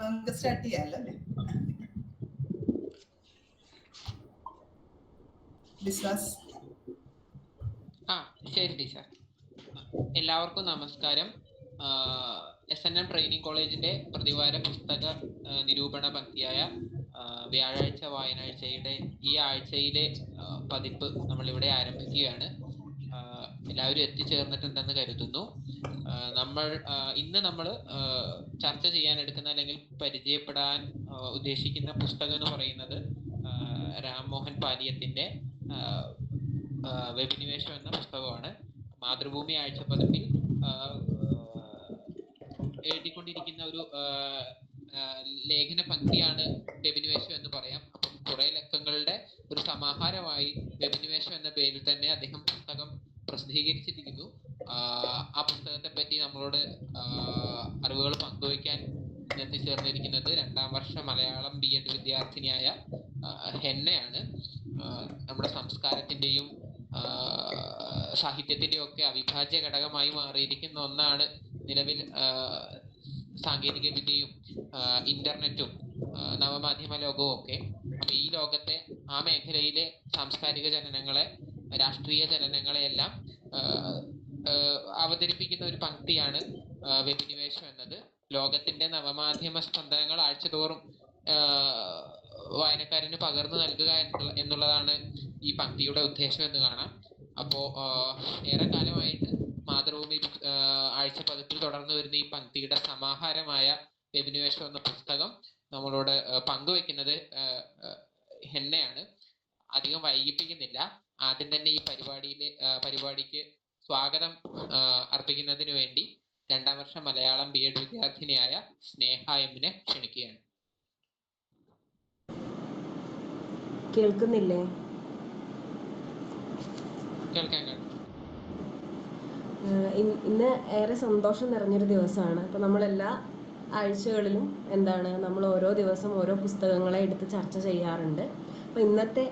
നമുക്ക് സ്റ്റാർട്ട് ചെയ്യാമല്ലോ അല്ലേ? ബിസ്വാസ്. ശരി ടീച്ചർ. എല്ലാവർക്കും നമസ്കാരം. SNM ട്രെയിനിങ് കോളേജിന്റെ പ്രതിവാര പുസ്തക നിരൂപണ പങ്ക്തിയായ വ്യാഴാഴ്ച വായനാഴ്ചയുടെ ഈ ആഴ്ചയിലെ പതിപ്പ് നമ്മളിവിടെ ആരംഭിക്കുകയാണ്. എല്ലാവരും എത്തിച്ചേർന്നിട്ടുണ്ടെന്ന് കരുതുന്നു. ഇന്ന് നമ്മൾ ചർച്ച ചെയ്യാൻ എടുക്കുന്ന അല്ലെങ്കിൽ പരിചയപ്പെടാൻ ഉദ്ദേശിക്കുന്ന പുസ്തകം എന്ന് പറയുന്നത് രാംമോഹൻ പാലിയത്തിന്റെ വെബിനിവേശം എന്ന പുസ്തകമാണ്. മാതൃഭൂമി ആഴ്ചപ്പതിപ്പിൽ എഴുതിക്കൊണ്ടിരിക്കുന്ന ഒരു ലേഖന പങ്ക്തിയാണ് വെബിനിവേശം എന്ന് പറയാം. അപ്പം കുറെ ലക്കങ്ങളുടെ ഒരു സമാഹാരമായി വെബിനിവേശം എന്ന പേരിൽ തന്നെ അദ്ദേഹം പുസ്തകം പ്രസിദ്ധീകരിച്ചിരിക്കുന്നു. ആ പുസ്തകത്തെ പറ്റി നമ്മളോട് അറിവുകൾ പങ്കുവയ്ക്കാൻ എത്തിച്ചേർന്നിരിക്കുന്നത് 2ാം വർഷ മലയാളം B.Ed വിദ്യാർത്ഥിനിയായ ഹെന്നയാണ്. നമ്മുടെ സംസ്കാരത്തിന്റെയും സാഹിത്യത്തിന്റെയും ഒക്കെ അവിഭാജ്യ ഘടകമായി മാറിയിരിക്കുന്ന ഒന്നാണ് നിലവിൽ സാങ്കേതിക വിദ്യയും ഇന്റർനെറ്റും നവമാധ്യമ ലോകവും ഒക്കെ. അപ്പൊ ഈ ലോകത്തെ ആ മേഖലയിലെ സാംസ്കാരിക ചലനങ്ങളെ, രാഷ്ട്രീയ ചലനങ്ങളെ എല്ലാം അവതരിപ്പിക്കുന്ന ഒരു പങ്ക്തിയാണ് വെബിനിവേശം എന്നത്. ലോകത്തിന്റെ നവമാധ്യമ സ്പന്ദനങ്ങൾ ആഴ്ചതോറും വായനക്കാരന് പകർന്നു നൽകുക എന്നുള്ളതാണ് ഈ പങ്ക്തിയുടെ ഉദ്ദേശം എന്ന് കാണാം. അപ്പോ ഏറെ കാലമായിട്ട് മാതൃഭൂമി ആഴ്ചപ്പതിപ്പിൽ തുടർന്നു വരുന്ന ഈ പങ്ക്തിയുടെ സമാഹാരമായ വെബിനിവേശം എന്ന പുസ്തകം നമ്മളോട് പങ്കുവെക്കുന്നത് ഹെന്നയാണ്. അധികം വൈകിപ്പിക്കുന്നില്ല. ആദ്യം തന്നെ ഈ പരിപാടിക്ക് സ്വാഗതം അർപ്പിക്കുന്നതിന് വേണ്ടി 2ാം വർഷ മലയാളം B.Ed വിദ്യാർത്ഥിനിയായ സ്നേഹ എമ്മിനെ ക്ഷണിക്കുകയാണ്. കേൾക്കുന്നില്ലേ? കേൾക്കാൻ. ഇന്ന് ഏറെ സന്തോഷം നിറഞ്ഞൊരു ദിവസമാണ്. അപ്പോൾ നമ്മളെല്ലാ ആഴ്ചകളിലും നമ്മൾ ഓരോ ദിവസം ഓരോ പുസ്തകങ്ങളെ എടുത്ത് ചർച്ച ചെയ്യാറുണ്ട്. അപ്പോൾ ഇന്നത്തെ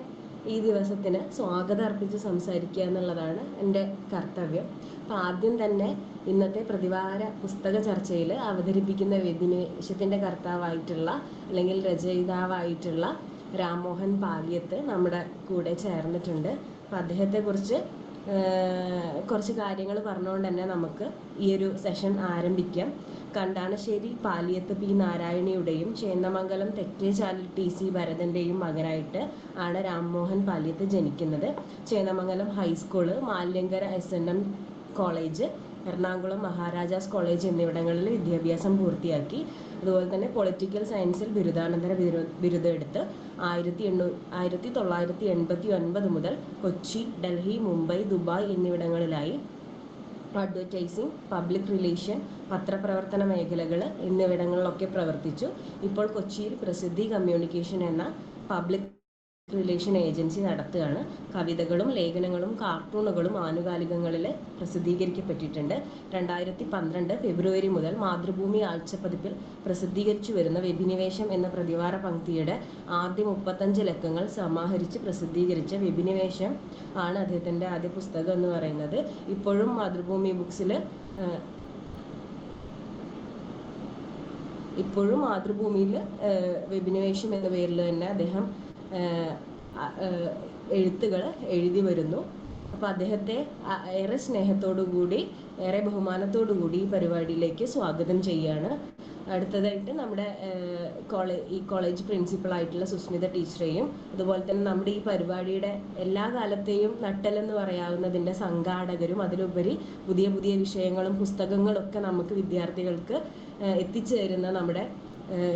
ഈ ദിവസത്തിന് സ്വാഗതം അർപ്പിച്ച് സംസാരിക്കുക എന്നുള്ളതാണ് എൻ്റെ കർത്തവ്യം. അപ്പോൾ ആദ്യം തന്നെ ഇന്നത്തെ പ്രതിവാര പുസ്തക ചർച്ചയിൽ അവതരിപ്പിക്കുന്ന വെബിനിവേശത്തിൻ്റെ കർത്താവായിട്ടുള്ള അല്ലെങ്കിൽ രചയിതാവായിട്ടുള്ള രാംമോഹൻ പാലിയത്ത് നമ്മുടെ കൂടെ ചേർന്നിട്ടുണ്ട്. അപ്പം അദ്ദേഹത്തെക്കുറിച്ച് കുറച്ച് കാര്യങ്ങൾ പറഞ്ഞുകൊണ്ട് തന്നെ നമുക്ക് ഈ ഒരു സെഷൻ ആരംഭിക്കാം. കണ്ടാണശ്ശേരി പാലിയത്ത് P. നാരായണിയുടെയും ചേന്ദമംഗലം തെക്കേചാലിൽ T.C. ഭരതൻ്റെയും മകനായിട്ട് ആണ് രാംമോഹൻ പാലിയത്ത് ജനിക്കുന്നത്. Chendamangalam high school, Malyankara SNM college, Ernakulam Maharajas college എന്നിവിടങ്ങളിൽ വിദ്യാഭ്യാസം പൂർത്തിയാക്കി. അതുപോലെ തന്നെ പൊളിറ്റിക്കൽ സയൻസിൽ ബിരുദാനന്തര ബിരുദം എടുത്ത് 1989 മുതൽ കൊച്ചി, ഡൽഹി, മുംബൈ, ദുബായ് എന്നിവിടങ്ങളിലായി അഡ്വർടൈസിംഗ്, പബ്ലിക് റിലേഷൻ, പത്രപ്രവർത്തന മേഖലകൾ എന്നിവിടങ്ങളിലൊക്കെ പ്രവർത്തിച്ചു. ഇപ്പോൾ കൊച്ചിയിൽ പ്രസിദ്ധി കമ്മ്യൂണിക്കേഷൻ എന്ന പബ്ലിക് റിലേഷൻ ഏജൻസി നടത്തുകയാണ്. കവിതകളും ലേഖനങ്ങളും കാർട്ടൂണുകളും ആനുകാലികങ്ങളിൽ പ്രസിദ്ധീകരിക്കപ്പെട്ടിട്ടുണ്ട്. 2012 ഫെബ്രുവരി മുതൽ മാതൃഭൂമി ആഴ്ചപ്പതിപ്പിൽ പ്രസിദ്ധീകരിച്ചു വരുന്ന വെബിനിവേശം എന്ന പ്രതിവാര പങ്ക്തിയുടെ ആദ്യ 35 ലക്കങ്ങൾ സമാഹരിച്ച് പ്രസിദ്ധീകരിച്ച വെബിനിവേശം ആണ് അദ്ദേഹത്തിൻ്റെ ആദ്യ പുസ്തകം എന്ന് പറയുന്നത്. ഇപ്പോഴും മാതൃഭൂമി ബുക്സിൽ മാതൃഭൂമിയിൽ വെബിനിവേശം എന്ന പേരിൽ തന്നെ അദ്ദേഹം എഴുത്തുകൾ എഴുതി വരുന്നു. അപ്പോൾ അദ്ദേഹത്തെ ഏറെ സ്നേഹത്തോടു കൂടി, ഏറെ ബഹുമാനത്തോടു കൂടി ഈ പരിപാടിയിലേക്ക് സ്വാഗതം ചെയ്യാണ്. അടുത്തതായിട്ട് നമ്മുടെ ഈ കോളേജ് പ്രിൻസിപ്പളായിട്ടുള്ള സുസ്മിത ടീച്ചറെയും, അതുപോലെ തന്നെ നമ്മുടെ ഈ പരിപാടിയുടെ എല്ലാ കാലത്തെയും നട്ടെല്ലെന്ന് പറയാവുന്നതിൻ്റെ സംഘാടകരും, അതിലുപരി പുതിയ പുതിയ വിഷയങ്ങളും പുസ്തകങ്ങളൊക്കെ നമുക്ക് വിദ്യാർത്ഥികൾക്ക് എത്തിച്ചേരുന്ന നമ്മുടെ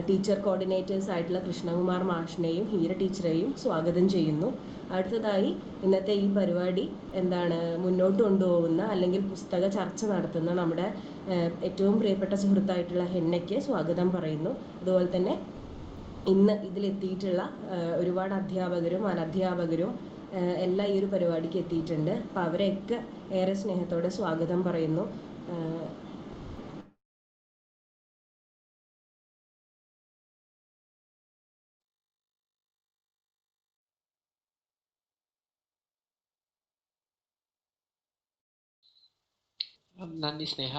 ടീച്ചർ കോർഡിനേറ്റേഴ്സ് ആയിട്ടുള്ള കൃഷ്ണകുമാർ മാഷിനെയും ഹീര ടീച്ചറെയും സ്വാഗതം ചെയ്യുന്നു. അടുത്തതായി ഇന്നത്തെ ഈ പരിപാടി മുന്നോട്ട് കൊണ്ടുപോകുന്ന അല്ലെങ്കിൽ പുസ്തക ചർച്ച നടത്തുന്ന നമ്മുടെ ഏറ്റവും പ്രിയപ്പെട്ട സുഹൃത്തായിട്ടുള്ള ഹെന്നയ്ക്ക് സ്വാഗതം പറയുന്നു. അതുപോലെ തന്നെ ഇന്ന് ഇതിലെത്തിയിട്ടുള്ള ഒരുപാട് അധ്യാപകരും അനധ്യാപകരും എല്ലാം ഈ ഒരു പരിപാടിക്ക് എത്തിയിട്ടുണ്ട്. അപ്പോൾ അവരെയൊക്കെ ഏറെ സ്നേഹത്തോടെ സ്വാഗതം പറയുന്നു. നന്ദി സ്നേഹ.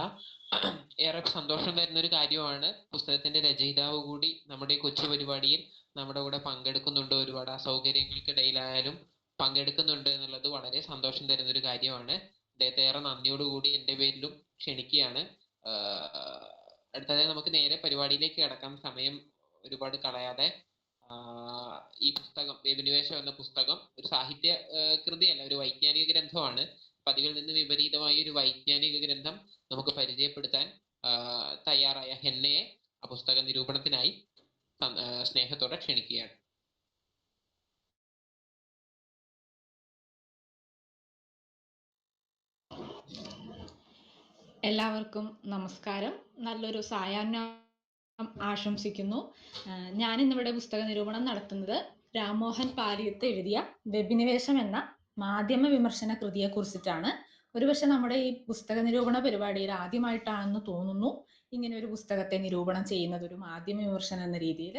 ഏറെ സന്തോഷം തരുന്ന ഒരു കാര്യമാണ് പുസ്തകത്തിന്റെ രചയിതാവ് കൂടി നമ്മുടെ ഈ കൊച്ചു പരിപാടിയിൽ നമ്മുടെ കൂടെ പങ്കെടുക്കുന്നുണ്ട്. ഒരുപാട് അസൗകര്യങ്ങൾക്കിടയിലായാലും പങ്കെടുക്കുന്നുണ്ട് എന്നുള്ളത് വളരെ സന്തോഷം തരുന്ന ഒരു കാര്യമാണ്. അദ്ദേഹത്തെ ഏറെ നന്ദിയോടുകൂടി എൻ്റെ പേരിലും ക്ഷണിക്കുകയാണ്. അടുത്തതായി നമുക്ക് നേരെ പരിപാടിയിലേക്ക് കിടക്കാം, സമയം ഒരുപാട് കളയാതെ. ഈ പുസ്തകം വേദനിവേശം എന്ന പുസ്തകം ഒരു സാഹിത്യ കൃതിയല്ല, ഒരു വൈജ്ഞാനിക ഗ്രന്ഥമാണ്. പതിവിൽ നിന്ന് വിപരീതമായ ഒരു വൈജ്ഞാനിക ഗ്രന്ഥം നമുക്ക് പരിചയപ്പെടുത്താൻ തയ്യാറായ ഹെന്നയെ ആ പുസ്തക നിരൂപണത്തിനായി സ്നേഹത്തോടെ ക്ഷണിക്കുകയാണ്. എല്ലാവർക്കും നമസ്കാരം. നല്ലൊരു സായാഹ്നം ആശംസിക്കുന്നു. ഞാനിന്നിവിടെ പുസ്തക നിരൂപണം നടത്തുന്നത് രാംമോഹൻ പാലിയത്ത് എഴുതിയ വെബിനിവേശം എന്ന മാധ്യമ വിമർശന കൃതിയെ കുറിച്ചിട്ടാണ്. ഒരുപക്ഷെ നമ്മുടെ ഈ പുസ്തക നിരൂപണ പരിപാടിയിൽ ആദ്യമായിട്ടാണെന്ന് തോന്നുന്നു ഇങ്ങനെ ഒരു പുസ്തകത്തെ നിരൂപണം ചെയ്യുന്നത് ഒരു മാധ്യമ വിമർശനം എന്ന രീതിയിൽ.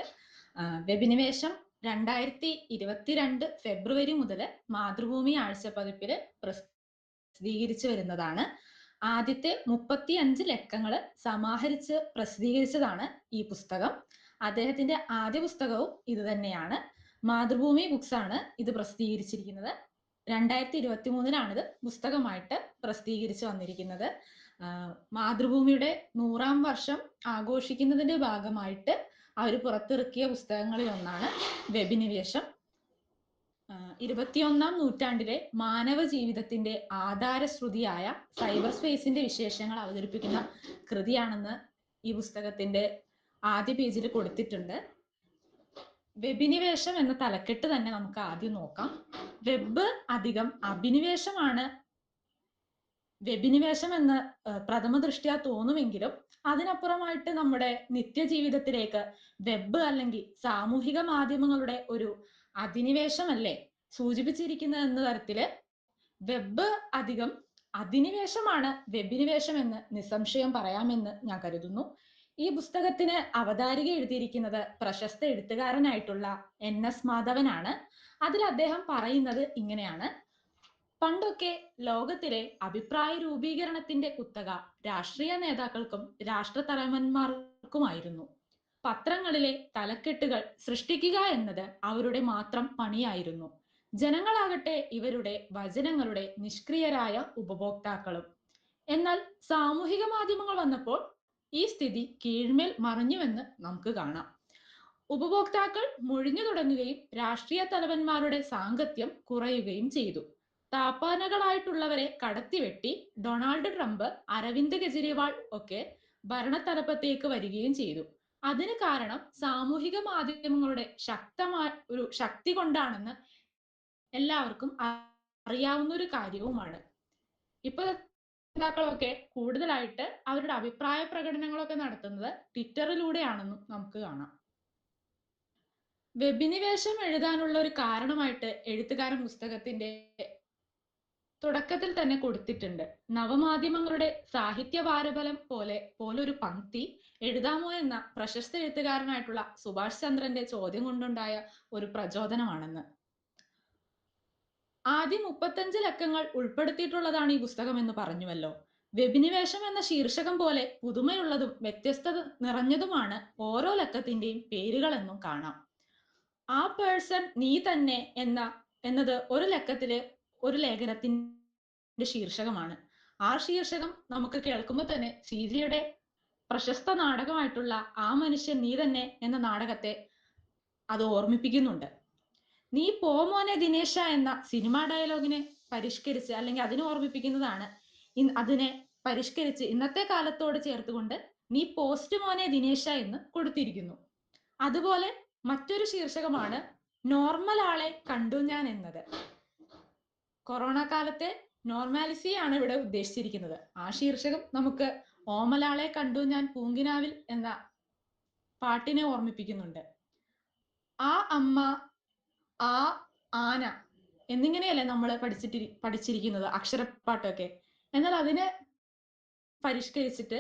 വെബിനിവേശം 2022 ഫെബ്രുവരി മുതൽ മാതൃഭൂമി ആഴ്ചപ്പതിപ്പിൽ പ്രസിദ്ധീകരിച്ചു വരുന്നതാണ്. ആദ്യത്തെ 35 ലക്കങ്ങൾ സമാഹരിച്ച് പ്രസിദ്ധീകരിച്ചതാണ് ഈ പുസ്തകം. അദ്ദേഹത്തിന്റെ ആദ്യ പുസ്തകവും ഇത് തന്നെയാണ്. മാതൃഭൂമി ബുക്സ് ആണ് ഇത് പ്രസിദ്ധീകരിച്ചിരിക്കുന്നത്. 2023 ഇത് പുസ്തകമായിട്ട് പ്രസിദ്ധീകരിച്ചു വന്നിരിക്കുന്നത്. മാതൃഭൂമിയുടെ 100ാം വർഷം ആഘോഷിക്കുന്നതിന്റെ ഭാഗമായിട്ട് അവർ പുറത്തിറക്കിയ പുസ്തകങ്ങളിൽ ഒന്നാണ് വെബിനിവേശം. 21ാം നൂറ്റാണ്ടിലെ മാനവ ജീവിതത്തിന്റെ ആധാരശ്രുതിയായ സൈബർ സ്പേസിന്റെ വിശേഷങ്ങൾ അവതരിപ്പിക്കുന്ന കൃതിയാണെന്ന് ഈ പുസ്തകത്തിന്റെ ആദ്യ പേജിൽ കൊടുത്തിട്ടുണ്ട്. വെബിനിവേശം എന്ന തലക്കെട്ട് തന്നെ നമുക്ക് ആദ്യം നോക്കാം. വെബ് അധികം അഭിനിവേശമാണ് വെബിനിവേശം എന്ന് പ്രഥമ ദൃഷ്ട്യാ തോന്നുമെങ്കിലും അതിനപ്പുറമായിട്ട് നമ്മുടെ നിത്യജീവിതത്തിലേക്ക് വെബ് അല്ലെങ്കിൽ സാമൂഹിക മാധ്യമങ്ങളുടെ ഒരു അധിനിവേശമല്ലേ സൂചിപ്പിച്ചിരിക്കുന്നത് എന്ന തരത്തില് വെബ് അധികം അധിനിവേശമാണ് വെബിനിവേശം എന്ന് നിസ്സംശയം പറയാമെന്ന് ഞാൻ കരുതുന്നു. ഈ പുസ്തകത്തിന് അവതാരിക എഴുതിയിരിക്കുന്നത് പ്രശസ്ത എഴുത്തുകാരനായിട്ടുള്ള NS മാധവനാണ്. അതിൽ അദ്ദേഹം പറയുന്നത് ഇങ്ങനെയാണ്: പണ്ടൊക്കെ ലോകത്തിലെ അഭിപ്രായ രൂപീകരണത്തിന്റെ കുത്തക രാഷ്ട്രീയ നേതാക്കൾക്കും രാഷ്ട്രതലവന്മാർക്കുമായിരുന്നു. പത്രങ്ങളിലെ തലക്കെട്ടുകൾ സൃഷ്ടിക്കുക എന്നത് അവരുടെ മാത്രം പണിയായിരുന്നു. ജനങ്ങളാകട്ടെ ഇവരുടെ വചനങ്ങളുടെ നിഷ്ക്രിയരായ ഉപഭോക്താക്കളും. എന്നാൽ സാമൂഹിക മാധ്യമങ്ങൾ വന്നപ്പോൾ ഈ സ്ഥിതി കീഴ്മേൽ മറിഞ്ഞുവെന്ന് നമുക്ക് കാണാം. ഉപഭോക്താക്കൾ മുഴിഞ്ഞു തുടങ്ങുകയും രാഷ്ട്രീയ തലവന്മാരുടെ സാങ്കത്യം കുറയുകയും ചെയ്തു. താപ്പാനകളായിട്ടുള്ളവരെ കടത്തിവെട്ടി ഡൊണാൾഡ് ട്രംപ്, അരവിന്ദ് കെജ്രിവാൾ ഒക്കെ ഭരണത്തലപ്പത്തേക്ക് വരികയും ചെയ്തു. അതിന് കാരണം സാമൂഹിക മാധ്യമങ്ങളുടെ ശക്തമായ ഒരു ശക്തി കൊണ്ടാണെന്ന് എല്ലാവർക്കും അറിയാവുന്ന ഒരു കാര്യവുമാണ്. ഇപ്പൊ നേതാക്കളൊക്കെ കൂടുതലായിട്ട് അവരുടെ അഭിപ്രായ പ്രകടനങ്ങളൊക്കെ നടത്തുന്നത് ട്വിറ്ററിലൂടെയാണെന്നും നമുക്ക് കാണാം. വെബിനിവേശം എഴുതാനുള്ള ഒരു കാരണമായിട്ട് എഴുത്തുകാരൻ പുസ്തകത്തിന്റെ തുടക്കത്തിൽ തന്നെ കൊടുത്തിട്ടുണ്ട്. നവമാധ്യമങ്ങളുടെ സാഹിത്യ വാരബലം പോലൊരു പങ്ക്തി എഴുതാമോ എന്ന പ്രശസ്ത എഴുത്തുകാരനായിട്ടുള്ള സുഭാഷ് ചന്ദ്രന്റെ ചോദ്യം കൊണ്ടുണ്ടായ ഒരു പ്രചോദനമാണെന്ന്. ആദ്യം 35 ലക്കങ്ങൾ ഉൾപ്പെടുത്തിയിട്ടുള്ളതാണ് ഈ പുസ്തകം എന്ന് പറഞ്ഞുവല്ലോ. വെബിനിവേശം എന്ന ശീർഷകം പോലെ പുതുമയുള്ളതും വ്യത്യസ്തത നിറഞ്ഞതുമാണ് ഓരോ ലക്കത്തിന്റെയും പേരുകളെന്നും കാണാം. ആ പേഴ്സൺ നീ തന്നെ എന്നത് ഒരു ലക്കത്തില് ഒരു ലേഖനത്തിന്റെ ശീർഷകമാണ്. ആ ശീർഷകം നമുക്ക് കേൾക്കുമ്പോൾ തന്നെ CGയുടെ പ്രശസ്ത നാടകമായിട്ടുള്ള ആ മനുഷ്യൻ നീ തന്നെ എന്ന നാടകത്തെ അത് ഓർമ്മിപ്പിക്കുന്നുണ്ട്. നീ പോ മോനെ ദിനേശ എന്ന സിനിമാ ഡയലോഗിനെ പരിഷ്കരിച്ച് അല്ലെങ്കിൽ അതിനെ ഓർമ്മിപ്പിക്കുന്നതാണ്. അതിനെ പരിഷ്കരിച്ച് ഇന്നത്തെ കാലത്തോട് ചേർത്തുകൊണ്ട് നീ പോസ്റ്റ് മോനെ ദിനേശ എന്ന് കൊടുത്തിരിക്കുന്നു. അതുപോലെ മറ്റൊരു ശീർഷകമാണ് നോർമൽ ആളെ കണ്ടു ഞാൻ എന്നത്. കൊറോണ കാലത്തെ നോർമാലിസിയാണ് ഇവിടെ ഉദ്ദേശിച്ചിരിക്കുന്നത്. ആ ശീർഷകം നമുക്ക് ഓമലാളെ കണ്ടു ഞാൻ പൂങ്കിനാവിൽ എന്ന പാട്ടിനെ ഓർമ്മിപ്പിക്കുന്നുണ്ട്. ആ അമ്മ, ആ ആന എന്നിങ്ങനെയല്ലേ നമ്മൾ പഠിച്ചിരിക്കുന്നത് അക്ഷരപ്പാട്ടൊക്കെ. എന്നാൽ അതിനെ പരിഷ്കരിച്ചിട്ട്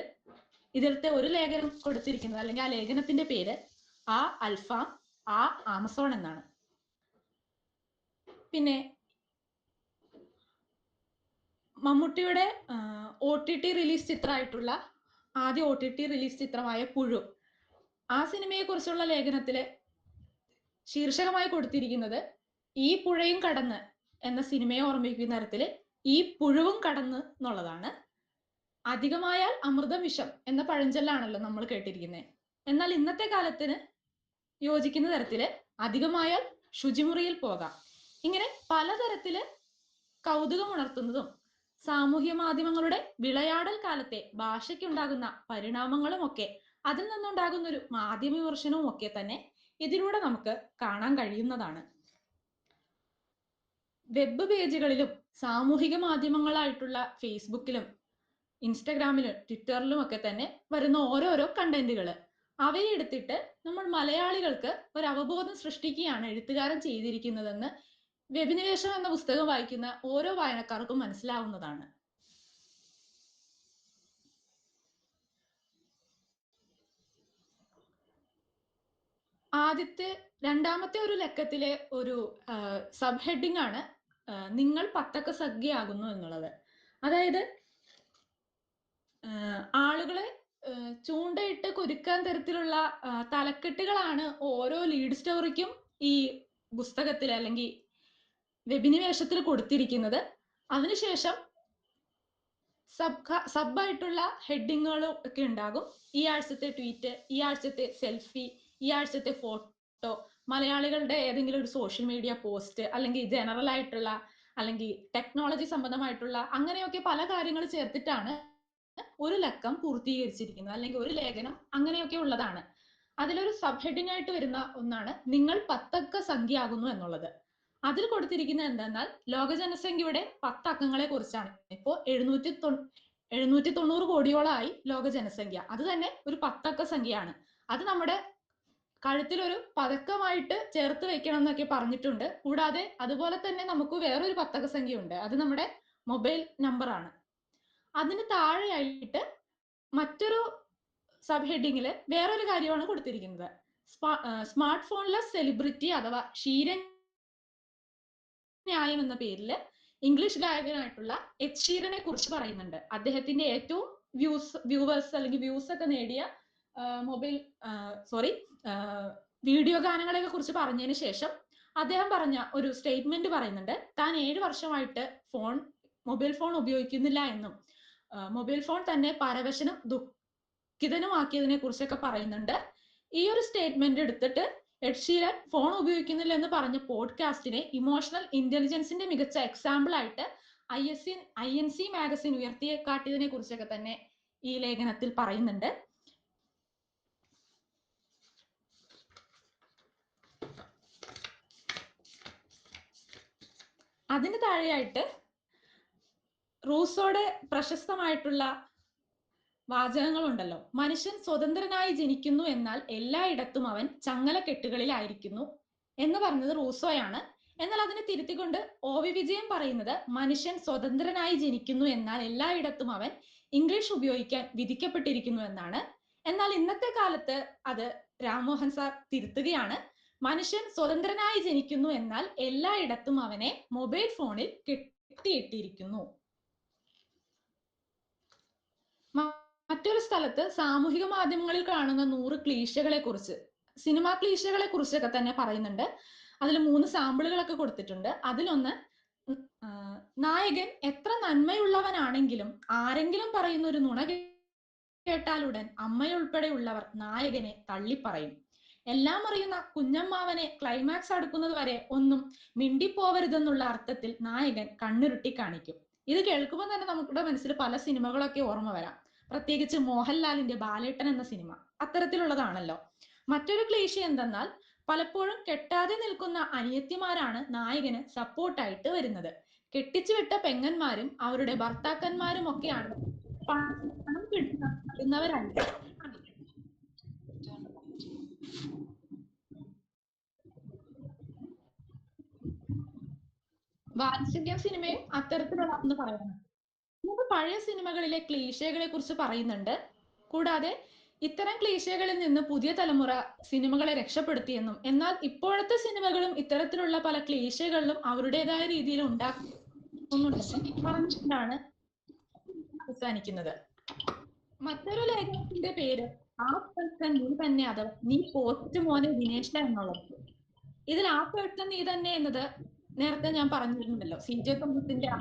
ഇതിലത്തെ ഒരു ലേഖനം കൊടുത്തിരിക്കുന്നത് അല്ലെങ്കിൽ ആ ലേഖനത്തിന്റെ പേര് ആ അൽഫാം, ആ ആമസോൺ എന്നാണ്. പിന്നെ മമ്മൂട്ടിയുടെ OTT റിലീസ് ചിത്രമായിട്ടുള്ള ആദ്യ OTT റിലീസ് ചിത്രമായ പുഴു, ആ സിനിമയെ കുറിച്ചുള്ള ലേഖനത്തില് ശീർഷകമായി കൊടുത്തിരിക്കുന്നത് ഈ പുഴയും കടന്ന് എന്ന സിനിമയെ ഓർമ്മിപ്പിക്കുന്ന തരത്തില് ഈ പുഴുവും കടന്ന് എന്നുള്ളതാണ്. അധികമായാൽ അമൃതം വിഷം എന്ന പഴഞ്ചൊല്ലാണല്ലോ നമ്മൾ കേട്ടിരിക്കുന്നത്. എന്നാൽ ഇന്നത്തെ കാലത്തിന് യോജിക്കുന്ന തരത്തില് അധികമായാൽ ശുചിമുറിയിൽ പോകാം. ഇങ്ങനെ പലതരത്തില് കൗതുകമുണർത്തുന്നതും സാമൂഹ്യ മാധ്യമങ്ങളുടെ വിളയാടൽ കാലത്തെ ഭാഷയ്ക്കുണ്ടാകുന്ന പരിണാമങ്ങളും ഒക്കെ, അതിൽ നിന്നുണ്ടാകുന്ന ഒരു മാധ്യമ വിമർശനവും ഒക്കെ തന്നെ ഇതിലൂടെ നമുക്ക് കാണാൻ കഴിയുന്നതാണ്. വെബ് പേജുകളിലും സാമൂഹിക മാധ്യമങ്ങളായിട്ടുള്ള ഫേസ്ബുക്കിലും ഇൻസ്റ്റഗ്രാമിലും ട്വിറ്ററിലും ഒക്കെ തന്നെ വരുന്ന ഓരോരോ കണ്ടന്റുകൾ, അവയെ എടുത്തിട്ട് നമ്മൾ മലയാളികൾക്ക് ഒരു അവബോധം സൃഷ്ടിക്കുകയാണ് എഴുത്തുകാരൻ ചെയ്തിരിക്കുന്നതെന്ന് വെബിനിവേശം എന്ന പുസ്തകം വായിക്കുന്ന ഓരോ വായനക്കാർക്കും മനസ്സിലാവുന്നതാണ്. രണ്ടാമത്തെ ഒരു ലക്കത്തിലെ ഒരു സബ് ഹെഡിങ് ആണ് നിങ്ങൾ പത്തക്ക സംഖ്യയാകുന്നു എന്നുള്ളത്. അതായത് ആളുകളെ ചൂണ്ടയിട്ട് കുരുക്കാൻ തരത്തിലുള്ള തലക്കെട്ടുകളാണ് ഓരോ ലീഡ് സ്റ്റോറിക്കും ഈ പുസ്തകത്തിൽ അല്ലെങ്കിൽ വെബിനിവേശത്തിൽ കൊടുത്തിരിക്കുന്നത്. അതിനുശേഷം സബായിട്ടുള്ള ഹെഡിങ്ങുകളും ഒക്കെ ഉണ്ടാകും. ഈ ആഴ്ചത്തെ ട്വീറ്റ്, ഈ ആഴ്ചത്തെ സെൽഫി, ഈ ആഴ്ചത്തെ ഫോട്ടോ, മലയാളികളുടെ ഏതെങ്കിലും ഒരു സോഷ്യൽ മീഡിയ പോസ്റ്റ്, അല്ലെങ്കിൽ ജനറൽ ആയിട്ടുള്ള അല്ലെങ്കിൽ ടെക്നോളജി സംബന്ധമായിട്ടുള്ള അങ്ങനെയൊക്കെ പല കാര്യങ്ങൾ ചേർത്തിട്ടാണ് ഒരു ലക്കം പൂർത്തീകരിച്ചിരിക്കുന്നത്, അല്ലെങ്കിൽ ഒരു ലേഖനം അങ്ങനെയൊക്കെ ഉള്ളതാണ്. അതിലൊരു സബ് ഹെഡിങ് ആയിട്ട് വരുന്ന ഒന്നാണ് നിങ്ങൾ പത്തക്ക സംഖ്യയാകുന്നു എന്നുള്ളത്. അതിൽ കൊടുത്തിരിക്കുന്നത് എന്തെന്നാൽ ലോക ജനസംഖ്യയുടെ 10 അക്കങ്ങളെ കുറിച്ചാണ്. ഇപ്പോ 790 കോടിയോളമായി ലോക ജനസംഖ്യ. അത് തന്നെ ഒരു 10 അക്ക സംഖ്യയാണ്. അത് നമ്മുടെ കഴുത്തിലൊരു പതക്കമായിട്ട് ചേർത്ത് വെക്കണം എന്നൊക്കെ പറഞ്ഞിട്ടുണ്ട്. കൂടാതെ അതുപോലെ തന്നെ നമുക്ക് വേറൊരു 10 അക്ക സംഖ്യ ഉണ്ട്, അത് നമ്മുടെ മൊബൈൽ നമ്പർ ആണ്. അതിന് താഴെയായിട്ട് മറ്റൊരു സബ് ഹെഡിങ്ങില് വേറൊരു കാര്യമാണ് കൊടുത്തിരിക്കുന്നത്. സ്മാർട്ട് ഫോൺലെസ് സെലിബ്രിറ്റി അഥവാ ന്യായം എന്ന പേരില് ഇംഗ്ലീഷ് ഗായകനായിട്ടുള്ള എഡ് ഷീരനെ കുറിച്ച് പറയുന്നുണ്ട്. അദ്ദേഹത്തിന്റെ ഏറ്റവും വ്യൂവേഴ്സ് അല്ലെങ്കിൽ വ്യൂസ് ഒക്കെ നേടിയ വീഡിയോ ഗാനങ്ങളെ കുറിച്ച് പറഞ്ഞതിന് ശേഷം അദ്ദേഹം പറഞ്ഞ ഒരു സ്റ്റേറ്റ്മെന്റ് പറയുന്നുണ്ട്. താൻ 7 വർഷമായിട്ട് മൊബൈൽ ഫോൺ ഉപയോഗിക്കുന്നില്ല എന്നും മൊബൈൽ ഫോൺ തന്നെ പരവശനും ദുഃഖിതനുമാക്കിയതിനെ കുറിച്ചൊക്കെ പറയുന്നുണ്ട്. ഈ ഒരു സ്റ്റേറ്റ്മെന്റ് എടുത്തിട്ട് എഡ് ഷീരൻ ഫോൺ ഉപയോഗിക്കുന്നില്ല എന്ന് പറഞ്ഞ പോഡ്കാസ്റ്റിനെ ഇമോഷണൽ ഇന്റലിജൻസിന്റെ മികച്ച എക്സാമ്പിൾ ആയിട്ട് INC മാഗസിൻ ഉയർത്തിക്കാട്ടിയതിനെ കുറിച്ചൊക്കെ തന്നെ ഈ ലേഖനത്തിൽ പറയുന്നുണ്ട്. അതിന് താഴെയായിട്ട് റൂസോയുടെ പ്രശസ്തമായിട്ടുള്ള വാചകങ്ങളുണ്ടല്ലോ. മനുഷ്യൻ സ്വതന്ത്രനായി ജനിക്കുന്നു എന്നാൽ എല്ലായിടത്തും അവൻ ചങ്ങലക്കെട്ടുകളിലായിരിക്കുന്നു എന്ന് പറഞ്ഞത് റൂസോയാണ്. എന്നാൽ അതിനെ തിരുത്തിക്കൊണ്ട് OV വിജയൻ പറയുന്നത് മനുഷ്യൻ സ്വതന്ത്രനായി ജനിക്കുന്നു എന്നാൽ എല്ലായിടത്തും അവൻ ഇംഗ്ലീഷ് ഉപയോഗിക്കാൻ വിധിക്കപ്പെട്ടിരിക്കുന്നു എന്നാണ്. എന്നാൽ ഇന്നത്തെ കാലത്ത് അത് രാംമോഹൻ സാർ തിരുത്തുകയാണ്. മനുഷ്യൻ സ്വതന്ത്രനായി ജനിക്കുന്നു എന്നാൽ എല്ലായിടത്തും അവനെ മൊബൈൽ ഫോണിൽ കെട്ടിയിട്ടിരിക്കുന്നു. മറ്റൊരു സ്ഥലത്ത് സാമൂഹിക മാധ്യമങ്ങളിൽ കാണുന്ന 100 ക്ലീശകളെ കുറിച്ച്, സിനിമാ ക്ലീശകളെ കുറിച്ചൊക്കെ തന്നെ പറയുന്നുണ്ട്. അതിൽ 3 സാമ്പിളുകളൊക്കെ കൊടുത്തിട്ടുണ്ട്. അതിലൊന്ന്, നായകൻ എത്ര നന്മയുള്ളവനാണെങ്കിലും ആരെങ്കിലും പറയുന്ന ഒരു നുണ കേട്ടാലുടൻ അമ്മയുൾപ്പെടെയുള്ളവർ നായകനെ തള്ളിപ്പറയും. എല്ലാം അറിയുന്ന കുഞ്ഞമ്മാവനെ ക്ലൈമാക്സ് അടുക്കുന്നത് വരെ ഒന്നും മിണ്ടിപ്പോവരുതെന്നുള്ള അർത്ഥത്തിൽ നായകൻ കണ്ണുരുട്ടി കാണിക്കും. ഇത് കേൾക്കുമ്പോൾ തന്നെ നമ്മുടെ മനസ്സിൽ പല സിനിമകളൊക്കെ ഓർമ്മ വരാം. പ്രത്യേകിച്ച് മോഹൻലാലിന്റെ ബാലേട്ടൻ എന്ന സിനിമ അത്തരത്തിലുള്ളതാണല്ലോ. മറ്റൊരു ക്ലീശ എന്തെന്നാൽ പലപ്പോഴും കെട്ടാതെ നിൽക്കുന്ന അനിയത്തിമാരാണ് നായകന് സപ്പോർട്ടായിട്ട് വരുന്നത്. കെട്ടിച്ചുവിട്ട പെങ്ങന്മാരും അവരുടെ ഭർത്താക്കന്മാരും ഒക്കെയാണ് പണം കിട്ടുന്നവരല്ല. വാത്സല്യം സിനിമയും അത്തരത്തിലുള്ളതെന്ന് പറയുന്നത്. നമുക്ക് പഴയ സിനിമകളിലെ ക്ലീശകളെ കുറിച്ച് പറയുന്നുണ്ട്. കൂടാതെ ഇത്തരം ക്ലീശകളിൽ നിന്ന് പുതിയ തലമുറ സിനിമകളെ രക്ഷപ്പെടുത്തിയെന്നും എന്നാൽ ഇപ്പോഴത്തെ സിനിമകളും ഇത്തരത്തിലുള്ള പല ക്ലീശകളിലും അവരുടേതായ രീതിയിൽ പറഞ്ഞിട്ടാണ് അവസാനിക്കുന്നത്. മറ്റൊരു ലേഖനത്തിന്റെ പേര് ആ പേഴ്സൺ നീ തന്നെ, അഥവാ നീ പോസ്റ്റ് മോനെ ദിനേശ എന്നുള്ളത്. ഇതിൽ ആ പേഴ്സൺ നീ തന്നെ എന്നത് നേരത്തെ ഞാൻ പറഞ്ഞിരുന്നല്ലോ, CJ തോമസിന്റെ ആ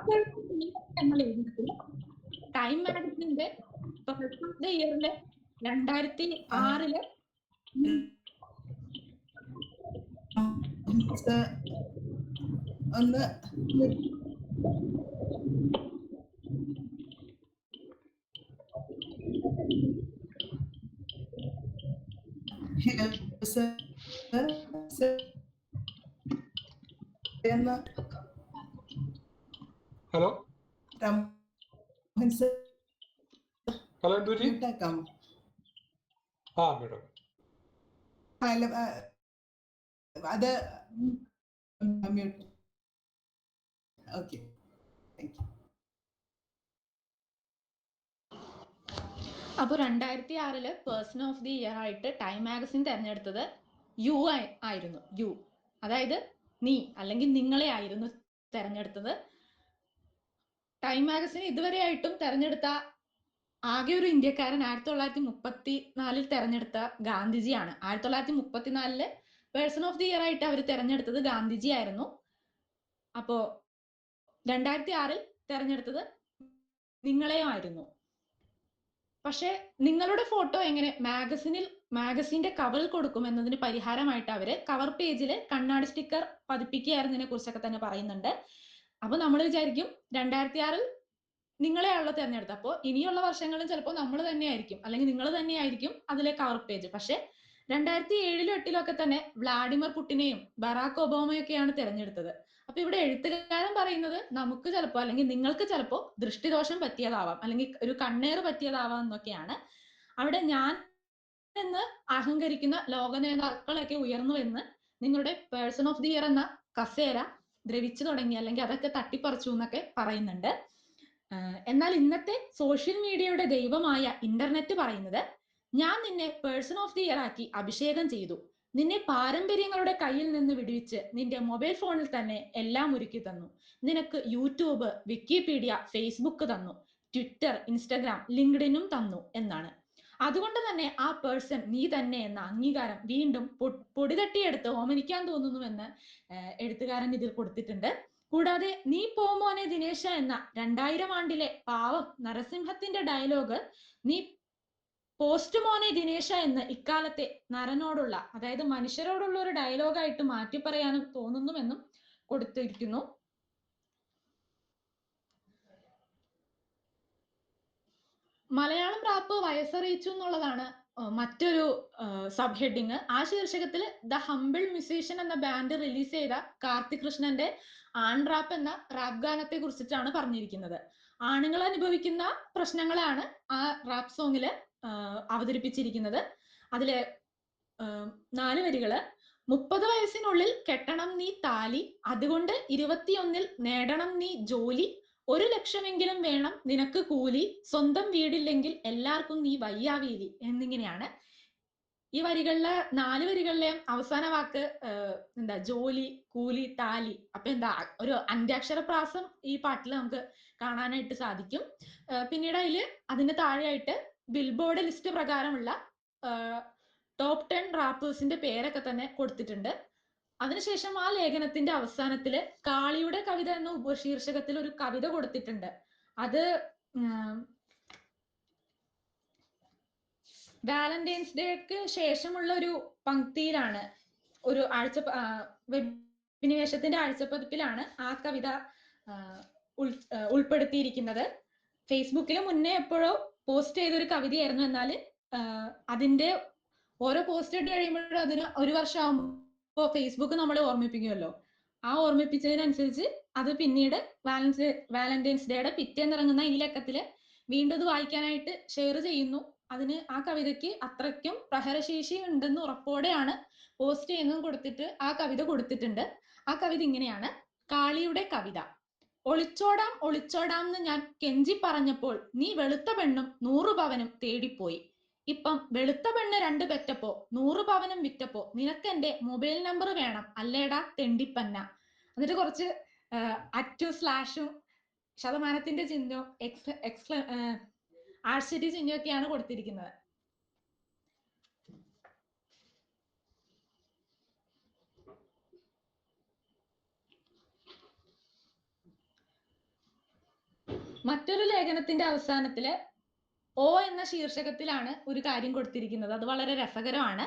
പേഴ്സൺ നീ എന്ന ലേഖനത്തിൽ ടൈം മാഗസിന്റെ പേഴ്സൺ ഓഫ് ദ ഇയറിലെ 2006 ഒന്ന് ഹലോ ഹലോ ഹലോ എന്തുപറ്റി? ആ മേഡം അത് ഓക്കെ. അപ്പോൾ 2006 പേഴ്സൺ ഓഫ് ദി ഇയർ ആയിട്ട് ടൈം മാഗസിൻ തെരഞ്ഞെടുത്തത് യു ആയിരുന്നു. യു, അതായത് നീ അല്ലെങ്കിൽ നിങ്ങളെ ആയിരുന്നു തെരഞ്ഞെടുത്തത്. ടൈം മാഗസിൻ ഇതുവരെയായിട്ടും തെരഞ്ഞെടുത്ത ആകെ ഒരു ഇന്ത്യക്കാരൻ 1934 തെരഞ്ഞെടുത്ത ഗാന്ധിജിയാണ്. 1934 പേഴ്സൺ ഓഫ് ദി ഇയർ ആയിട്ട് അവർ തെരഞ്ഞെടുത്തത് ഗാന്ധിജി ആയിരുന്നു. അപ്പോ 2006 തെരഞ്ഞെടുത്തത് നിങ്ങളെയും ആയിരുന്നു. പക്ഷെ നിങ്ങളുടെ ഫോട്ടോ എങ്ങനെ മാഗസിന്റെ കവറിൽ കൊടുക്കും എന്നതിന് പരിഹാരമായിട്ട് അവര് കവർ പേജിൽ കണ്ണാടി സ്റ്റിക്കർ പതിപ്പിക്കുകയായിരുന്നതിനെ കുറിച്ചൊക്കെ തന്നെ പറയുന്നുണ്ട്. അപ്പൊ നമ്മൾ വിചാരിക്കും 2006 നിങ്ങളെയാണല്ലോ തെരഞ്ഞെടുത്തത്, അപ്പോൾ ഇനിയുള്ള വർഷങ്ങളിൽ ചിലപ്പോൾ നമ്മൾ തന്നെയായിരിക്കും അല്ലെങ്കിൽ നിങ്ങൾ തന്നെയായിരിക്കും അതിലെ കവർ പേജ്. പക്ഷെ 2007 8 ഒക്കെ തന്നെ വ്ളാഡിമിർ പുടിനെയും ബറാക് ഒബാമയൊക്കെയാണ് തെരഞ്ഞെടുത്തത്. അപ്പൊ ഇവിടെ എഴുത്തുകാരൻ പറയുന്നത് നമുക്ക് ചിലപ്പോൾ അല്ലെങ്കിൽ നിങ്ങൾക്ക് ചിലപ്പോൾ ദൃഷ്ടിദോഷം പറ്റിയതാവാം അല്ലെങ്കിൽ ഒരു കണ്ണേറ് പറ്റിയതാവാം എന്നൊക്കെയാണ്. അവിടെ ഞാൻ എന്ന് അഹങ്കരിക്കുന്ന ലോക നേതാക്കളൊക്കെ ഉയർന്നു എന്ന് നിങ്ങളുടെ പേഴ്സൺ ഓഫ് ദി ഇയർ എന്ന കസേര ദ്രവിച്ചു തുടങ്ങി അല്ലെങ്കിൽ അതൊക്കെ തട്ടിപ്പറിച്ചു എന്നൊക്കെ പറയുന്നുണ്ട്. എന്നാൽ ഇന്നത്തെ സോഷ്യൽ മീഡിയയുടെ ദൈവമായ ഇന്റർനെറ്റ് പറയുന്നത് ഞാൻ നിന്നെ പേഴ്സൺ ഓഫ് ദി ഇയർ ആക്കി അഭിഷേകം ചെയ്തു, നിന്നെ പാരമ്പര്യങ്ങളുടെ കയ്യിൽ നിന്ന് വിടുവിച്ച് നിന്റെ മൊബൈൽ ഫോണിൽ തന്നെ എല്ലാം ഒരുക്കി തന്നു, നിനക്ക് യൂട്യൂബ്, വിക്കിപീഡിയ, ഫേസ്ബുക്ക് തന്നു, ട്വിറ്റർ, ഇൻസ്റ്റഗ്രാം, ലിങ്ക്ഡിനും തന്നു എന്നാണ്. അതുകൊണ്ട് തന്നെ ആ പേഴ്സൺ നീ തന്നെ എന്ന അംഗീകാരം വീണ്ടും പൊടിതട്ടിയെടുത്ത് ഓമനിക്കാൻ തോന്നുന്നുവെന്ന് എഴുത്തുകാരൻ ഇതിൽ കൊടുത്തിട്ടുണ്ട്. കൂടാതെ നീ പോമോനെ ദിനേശ എന്ന 2000 ആണ്ടിലെ പാവം നരസിംഹത്തിന്റെ ഡയലോഗ് നീ പോസ്റ്റ് മോനെ ദിനേശ എന്ന് ഇക്കാലത്തെ നരനോടുള്ള, അതായത് മനുഷ്യരോടുള്ള ഒരു ഡയലോഗായിട്ട് മാറ്റി പറയാനും തോന്നുന്നുവെന്നും കൊടുത്തിരിക്കുന്നു. മലയാളം റാപ്പ് വയസ്സറിയിച്ചു എന്നുള്ളതാണ് മറ്റൊരു സബ് ഹെഡിങ്. ആ ശീർഷകത്തിൽ ദ ഹംബിൾ മ്യൂസീഷ്യൻ എന്ന ബാൻഡ് റിലീസ് ചെയ്ത കാർത്തിക് കൃഷ്ണന്റെ ആൺ റാപ്പ് എന്ന റാപ്പ് ഗാനത്തെ കുറിച്ചിട്ടാണ് പറഞ്ഞിരിക്കുന്നത്. ആണുങ്ങൾ അനുഭവിക്കുന്ന പ്രശ്നങ്ങളാണ് ആ റാപ്പ് സോങ്ങില് അവതരിപ്പിച്ചിരിക്കുന്നത്. അതില് 4 വരികള്: 30 വയസ്സിനുള്ളിൽ കെട്ടണം നീ താലി, അതുകൊണ്ട് 21 നേടണം നീ ജോലി, 1 ലക്ഷമെങ്കിലും വേണം നിനക്ക് കൂലി, സ്വന്തം വീടില്ലെങ്കിൽ എല്ലാവർക്കും നീ വയ്യാവേലി എന്നിങ്ങനെയാണ്. ഈ വരികളിലെ 4 വരികളിലെയും അവസാന വാക്ക് എന്താ, ജോലി, കൂലി, താലി. അപ്പൊ എന്താ, ഒരു അന്ത്യാക്ഷര പ്രാസം ഈ പാട്ടിൽ നമുക്ക് കാണാനായിട്ട് സാധിക്കും. പിന്നീട് അതിന് താഴെയായിട്ട് ബിൽബോർഡ് ലിസ്റ്റ് പ്രകാരമുള്ള ടോപ്പ് 10 റാപ്പേഴ്സിന്റെ പേരൊക്കെ തന്നെ കൊടുത്തിട്ടുണ്ട്. അതിനുശേഷം ആ ലേഖനത്തിന്റെ അവസാനത്തില് കാളിയുടെ കവിത എന്ന ഉപശീർഷകത്തിൽ ഒരു കവിത കൊടുത്തിട്ടുണ്ട്. അത് വാലന്റൈൻസ് ഡേക്ക് ശേഷമുള്ള ഒരു പങ്ക്തിയിലാണ്, ഒരു വെബിനിവേശത്തിന്റെ ആഴ്ചപ്പതിപ്പിലാണ് ആ കവിത ഉൾപ്പെടുത്തിയിരിക്കുന്നത്. ഫേസ്ബുക്കിൽ മുന്നേ എപ്പോഴോ പോസ്റ്റ് ചെയ്തൊരു കവിതയായിരുന്നു. എന്നാൽ അതിന്റെ ഓരോ പോസ്റ്റ് ഇട്ട് കഴിയുമ്പോഴും അതിന് 1 വർഷം ആകുമ്പോൾ ഫേസ്ബുക്ക് നമ്മളെ ഓർമ്മിപ്പിക്കുമല്ലോ. ആ ഓർമ്മിപ്പിച്ചതിനനുസരിച്ച് അത് പിന്നീട് വാലന്റൈൻസ് ഡേയുടെ പിറ്റേന്നിറങ്ങുന്ന ഈ ലക്കത്തില് വീണ്ടും ഇത് വായിക്കാനായിട്ട് ഷെയർ ചെയ്യുന്നു. അതിന് ആ കവിതയ്ക്ക് അത്രയ്ക്കും പ്രഹരശേഷി ഉണ്ടെന്ന് ഉറപ്പോടെയാണ് പോസ്റ്റ് ചെയ്യുന്നതും കൊടുത്തിട്ട് ആ കവിത കൊടുത്തിട്ടുണ്ട്. ആ കവിത ഇങ്ങനെയാണ്: കാളിയുടെ കവിത. ഒളിച്ചോടാം ഒളിച്ചോടാം എന്ന് ഞാൻ കെഞ്ചി പറഞ്ഞപ്പോൾ നീ വെളുത്ത പെണ്ണും 100 പവനും തേടിപ്പോയി. ഇപ്പം വെളുത്ത പെണ്ണ് 2 പെറ്റപ്പോ 100 പവനും വിറ്റപ്പോ നിനക്ക് എന്റെ മൊബൈൽ നമ്പർ വേണം അല്ലേടാ തെണ്ടിപ്പന്ന. എന്നിട്ട് കുറച്ച് അറ്റും സ്ലാഷും ശതമാനത്തിന്റെ ചിഹ്നവും ആശ്ചര്യ ചിഹ്നമൊക്കെയാണ് കൊടുത്തിരിക്കുന്നത്. മറ്റൊരു ലേഖനത്തിന്റെ അവസാനത്തില് ഓ എന്ന ശീർഷകത്തിലാണ് ഒരു കാര്യം കൊടുത്തിരിക്കുന്നത്. അത് വളരെ രസകരമാണ്.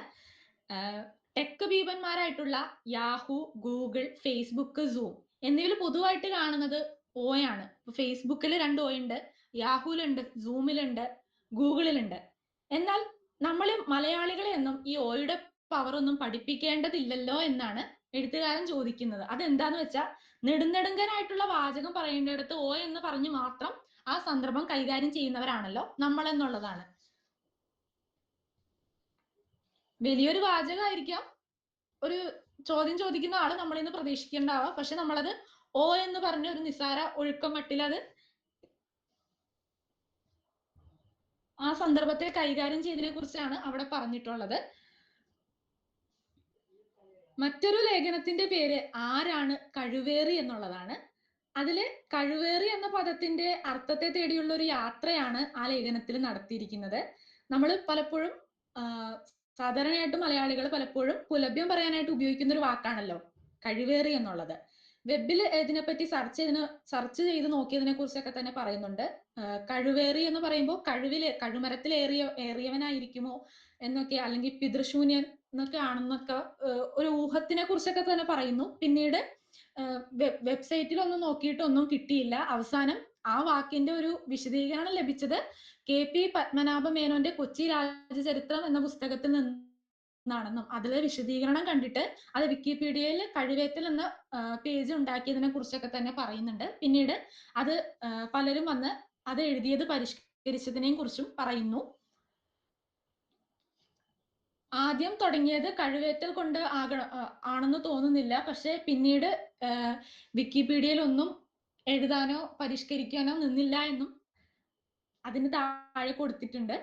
ടെക് ഭീപന്മാരായിട്ടുള്ള യാഹു, ഗൂഗിൾ, ഫേസ്ബുക്ക്, സൂം എന്നിവയിൽ പൊതുവായിട്ട് കാണുന്നത് ഓയാണ്. ഫേസ്ബുക്കിൽ 2 ഓ ഉണ്ട്, യാഹുലുണ്ട്, സൂമിലുണ്ട്, ഗൂഗിളിലുണ്ട്. എന്നാൽ നമ്മൾ മലയാളികളെ ഒന്നും ഈ ഓയുടെ പവർ ഒന്നും പഠിപ്പിക്കേണ്ടതില്ലല്ലോ എന്നാണ് എഴുത്തുകാരൻ ചോദിക്കുന്നത്. അതെന്താന്ന് വെച്ചാൽ നെടുങ്കനായിട്ടുള്ള വാചകം പറയേണ്ടിടത്ത് ഓ എന്ന് പറഞ്ഞു മാത്രം ആ സന്ദർഭം കൈകാര്യം ചെയ്യുന്നവരാണല്ലോ നമ്മൾ എന്നുള്ളതാണ്. വലിയൊരു വാചകമായിരിക്കാം ഒരു ചോദ്യം ചോദിക്കുന്ന ആള് നമ്മളിൽ നിന്ന് പ്രതീക്ഷിക്കേണ്ടാവുക. പക്ഷെ നമ്മളത് ഓ എന്ന് പറഞ്ഞ ഒരു നിസ്സാര ഒഴുക്കം മട്ടിൽ അത് ആ സന്ദർഭത്തെ കൈകാര്യം ചെയ്തതിനെ കുറിച്ചാണ് അവിടെ പറഞ്ഞിട്ടുള്ളത്. മറ്റൊരു ലേഖനത്തിന്റെ പേര് ആരാണ് കഴിവേറി എന്നുള്ളതാണ്. അതില് കഴിവേറി എന്ന പദത്തിന്റെ അർത്ഥത്തെ തേടിയുള്ള ഒരു യാത്രയാണ് ആ ലേഖനത്തിൽ നടത്തിയിരിക്കുന്നത്. നമ്മൾ പലപ്പോഴും സാധാരണയായിട്ട് മലയാളികൾ പലപ്പോഴും പുലഭ്യം പറയാനായിട്ട് ഉപയോഗിക്കുന്ന ഒരു വാക്കാണല്ലോ കഴിവേറി എന്നുള്ളത്. വെബിൽ ഇതിനെപ്പറ്റി സെർച്ച് ചെയ്ത് നോക്കിയതിനെ കുറിച്ചൊക്കെ തന്നെ പറയുന്നുണ്ട്. കഴിവേറി എന്ന് പറയുമ്പോൾ കഴുമരത്തിൽ ഏറിയവനായിരിക്കുമോ എന്നൊക്കെ, അല്ലെങ്കിൽ പിതൃശൂന്യൻ എന്നൊക്കെ ആണെന്നൊക്കെ ഒരു ഊഹത്തിനെ കുറിച്ചൊക്കെ തന്നെ പറയുന്നു. പിന്നീട് വെബ്സൈറ്റിലൊന്നും നോക്കിയിട്ടൊന്നും കിട്ടിയില്ല. അവസാനം ആ വാക്കിന്റെ ഒരു വിശദീകരണം ലഭിച്ചത് KP പത്മനാഭ മേനോന്റെ കൊച്ചി രാജചരിത്രം എന്ന പുസ്തകത്തിൽ നിന്നാണെന്നും അതിലെ വിശദീകരണം കണ്ടിട്ട് അത് വിക്കിപീഡിയയിൽ കഴിവേറ്റൽ എന്ന പേജ് ഉണ്ടാക്കിയതിനെ കുറിച്ചൊക്കെ തന്നെ പറയുന്നുണ്ട്. പിന്നീട് അത് പലരും വന്ന് അത് എഴുതിയത് പരിഷ്കരിച്ചതിനെയും കുറിച്ചും പറയുന്നു. ആദ്യം തുടങ്ങിയത് കഴിവേറ്റൽ കൊണ്ട് ആണെന്ന് തോന്നുന്നില്ല. പക്ഷെ പിന്നീട് വിക്കിപീഡിയയിൽ ഒന്നും എഴുതാനോ പരിഷ്കരിക്കാനോ നിന്നില്ല എന്നും അതിന് താഴെ കൊടുത്തിട്ടുണ്ട്.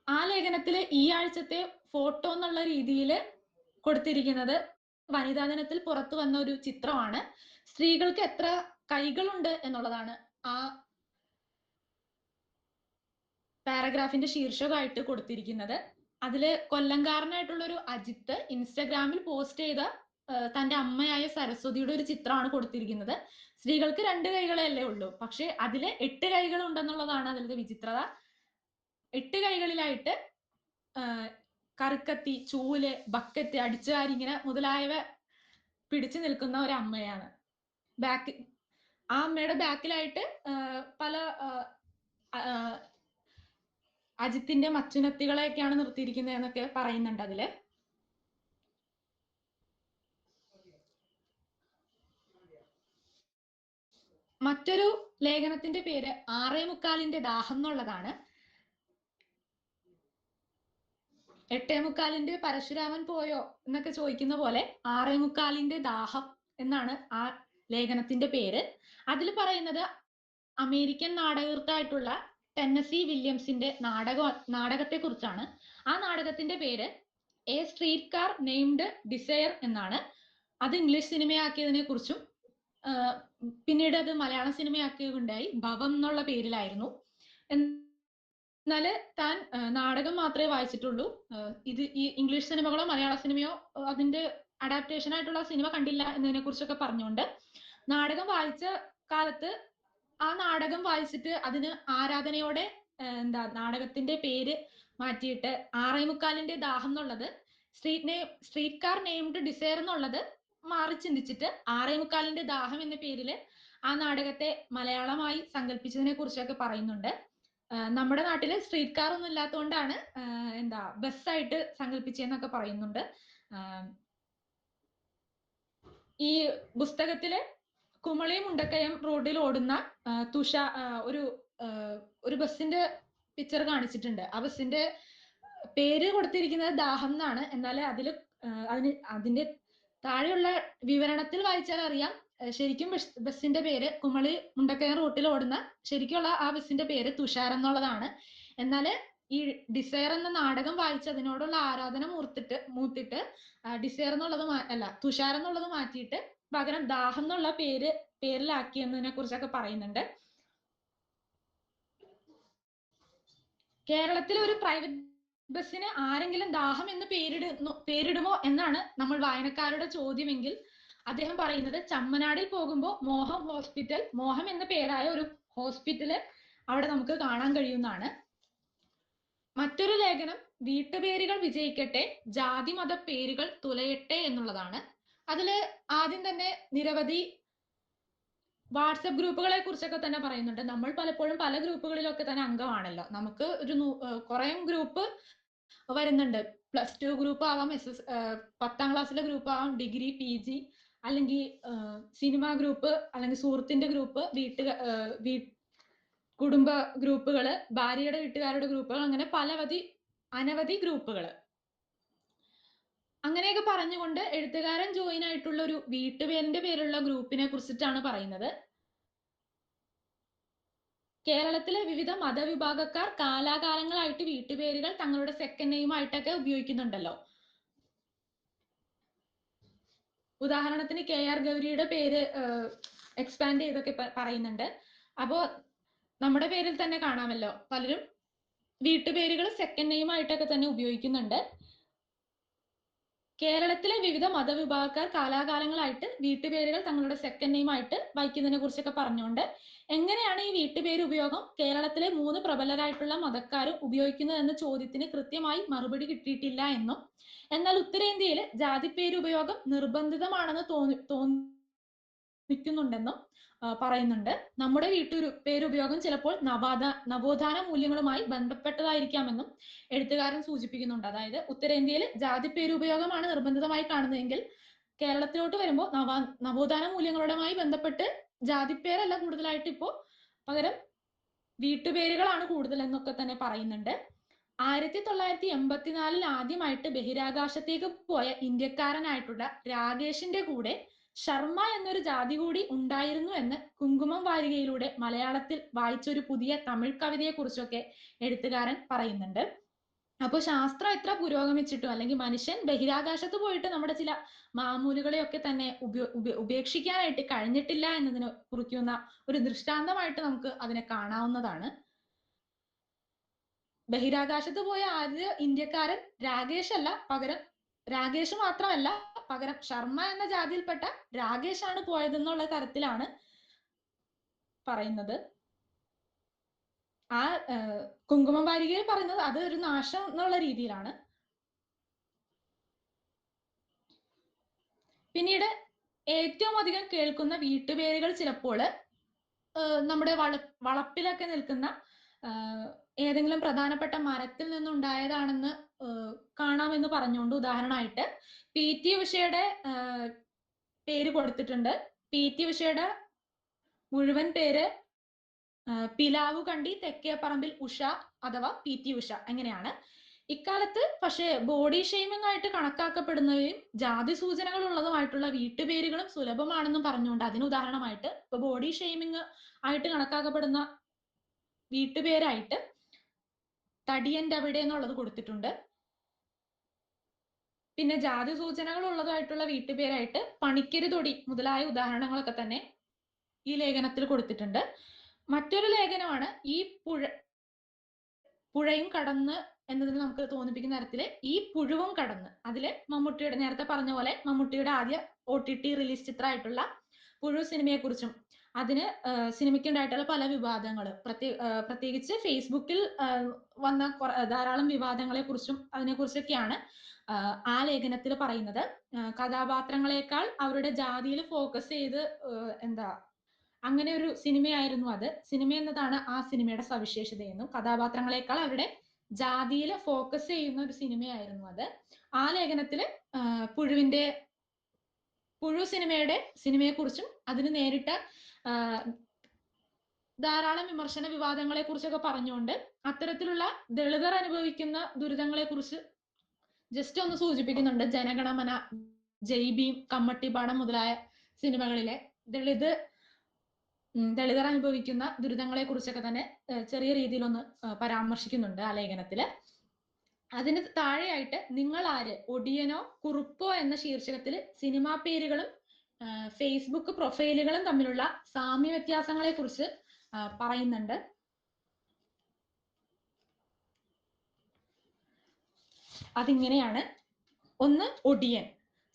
ആ ലേഖനത്തില് ഈ ആഴ്ചത്തെ ഫോട്ടോ എന്നുള്ള രീതിയിൽ കൊടുത്തിരിക്കുന്നത് വനിതാ ദിനത്തിൽ പുറത്തു വന്ന ഒരു ചിത്രമാണ്. സ്ത്രീകൾക്ക് എത്ര കൈകളുണ്ട് എന്നുള്ളതാണ് ആ പാരഗ്രാഫിന്റെ ശീർഷകമായിട്ട് കൊടുത്തിരിക്കുന്നത്. അതില് കൊല്ലംകാരനായിട്ടുള്ള ഒരു അജിത്ത് ഇൻസ്റ്റഗ്രാമിൽ പോസ്റ്റ് ചെയ്ത തന്റെ അമ്മയായ സരസ്വതിയുടെ ഒരു ചിത്രമാണ് കൊടുത്തിരിക്കുന്നത്. സ്ത്രീകൾക്ക് 2 കൈകളല്ലേ ഉള്ളൂ, പക്ഷെ അതില് 8 കൈകൾ ഉണ്ടെന്നുള്ളതാണ് അതിലത്തെ വിചിത്രത. 8 കൈകളിലായിട്ട് കറിക്കത്തി, ചൂല്, ബക്കറ്റ്, അടിച്ചുവാരി ഇങ്ങനെ മുതലായവ പിടിച്ചു നിൽക്കുന്ന ഒരു അമ്മയാണ്. ആ അമ്മയുടെ ബാക്കിലായിട്ട് പല അജിത്തിന്റെ മച്ചുനത്തികളെയൊക്കെയാണ് നിർത്തിയിരിക്കുന്നത് എന്നൊക്കെ പറയുന്നുണ്ട് അതില്. മറ്റൊരു ലേഖനത്തിന്റെ പേര് 6:45 ദാഹം എന്നുള്ളതാണ്. 8:45 പരശുരാമൻ പോയോ എന്നൊക്കെ ചോദിക്കുന്ന പോലെ 6:45 ദാഹം എന്നാണ് ആ ലേഖനത്തിന്റെ പേര്. അതിൽ പറയുന്നത് അമേരിക്കൻ നാടകൃത്തായിട്ടുള്ള ടെന്നസി വില്യംസിന്റെ നാടകത്തെ കുറിച്ചാണ്. ആ നാടകത്തിന്റെ പേര് a street car named desire എന്നാണ്. അത് ഇംഗ്ലീഷ് സിനിമയാക്കിയതിനെ കുറിച്ചും പിന്നീട് അത് മലയാള സിനിമയാക്കുകയുണ്ടായി. ഭവം എന്നുള്ള പേരിലായിരുന്നു. എന്നാല് താൻ നാടകം മാത്രമേ വായിച്ചിട്ടുള്ളൂ. ഇത് ഈ ഇംഗ്ലീഷ് സിനിമകളോ മലയാള സിനിമയോ അതിന്റെ അഡാപ്റ്റേഷൻ ആയിട്ടുള്ള സിനിമ കണ്ടില്ല എന്നതിനെ കുറിച്ചൊക്കെ പറഞ്ഞുകൊണ്ട് നാടകം വായിച്ച കാലത്ത് ആ നാടകം വായിച്ചിട്ട് അതിന് ആരാധനയോടെ നാടകത്തിന്റെ പേര് മാറ്റിയിട്ട് 6:45 ദാഹം എന്നുള്ളത് സ്ട്രീറ്റ് കാർ നെയ്മഡ് ഡിസയർ എന്നുള്ളത് മാറി ചിന്തിച്ചിട്ട് 6:45 ദാഹം എന്ന പേരില് ആ നാടകത്തെ മലയാളമായി സങ്കല്പിച്ചതിനെ കുറിച്ചൊക്കെ പറയുന്നുണ്ട്. നമ്മുടെ നാട്ടില് സ്ട്രീറ്റ് കാർ ഒന്നും ഇല്ലാത്തതുകൊണ്ടാണ് ബസ്സായിട്ട് സങ്കല്പിച്ചെന്നൊക്കെ പറയുന്നുണ്ട്. ഈ പുസ്തകത്തില് കുമളി മുണ്ടക്കയം റോഡിൽ ഓടുന്ന ഒരു ബസ്സിന്റെ പിക്ചർ കാണിച്ചിട്ടുണ്ട്. ആ ബസ്സിന്റെ പേര് കൊടുത്തിരിക്കുന്നത് ദാഹം എന്നാണ്. എന്നാൽ അതിന്റെ താഴെയുള്ള വിവരണത്തിൽ വായിച്ചാൽ അറിയാം ശരിക്കും ബസ്സിന്റെ പേര് കുമളി മുണ്ടക്കയം റൂട്ടിൽ ഓടുന്ന ശരിക്കുള്ള ആ ബസ്സിന്റെ പേര് തുഷാർ എന്നുള്ളതാണ്. എന്നാൽ ഈ ഡിസയർ എന്ന നാടകം വായിച്ച് അതിനോടുള്ള ആരാധന മൂത്തിട്ട് ഡിസയർ എന്നുള്ളത് അല്ല തുഷാർ എന്നുള്ളത് മാറ്റിയിട്ട് പകരം ദാഹം എന്നുള്ള പേരിലാക്കി എന്നതിനെ കുറിച്ചൊക്കെ പറയുന്നുണ്ട്. കേരളത്തിലെ ഒരു പ്രൈവറ്റ് ബസ്സിന് ആരെങ്കിലും ദാഹം എന്ന് പേരിടുമോ എന്നാണ് നമ്മൾ വായനക്കാരുടെ ചോദ്യമെങ്കിൽ അദ്ദേഹം പറയുന്നത് ചമ്മനാടിൽ പോകുമ്പോൾ മോഹം എന്ന പേരായ ഒരു ഹോസ്പിറ്റല് അവിടെ നമുക്ക് കാണാൻ കഴിയുന്നതാണ്. മറ്റൊരു ലേഖനം വീട്ടുപേരുകൾ വിജയിക്കട്ടെ, ജാതി മത പേരുകൾ തുലയട്ടെ എന്നുള്ളതാണ്. അതില് ആദ്യം തന്നെ നിരവധി വാട്സപ്പ് ഗ്രൂപ്പുകളെ കുറിച്ചൊക്കെ തന്നെ പറയുന്നുണ്ട്. നമ്മൾ പലപ്പോഴും പല ഗ്രൂപ്പുകളിലൊക്കെ തന്നെ അംഗമാണല്ലോ. നമുക്ക് ഒരു കുറെ ഗ്രൂപ്പ് വരുന്നുണ്ട്. +2 ഗ്രൂപ്പ് ആവാം, 10ാം ക്ലാസ്സിലെ ഗ്രൂപ്പ് ആവാം, ഡിഗ്രി PG, അല്ലെങ്കിൽ സിനിമ ഗ്രൂപ്പ്, അല്ലെങ്കിൽ സുഹൃത്തിന്റെ ഗ്രൂപ്പ്, കുടുംബ ഗ്രൂപ്പുകള്, ഭാര്യയുടെ വീട്ടുകാരുടെ ഗ്രൂപ്പുകൾ, അങ്ങനെ അനവധി ഗ്രൂപ്പുകൾ. അങ്ങനെയൊക്കെ പറഞ്ഞുകൊണ്ട് എഴുത്തുകാരൻ ജോയിൻ ആയിട്ടുള്ള ഒരു വീട്ടുപേരിന്റെ പേരുള്ള ഗ്രൂപ്പിനെ കുറിച്ചിട്ടാണ് പറയുന്നത്. കേരളത്തിലെ വിവിധ മതവിഭാഗക്കാർ കാലാകാലങ്ങളായിട്ട് വീട്ടുപേരുകൾ തങ്ങളുടെ സെക്കൻഡ് നെയിം ആയിട്ടൊക്കെ ഉപയോഗിക്കുന്നുണ്ടല്ലോ. ഉദാഹരണത്തിന് KR ഗൗരിയുടെ പേര് എക്സ്പാൻഡ് ചെയ്തൊക്കെ പറയുന്നുണ്ട്. അപ്പോ നമ്മുടെ പേരിൽ തന്നെ കാണാമല്ലോ, പലരും വീട്ടുപേരുകൾ സെക്കൻഡ് നെയിം ആയിട്ടൊക്കെ തന്നെ ഉപയോഗിക്കുന്നുണ്ട്. കേരളത്തിലെ വിവിധ മതവിഭാഗക്കാർ കാലാകാലങ്ങളായിട്ട് വീട്ടുപേരുകൾ തങ്ങളുടെ സെക്കൻഡ് നെയിം ആയിട്ട് വയ്ക്കുന്നതിനെ കുറിച്ചൊക്കെ പറഞ്ഞുകൊണ്ട് എങ്ങനെയാണ് ഈ വീട്ടുപേര് ഉപയോഗം കേരളത്തിലെ 3 പ്രബലരായിട്ടുള്ള മതക്കാരും ഉപയോഗിക്കുന്നത് എന്ന ചോദ്യത്തിന് കൃത്യമായി മറുപടി കിട്ടിയിട്ടില്ല എന്നും, എന്നാൽ ഉത്തരേന്ത്യയിൽ ജാതിപ്പേര് ഉപയോഗം നിർബന്ധിതമാണെന്ന് തോന്നിക്കുന്നുണ്ടെന്നും പറയുന്നുണ്ട്. നമ്മുടെ പേരുപയോഗം ചിലപ്പോൾ നവോത്ഥാന മൂല്യങ്ങളുമായി ബന്ധപ്പെട്ടതായിരിക്കാമെന്നും എഴുത്തുകാരൻ സൂചിപ്പിക്കുന്നുണ്ട്. അതായത് ഉത്തരേന്ത്യയിൽ ജാതിപ്പേരുപയോഗമാണ് നിർബന്ധിതമായി കാണുന്നതെങ്കിൽ കേരളത്തിലോട്ട് വരുമ്പോൾ നവോത്ഥാന മൂല്യങ്ങളുമായി ബന്ധപ്പെട്ട് ജാതിപ്പേരല്ല കൂടുതലായിട്ട് ഇപ്പോ, പകരം വീട്ടുപേരുകളാണ് കൂടുതൽ എന്നൊക്കെ തന്നെ പറയുന്നുണ്ട്. 1984 ആദ്യമായിട്ട് ബഹിരാകാശത്തേക്ക് പോയ ഇന്ത്യക്കാരനായിട്ടുള്ള രാകേഷിന്റെ കൂടെ ശർമ്മ എന്നൊരു ജാതി കൂടി ഉണ്ടായിരുന്നു എന്ന് കുങ്കുമം വാരികയിലൂടെ മലയാളത്തിൽ വായിച്ചൊരു പുതിയ തമിഴ് കവിതയെ കുറിച്ചൊക്കെ എഴുത്തുകാരൻ പറയുന്നുണ്ട്. അപ്പോൾ ശാസ്ത്രം എത്ര പുരോഗമിച്ചിട്ടും, അല്ലെങ്കിൽ മനുഷ്യൻ ബഹിരാകാശത്ത് പോയിട്ട് നമ്മുടെ ചില മാമൂലുകളെയൊക്കെ തന്നെ ഉപേക്ഷിക്കാനായിട്ട് കഴിഞ്ഞിട്ടില്ല എന്നതിനെ കുറിക്കുന്ന ഒരു ദൃഷ്ടാന്തമായിട്ട് നമുക്ക് അതിനെ കാണാവുന്നതാണ്. ബഹിരാകാശത്ത് പോയ ആദ്യ ഇന്ത്യക്കാരൻ രാകേഷ് മാത്രമല്ല, പകരം ശർമ്മ എന്ന ജാതിയിൽപ്പെട്ട രാകേഷാണ് പോയതെന്നുള്ള തരത്തിലാണ് പറയുന്നത്. ആ കുങ്കുമം വാരികയിൽ പറയുന്നത് അത് ഒരു നാശം എന്നുള്ള രീതിയിലാണ്. പിന്നീട് ഏറ്റവും അധികം കേൾക്കുന്ന വീട്ടുപേരുകൾ ചിലപ്പോൾ നമ്മുടെ വളപ്പിലൊക്കെ നിൽക്കുന്ന ഏതെങ്കിലും പ്രധാനപ്പെട്ട മരത്തിൽ നിന്നുണ്ടായതാണെന്ന് കാണാമെന്ന് പറഞ്ഞുകൊണ്ട്, ഉദാഹരണമായിട്ട് PT ഉഷയുടെ പേര് കൊടുത്തിട്ടുണ്ട്. PT ഉഷയുടെ മുഴുവൻ പേര് പിലാവു കണ്ടി തെക്കേപ്പറമ്പിൽ ഉഷ അഥവാ PT ഉഷ അങ്ങനെയാണ്. ഇക്കാലത്ത് പക്ഷേ ബോഡി ഷെയ്മിംഗ് ആയിട്ട് കണക്കാക്കപ്പെടുന്നവയും ജാതി സൂചനകൾ ഉള്ളതുമായിട്ടുള്ള വീട്ടുപേരുകളും സുലഭമാണെന്നും പറഞ്ഞുകൊണ്ട് അതിന് ഉദാഹരണമായിട്ട് ഇപ്പൊ ബോഡി ഷെയ്മിംഗ് ആയിട്ട് കണക്കാക്കപ്പെടുന്ന വീട്ടുപേരായിട്ട് തടിയന്റെ അവിടെ എന്നുള്ളത് കൊടുത്തിട്ടുണ്ട്. പിന്നെ ജാതി സൂചനകൾ ഉള്ളതായിട്ടുള്ള വീട്ടുപേരായിട്ട് പണിക്കര് തൊടി മുതലായ ഉദാഹരണങ്ങളൊക്കെ തന്നെ ഈ ലേഖനത്തിൽ കൊടുത്തിട്ടുണ്ട്. മറ്റൊരു ലേഖനമാണ് ഈ പുഴയും കടന്ന് എന്നതിന് നമുക്ക് തോന്നിപ്പിക്കുന്ന തരത്തില് ഈ പുഴുവും കടന്ന്. അതില് മമ്മൂട്ടിയുടെ, നേരത്തെ പറഞ്ഞ പോലെ മമ്മൂട്ടിയുടെ ആദ്യ OTT റിലീസ് ചിത്രമായിട്ടുള്ള പുഴു സിനിമയെ കുറിച്ചും അതിന് സിനിമയ്ക്കുണ്ടായിട്ടുള്ള പല വിവാദങ്ങൾ, പ്രത്യേകിച്ച് ഫേസ്ബുക്കിൽ വന്ന ധാരാളം വിവാദങ്ങളെ കുറിച്ചും അതിനെക്കുറിച്ചൊക്കെയാണ് ആ ലേഖനത്തിൽ പറയുന്നത്. കഥാപാത്രങ്ങളെക്കാൾ അവരുടെ ജാതിയിൽ ഫോക്കസ് ചെയ്ത് അങ്ങനെ ഒരു സിനിമയായിരുന്നു അത്. സിനിമ എന്നതാണ് ആ സിനിമയുടെ സവിശേഷതയെന്നും കഥാപാത്രങ്ങളെക്കാൾ അവരുടെ ജാതിയിൽ ഫോക്കസ് ചെയ്യുന്ന ഒരു സിനിമയായിരുന്നു അത്. ആ ലേഖനത്തില് പുഴു സിനിമയെക്കുറിച്ചും അതിന് നേരിട്ട ധാരാളം വിമർശന വിവാദങ്ങളെ കുറിച്ചൊക്കെ പറഞ്ഞുകൊണ്ട് അത്തരത്തിലുള്ള ദളിതർ അനുഭവിക്കുന്ന ദുരിതങ്ങളെ കുറിച്ച് ജസ്റ്റ് ഒന്ന് സൂചിപ്പിക്കുന്നുണ്ട്. ജനഗണമന, ജയ് ഭീം, കമ്മട്ടിപ്പാടം മുതലായ സിനിമകളിലെ ദളിതർ അനുഭവിക്കുന്ന ദുരിതങ്ങളെ കുറിച്ചൊക്കെ തന്നെ ചെറിയ രീതിയിലൊന്ന് പരാമർശിക്കുന്നുണ്ട് ആ ലേഖനത്തില്. അതിന് താഴെയായിട്ട് നിങ്ങൾ ആര്, ഒടിയനോ കുറുപ്പോ എന്ന ശീർഷകത്തിൽ സിനിമാ പേരുകളും ഫേസ്ബുക്ക് പ്രൊഫൈലുകളും തമ്മിലുള്ള സാമ്യ വ്യത്യാസങ്ങളെ കുറിച്ച് പറയുന്നുണ്ട്. അതിങ്ങനെയാണ്. ഒന്ന്, ഒടിയൻ.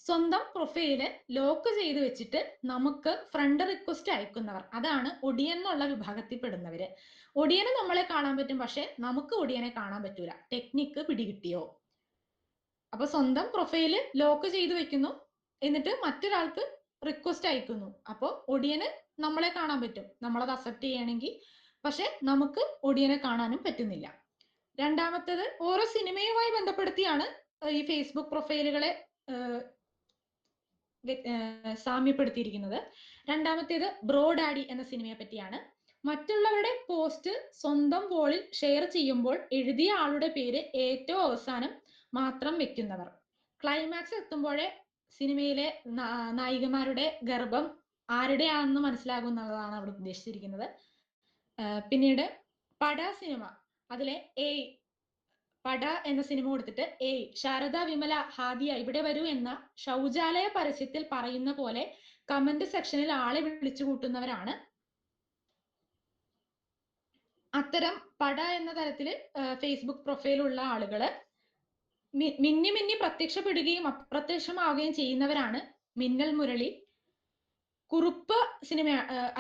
സ്വന്തം പ്രൊഫൈല് ലോക്ക് ചെയ്ത് വെച്ചിട്ട് നമുക്ക് ഫ്രണ്ട് റിക്വസ്റ്റ് അയക്കുന്നവർ, അതാണ് ഒടിയൻ എന്നുള്ള വിഭാഗത്തിൽ പെടുന്നവര്. ഒടിയനെ നമ്മളെ കാണാൻ പറ്റും, പക്ഷെ നമുക്ക് ഒടിയനെ കാണാൻ പറ്റൂല. ടെക്നിക്ക് പിടികിട്ടിയോ? അപ്പൊ സ്വന്തം പ്രൊഫൈല് ലോക്ക് ചെയ്ത് വെക്കുന്നു, എന്നിട്ട് മറ്റൊരാൾക്ക് റിക്വസ്റ്റ് അയക്കുന്നു. അപ്പൊ ഒടിയന് നമ്മളെ കാണാൻ പറ്റും, നമ്മളത് അക്സെപ്റ്റ് ചെയ്യണമെങ്കിൽ. പക്ഷെ നമുക്ക് ഒടിയനെ കാണാനും പറ്റുന്നില്ല. രണ്ടാമത്തേത്, ഓരോ സിനിമയുമായി ബന്ധപ്പെടുത്തിയാണ് ഈ ഫേസ്ബുക്ക് പ്രൊഫൈലുകളെ സാമ്യപ്പെടുത്തിയിരിക്കുന്നത്. രണ്ടാമത്തേത് ബ്രോ ഡാഡി എന്ന സിനിമയെ പറ്റിയാണ്. മറ്റുള്ളവരുടെ പോസ്റ്റ് സ്വന്തം വോളിൽ ഷെയർ ചെയ്യുമ്പോൾ എഴുതിയ ആളുടെ പേര് ഏറ്റവും അവസാനം മാത്രം വെക്കുന്നവർ. ക്ലൈമാക്സ് എത്തുമ്പോഴേ സിനിമയിലെ നായികമാരുടെ ഗർഭം ആരുടെയാണെന്ന് മനസ്സിലാകുന്നതാണ് അവിടെ ഉദ്ദേശിച്ചിരിക്കുന്നത്. പിന്നീട് പട സിനിമ, അതിലെ പട എന്ന സിനിമ കൊടുത്തിട്ട് ശാരദ വിമല ഹാദിയ ഇവിടെ വരൂ എന്ന ശൗചാലയ പരസ്യത്തിൽ പറയുന്ന പോലെ കമന്റ് സെക്ഷനിൽ ആളെ വിളിച്ചു കൂട്ടുന്നവരാണ്. അത്തരം പട എന്ന തരത്തില് ഫേസ്ബുക്ക് പ്രൊഫൈലുള്ള ആളുകള് മിന്നി മിന്നി പ്രത്യക്ഷപ്പെടുകയും അപ്രത്യക്ഷമാവുകയും ചെയ്യുന്നവരാണ് മിന്നൽ മുരളി. കുറുപ്പ് സിനിമ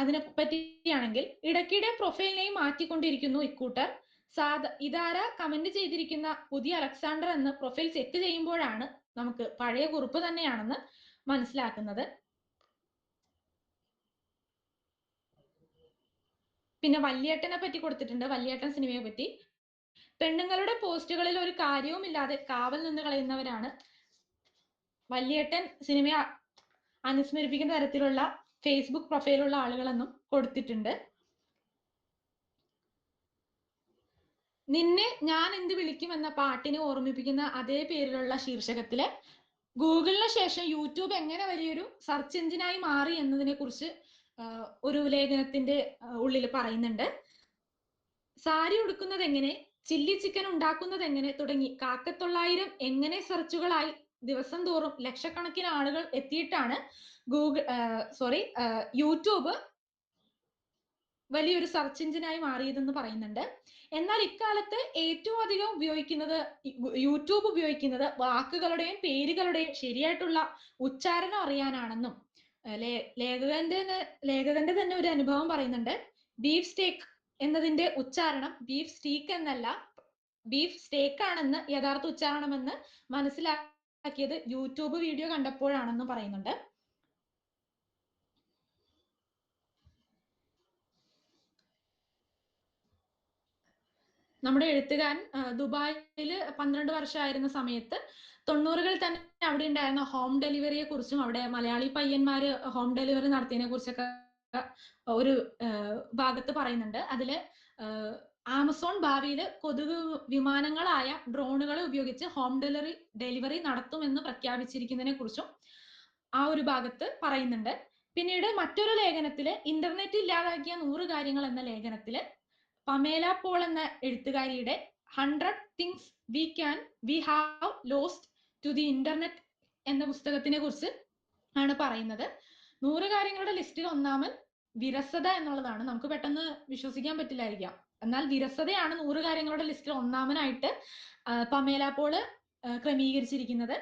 അതിനെ പറ്റിയാണെങ്കിൽ ഇടയ്ക്കിടെ പ്രൊഫൈൽ നെയിം മാറ്റിക്കൊണ്ടിരിക്കുന്നു ഇക്കൂട്ടർ. ഇതാര കമന്റ് ചെയ്തിരിക്കുന്ന പുതിയ അലക്സാണ്ടർ എന്ന് പ്രൊഫൈൽ ചെക്ക് ചെയ്യുമ്പോഴാണ് നമുക്ക് പഴയ കുറുപ്പ് തന്നെയാണെന്ന് മനസ്സിലാക്കുന്നത്. പിന്നെ വല്യേട്ടനെ പറ്റി കൊടുത്തിട്ടുണ്ട്, വല്യേട്ടൻ സിനിമയെ പറ്റി. പെണ്ണുങ്ങളുടെ പോസ്റ്റുകളിൽ ഒരു കാര്യവും ഇല്ലാതെ കാവൽ നിന്ന് കളയുന്നവരാണ് വല്യേട്ടൻ സിനിമയെ അനുസ്മരിപ്പിക്കുന്ന തരത്തിലുള്ള ഫേസ്ബുക്ക് പ്രൊഫൈലുള്ള ആളുകളെന്നും കൊടുത്തിട്ടുണ്ട്. നിന്നെ ഞാൻ എന്ത് വിളിക്കും എന്ന പാട്ടിനെ ഓർമ്മിപ്പിക്കുന്ന അതേ പേരിലുള്ള ശീർഷകത്തില് ഗൂഗിളിന് ശേഷം യൂട്യൂബ് എങ്ങനെ വലിയൊരു സെർച്ച് എഞ്ചിനായി മാറി എന്നതിനെ കുറിച്ച് ഒരു ലേഖനത്തിന്റെ ഉള്ളിൽ പറയുന്നുണ്ട്. സാരി ഉടുക്കുന്നത് എങ്ങനെ, ചില്ലി ചിക്കൻ ഉണ്ടാക്കുന്നത് എങ്ങനെ തുടങ്ങി 1,900 എങ്ങനെ സെർച്ചുകളായി ദിവസം തോറും ലക്ഷക്കണക്കിന് ആളുകൾ എത്തിയിട്ടാണ് യൂട്യൂബ് വലിയൊരു സെർച്ച് എഞ്ചിനായി മാറിയതെന്ന് പറയുന്നുണ്ട്. എന്നാൽ ഇക്കാലത്ത് ഏറ്റവും അധികം യൂട്യൂബ് ഉപയോഗിക്കുന്നത് വാക്കുകളുടെയും പേരുകളുടെയും ശരിയായിട്ടുള്ള ഉച്ചാരണം അറിയാനാണെന്നും ലേഖകന്റെ തന്നെ ഒരു അനുഭവം പറയുന്നുണ്ട്. ബീഫ് സ്റ്റേക്ക് എന്നതിന്റെ ഉച്ചാരണം ബീഫ് സ്റ്റീക്ക് എന്നല്ല, ബീഫ് സ്റ്റേക്ക് ആണെന്ന് യഥാർത്ഥ ഉച്ചാരണമെന്ന് മനസ്സിലാക്കിയത് യൂട്യൂബ് വീഡിയോ കണ്ടപ്പോഴാണെന്ന് പറയുന്നുണ്ട്. നമ്മുടെ എഴുത്തുകാരൻ ദുബായിൽ 12 വർഷമായിരുന്ന സമയത്ത് 90കളിൽ തന്നെ അവിടെ ഉണ്ടായിരുന്ന ഹോം ഡെലിവറിയെ കുറിച്ചും അവിടെ മലയാളി പയ്യന്മാര് ഹോം ഡെലിവറി നടത്തിയതിനെ കുറിച്ചൊക്കെ ഒരു ഭാഗത്ത് പറയുന്നുണ്ട്. അതില് ആമസോൺ ഭാവിയിൽ കൊതുക് വിമാനങ്ങളായ ഡ്രോണുകളെ ഉപയോഗിച്ച് ഹോം ഡെലിവറി നടത്തുമെന്ന് പ്രഖ്യാപിച്ചിരിക്കുന്നതിനെ കുറിച്ചും ആ ഒരു ഭാഗത്ത് പറയുന്നുണ്ട്. പിന്നീട് മറ്റൊരു ലേഖനത്തില് ഇന്റർനെറ്റ് ഇല്ലാതാക്കിയ 100 കാര്യങ്ങൾ എന്ന ലേഖനത്തില് പമേല പോൾ എന്ന എഴുത്തുകാരിയുടെ 100 things we have lost to the internet എന്ന പുസ്തകത്തിനെ കുറിച്ച് ആണ് പറയുന്നത്. 100 കാര്യങ്ങളുടെ ലിസ്റ്റിൽ ഒന്നാമൻ വിരസത എന്നുള്ളതാണ്. നമുക്ക് പെട്ടെന്ന് വിശ്വസിക്കാൻ പറ്റില്ലായിരിക്കാം, എന്നാൽ വിരസതയാണ് 100 കാര്യങ്ങളുടെ ലിസ്റ്റിൽ ഒന്നാമനായിട്ട് പമേല പോള് ക്രമീകരിച്ചിരിക്കുന്നത്.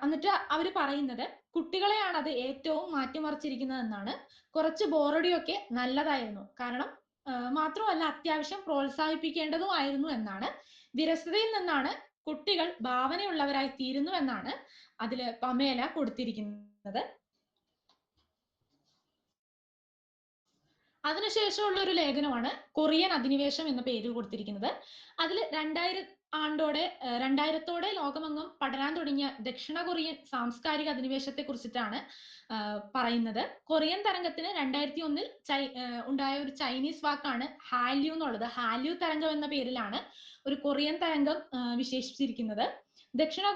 എന്നിട്ട് അവര് പറയുന്നത് കുട്ടികളെയാണ് അത് ഏറ്റവും മാറ്റിമറിച്ചിരിക്കുന്നത് എന്നാണ്. കുറച്ച് ബോറടിയൊക്കെ നല്ലതായിരുന്നു, കാരണം മാത്രമല്ല അത്യാവശ്യം പ്രോത്സാഹിപ്പിക്കേണ്ടതുമായിരുന്നു എന്നാണ്. വിരസതയിൽ നിന്നാണ് കുട്ടികൾ ഭാവനയുള്ളവരായി തീരുന്നു എന്നാണ് അതില് പമേല കൊടുത്തിരിക്കുന്നത്. അതിനുശേഷമുള്ള ഒരു ലേഖനമാണ് കൊറിയൻ അധിനിവേശം എന്ന പേര് കൊടുത്തിരിക്കുന്നത്. അതിൽ 2000 ലോകമെങ്ങും പടരാൻ തുടങ്ങിയ ദക്ഷിണ കൊറിയൻ സാംസ്കാരിക അധിനിവേശത്തെ കുറിച്ചിട്ടാണ് പറയുന്നത്. കൊറിയൻ തരംഗത്തിന് 2001 ഉണ്ടായ ഒരു ചൈനീസ് വാക്കാണ് ഹാല്യൂ എന്നുള്ളത്. ഹാല്യൂ തരംഗം എന്ന പേരിലാണ് ഒരു കൊറിയൻ തരംഗം വിശേഷിപ്പിച്ചിരിക്കുന്നത്. ദക്ഷിണ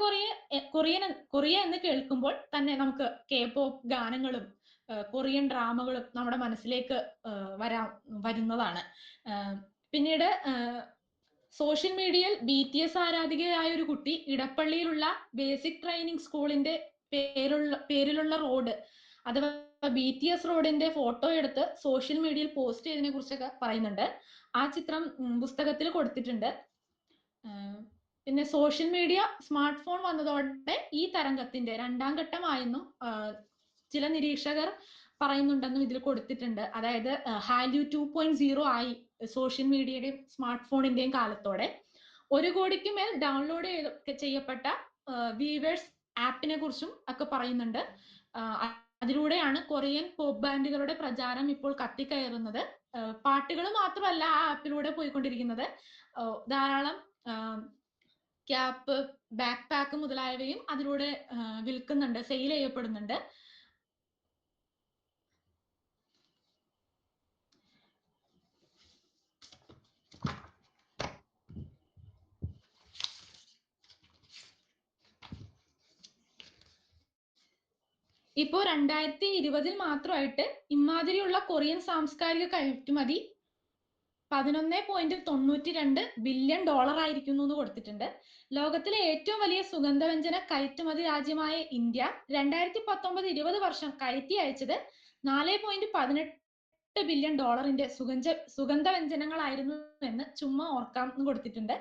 കൊറിയ എന്ന് കേൾക്കുമ്പോൾ തന്നെ നമുക്ക് K-pop ഗാനങ്ങളും കൊറിയൻ ഡ്രാമകളും നമ്മുടെ മനസ്സിലേക്ക് വരുന്നതാണ്. പിന്നീട് സോഷ്യൽ മീഡിയയിൽ BTS ആരാധികയായ ഒരു കുട്ടി ഇടപ്പള്ളിയിലുള്ള ബേസിക് ട്രെയിനിങ് സ്കൂളിന്റെ പേരിലുള്ള റോഡ് അഥവാ BTS റോഡിന്റെ ഫോട്ടോ എടുത്ത് സോഷ്യൽ മീഡിയയിൽ പോസ്റ്റ് ചെയ്തതിനെ കുറിച്ചൊക്കെ പറയുന്നുണ്ട്. ആ ചിത്രം പുസ്തകത്തിൽ കൊടുത്തിട്ടുണ്ട്. പിന്നെ സോഷ്യൽ മീഡിയ സ്മാർട്ട് ഫോൺ വന്നതോടെ ഈ തരംഗത്തിന്റെ 2ാം ഘട്ടമായെന്നും ചില നിരീക്ഷകർ പറയുന്നുണ്ടെന്നും ഇതിൽ കൊടുത്തിട്ടുണ്ട്. അതായത് ഹാല്യൂ 2.0 ആയി സോഷ്യൽ മീഡിയയുടെയും സ്മാർട്ട് ഫോണിന്റെയും കാലത്തോടെ. 1 കോടിക്ക് മേൽ ഡൗൺലോഡ് ചെയ്യപ്പെട്ട വീവേഴ്സ് ആപ്പിനെ കുറിച്ചും ഒക്കെ പറയുന്നുണ്ട്. അതിലൂടെയാണ് കൊറിയൻ പോപ്പ് ബാൻഡുകളുടെ പ്രചാരം ഇപ്പോൾ കത്തിക്കയറുന്നത്. പാട്ടുകൾ മാത്രമല്ല ആ ആപ്പിലൂടെ പോയിക്കൊണ്ടിരിക്കുന്നത്. ധാരാളം ക്യാപ്പ്, ബാക്ക് പാക്ക് മുതലായവയും അതിലൂടെ വിൽക്കുന്നുണ്ട്, സെയിൽ ചെയ്യപ്പെടുന്നുണ്ട്. ഇപ്പോ 2020 മാത്രമായിട്ട് ഇമാതിരിയുള്ള കൊറിയൻ സാംസ്കാരിക കയറ്റുമതി $11.92 ബില്യൺ ആയിരിക്കുന്നു എന്ന് കൊടുത്തിട്ടുണ്ട്. ലോകത്തിലെ ഏറ്റവും വലിയ സുഗന്ധവ്യഞ്ജന കയറ്റുമതി രാജ്യമായ ഇന്ത്യ 2019-20 വർഷം കയറ്റി അയച്ചത് $4.18 ബില്യൺ സുഗന്ധവ്യഞ്ജനങ്ങളായിരുന്നു എന്ന് ചുമ്മാ ഓർക്കാം എന്ന് കൊടുത്തിട്ടുണ്ട്.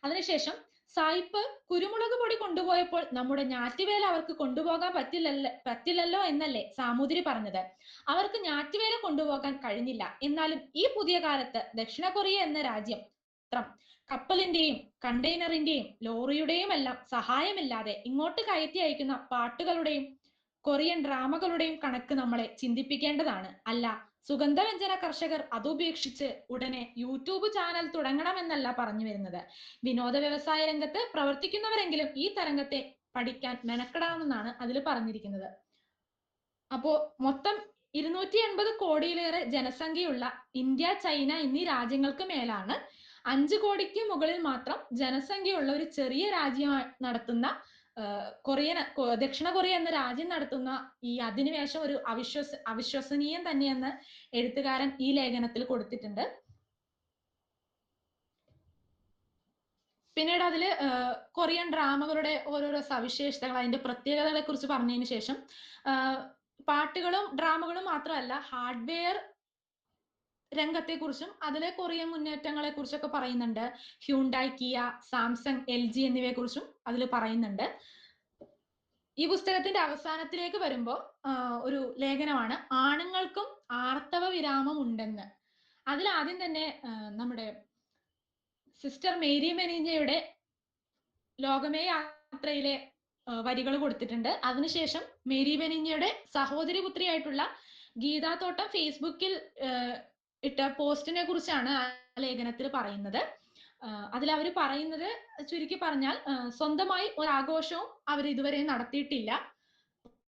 അതിനുശേഷം സായിപ്പ് കുരുമുളക് പൊടി കൊണ്ടുപോയപ്പോൾ നമ്മുടെ ഞാറ്റുവേല അവർക്ക് കൊണ്ടുപോകാൻ പറ്റില്ലല്ലോ എന്നല്ലേ സാമൂതിരി പറഞ്ഞത്. അവർക്ക് ഞാറ്റുവേല കൊണ്ടുപോകാൻ കഴിഞ്ഞില്ല. എന്നാലും ഈ പുതിയ കാലത്ത് ദക്ഷിണ കൊറിയ എന്ന രാജ്യം കപ്പലിന്റെയും കണ്ടെയ്നറിന്റെയും ലോറിയുടെയും എല്ലാം സഹായമില്ലാതെ ഇങ്ങോട്ട് കയറ്റി അയക്കുന്ന പാട്ടുകളുടെയും കൊറിയൻ ഡ്രാമകളുടെയും കണക്ക് നമ്മളെ ചിന്തിപ്പിക്കേണ്ടതാണ്. അല്ല, സുഗന്ധവ്യഞ്ജന കർഷകർ അതുപേക്ഷിച്ച് ഉടനെ യൂട്യൂബ് ചാനൽ തുടങ്ങണമെന്നല്ല പറഞ്ഞു വരുന്നത്. വിനോദ വ്യവസായ രംഗത്ത് പ്രവർത്തിക്കുന്നവരെങ്കിലും ഈ തരംഗത്തെ പഠിക്കാൻ മെനക്കെടാമെന്നാണ് അതിൽ പറഞ്ഞിരിക്കുന്നത്. അപ്പോ മൊത്തം 280 കോടിയിലേറെ ജനസംഖ്യയുള്ള ഇന്ത്യ, ചൈന എന്നീ രാജ്യങ്ങൾക്ക് മേലാണ് 5 കോടിക്ക് മുകളിൽ മാത്രം ജനസംഖ്യയുള്ള ഒരു ചെറിയ രാജ്യം നടത്തുന്ന ദക്ഷിണ കൊറിയ എന്ന രാജ്യം നടത്തുന്ന ഈ അധിനിവേശം ഒരു അവിശ്വസനീയം തന്നെയെന്ന് എഴുത്തുകാരൻ ഈ ലേഖനത്തിൽ കൊടുത്തിട്ടുണ്ട്. പിന്നീട് അതില് കൊറിയൻ ഡ്രാമകളുടെ ഓരോരോ സവിശേഷതകൾ, അതിന്റെ പ്രത്യേകതകളെ കുറിച്ച് പറഞ്ഞതിന് ശേഷം പാട്ടുകളും ഡ്രാമകളും മാത്രമല്ല ഹാർഡ്വെയർ രംഗത്തെ കുറിച്ചും അതിലെ കൊറിയൻ മുന്നേറ്റങ്ങളെ കുറിച്ചൊക്കെ പറയുന്നുണ്ട്. ഹ്യൂണ്ടായ്, കിയ, സാംസങ്, LG എന്നിവയെ കുറിച്ചും അതിൽ പറയുന്നുണ്ട്. ഈ പുസ്തകത്തിന്റെ അവസാനത്തിലേക്ക് വരുമ്പോൾ ഒരു ലേഖനമാണ് ആണുങ്ങൾക്കും ആർത്തവ വിരാമം ഉണ്ടെന്ന്. അതിൽ ആദ്യം തന്നെ നമ്മുടെ സിസ്റ്റർ മേരി മെനീഞ്ഞയുടെ ലോകമേ യാത്രയിലെ വരികൾ കൊടുത്തിട്ടുണ്ട്. അതിനുശേഷം മേരി മെനീഞ്ഞയുടെ സഹോദരി പുത്രിയായിട്ടുള്ള ഗീതാ തോട്ടം ഫേസ്ബുക്കിൽ ഇട്ട പോസ്റ്റിനെ കുറിച്ചാണ് ആ ലേഖനത്തിൽ പറയുന്നത്. അതിൽ അവർ പറയുന്നത് ചുരുക്കി പറഞ്ഞാൽ സ്വന്തമായി ഒരു ആഘോഷവും അവർ ഇതുവരെ നടത്തിയിട്ടില്ല.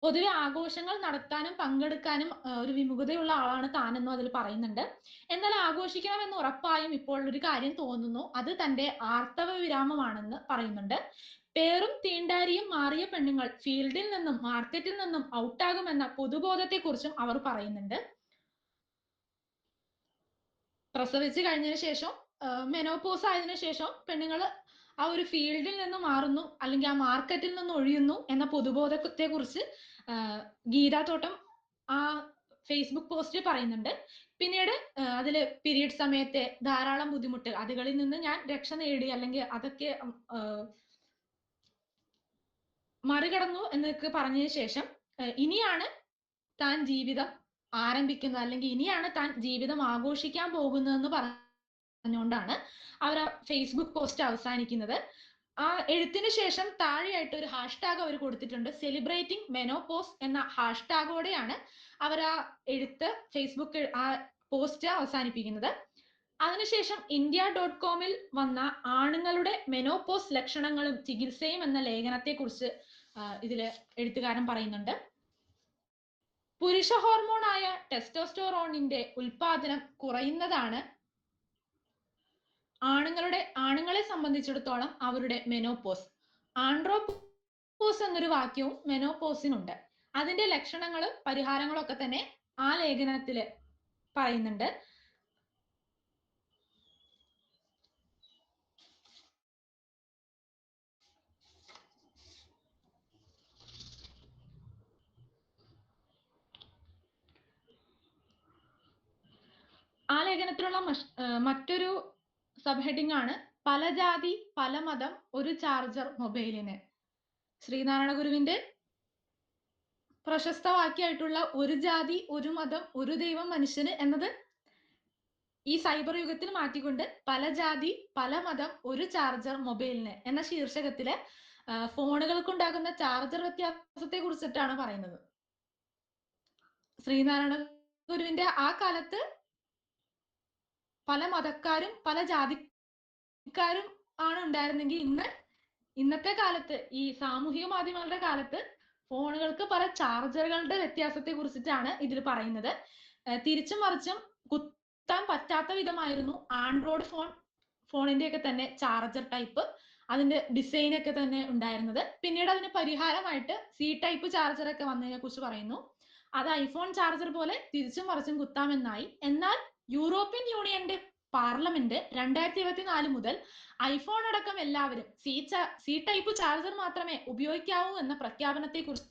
പൊതുവെ ആഘോഷങ്ങൾ നടത്താനും പങ്കെടുക്കാനും ഒരു വിമുഖതയുള്ള ആളാണ് താനെന്നും അതിൽ പറയുന്നുണ്ട്. എന്നാൽ ആഘോഷിക്കണമെന്ന് ഉറപ്പായും ഇപ്പോൾ ഒരു കാര്യം തോന്നുന്നു, അത് തന്റെ ആർത്തവ വിരാമമാണെന്ന് പറയുന്നുണ്ട്. പേരും തീണ്ടാരിയും മാറിയ പെണ്ണുങ്ങൾ ഫീൽഡിൽ നിന്നും മാർക്കറ്റിൽ നിന്നും ഔട്ടാകുമെന്ന പൊതുബോധത്തെ കുറിച്ചും അവർ പറയുന്നുണ്ട്. പ്രസവിച്ച് കഴിഞ്ഞതിന് ശേഷം മെനോപോസ് ആയതിനു ശേഷം പെണ്ണുങ്ങൾ ആ ഒരു ഫീൽഡിൽ നിന്ന് മാറുന്നു, അല്ലെങ്കിൽ ആ മാർക്കറ്റിൽ നിന്ന് ഒഴിയുന്നു എന്ന പൊതുബോധത്തെ കുറിച്ച് ഗീതാ തോട്ടം ആ ഫേസ്ബുക്ക് പോസ്റ്റിൽ പറയുന്നുണ്ട്. പിന്നീട് അതില് പീരീഡ് സമയത്തെ ധാരാളം ബുദ്ധിമുട്ട്, അതുകളിൽ നിന്ന് ഞാൻ രക്ഷ നേടി അല്ലെങ്കിൽ അതൊക്കെ മറികടന്നു എന്നൊക്കെ പറഞ്ഞതിന് ശേഷം ഇനിയാണ് താൻ ജീവിതം ആരംഭിക്കുന്നത്, അല്ലെങ്കിൽ ഇനിയാണ് താൻ ജീവിതം ആഘോഷിക്കാൻ പോകുന്നതെന്ന് പറഞ്ഞുകൊണ്ടാണ് അവർ ആ ഫേസ്ബുക്ക് പോസ്റ്റ് അവസാനിക്കുന്നത്. ആ എഴുത്തിന് ശേഷം താഴെയായിട്ട് ഒരു ഹാഷ്ടാഗ് അവർ കൊടുത്തിട്ടുണ്ട്. സെലിബ്രേറ്റിംഗ് മെനോപോസ് എന്ന ഹാഷ്ടാഗോടെയാണ് അവർ ആ എഴുത്ത് ഫേസ്ബുക്ക് ആ പോസ്റ്റ് അവസാനിപ്പിക്കുന്നത്. അതിനുശേഷം India.com വന്ന ആണുങ്ങളുടെ മെനോപോസ് ലക്ഷണങ്ങളും ചികിത്സയും എന്ന ലേഖനത്തെ കുറിച്ച് ഇതില് എഴുത്തുകാരൻ പറയുന്നുണ്ട്. പുരുഷ ഹോർമോണായ ടെസ്റ്റോസ്റ്ററോണിന്റെ ഉൽപാദനം കുറയുന്നതാണ് ആണുങ്ങളെ സംബന്ധിച്ചിടത്തോളം അവരുടെ മെനോപോസ്. ആൻഡ്രോപോസ് എന്നൊരു വാക്യവും മെനോപോസിനുണ്ട്. അതിന്റെ ലക്ഷണങ്ങളും പരിഹാരങ്ങളും ഒക്കെ തന്നെ ആ ലേഖനത്തില് പറയുന്നുണ്ട്. ആ ലേഖനത്തിലുള്ള മറ്റൊരു സബ് ഹെഡിങ് ആണ് പല ജാതി പല മതം ഒരു ചാർജർ മൊബൈലിന്. ശ്രീനാരായണ ഗുരുവിന്റെ പ്രശസ്ത വാക്യായിട്ടുള്ള ഒരു ജാതി ഒരു മതം ഒരു ദൈവം മനുഷ്യന് എന്നത് ഈ സൈബർ യുഗത്തിൽ മാറ്റിക്കൊണ്ട് പല ജാതി പല മതം ഒരു ചാർജർ മൊബൈലിന് എന്ന ശീർഷകത്തില് ഫോണുകൾക്കുണ്ടാകുന്ന ചാർജർ വ്യത്യാസത്തെ കുറിച്ചിട്ടാണ് പറയുന്നത്. ശ്രീനാരായണ ഗുരുവിന്റെ ആ കാലത്ത് പല മതക്കാരും പല ജാതിക്കാരും ആണ് ഉണ്ടായിരുന്നെങ്കിൽ ഇന്നത്തെ കാലത്ത് ഈ സാമൂഹിക മാധ്യമങ്ങളുടെ കാലത്ത് ഫോണുകൾക്ക് പല ചാർജറുകളുടെ വ്യത്യാസത്തെ കുറിച്ചിട്ടാണ് ഇതിൽ പറയുന്നത്. തിരിച്ചും മറിച്ചും കുത്താൻ പറ്റാത്ത വിധമായിരുന്നു ആൻഡ്രോയിഡ് ഫോണിന്റെ ഒക്കെ തന്നെ ചാർജർ ടൈപ്പ്, അതിന്റെ ഡിസൈൻ ഒക്കെ തന്നെ ഉണ്ടായിരുന്നത്. പിന്നീട് അതിന് പരിഹാരമായിട്ട് സി ടൈപ്പ് ചാർജർ ഒക്കെ വന്നതിനെ കുറിച്ച് പറയുന്നു. അത് ഐഫോൺ ചാർജർ പോലെ തിരിച്ചും മറിച്ചും കുത്താമെന്നായി. എന്നാൽ യൂറോപ്യൻ യൂണിയന്റെ പാർലമെന്റ് 2024 മുതൽ ഐഫോൺ അടക്കം എല്ലാവരും സി ടൈപ്പ് ചാർജർ മാത്രമേ ഉപയോഗിക്കാവൂ എന്ന പ്രഖ്യാപനത്തെ കുറിച്ച്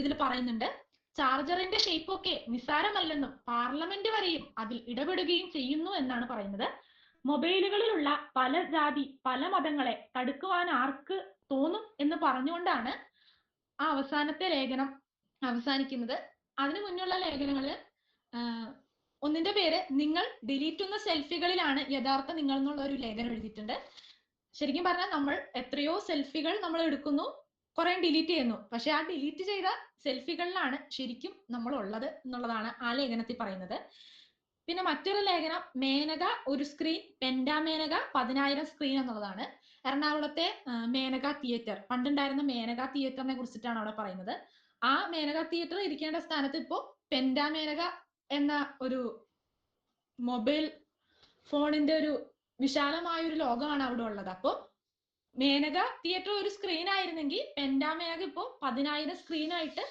ഇതിൽ പറയുന്നുണ്ട്. ചാർജറിന്റെ ഷേപ്പ് ഒക്കെ നിസ്സാരമല്ലെന്നും പാർലമെന്റ് വരെയും അതിൽ ഇടപെടുകയും ചെയ്യുന്നു എന്നാണ് പറയുന്നത്. മൊബൈലുകളിലുള്ള പല ജാതി പല മതങ്ങളെ തടുക്കുവാൻ ആർക്ക് തോന്നും എന്ന് പറഞ്ഞുകൊണ്ടാണ് ആ അവസാനത്തെ ലേഖനം അവസാനിക്കുന്നത്. അതിനു മുന്നുള്ള ലേഖനങ്ങളിൽ ഒന്നിന്റെ പേര് നിങ്ങൾ ഡിലീറ്റുന്ന സെൽഫികളിലാണ് യഥാർത്ഥ നിങ്ങൾ എന്നുള്ള ഒരു ലേഖനം എഴുതിയിട്ടുണ്ട്. ശരിക്കും പറഞ്ഞാൽ നമ്മൾ എത്രയോ സെൽഫികൾ നമ്മൾ എടുക്കുന്നു, കുറെ ഡിലീറ്റ് ചെയ്യുന്നു. പക്ഷെ ആ ഡിലീറ്റ് ചെയ്ത സെൽഫികളിലാണ് ശരിക്കും നമ്മൾ ഉള്ളത് എന്നുള്ളതാണ് ആ ലേഖനത്തിൽ പറയുന്നത്. പിന്നെ മറ്റൊരു ലേഖനം മേനക ഒരു സ്ക്രീൻ പെൻഡാ മേനക 10,000 സ്ക്രീൻ എന്നുള്ളതാണ്. എറണാകുളത്തെ മേനക തിയേറ്റർ, പണ്ടുണ്ടായിരുന്ന മേനക തിയേറ്ററിനെ കുറിച്ചിട്ടാണ് അവിടെ പറയുന്നത്. ആ മേനക തിയേറ്റർ ഇരിക്കേണ്ട സ്ഥാനത്ത് ഇപ്പോ പെൻഡാ മേനക എന്ന ഒരു മൊബൈൽ ഫോണിന്റെ ഒരു വിശാലമായ ഒരു ലോകമാണ് അവിടെ ഉള്ളത്. അപ്പോ മേനക തിയേറ്റർ ഒരു സ്ക്രീൻ ആയിരുന്നെങ്കിൽ പെൻഡാ മേനക ഇപ്പോ 10,000 സ്ക്രീനായിട്ട്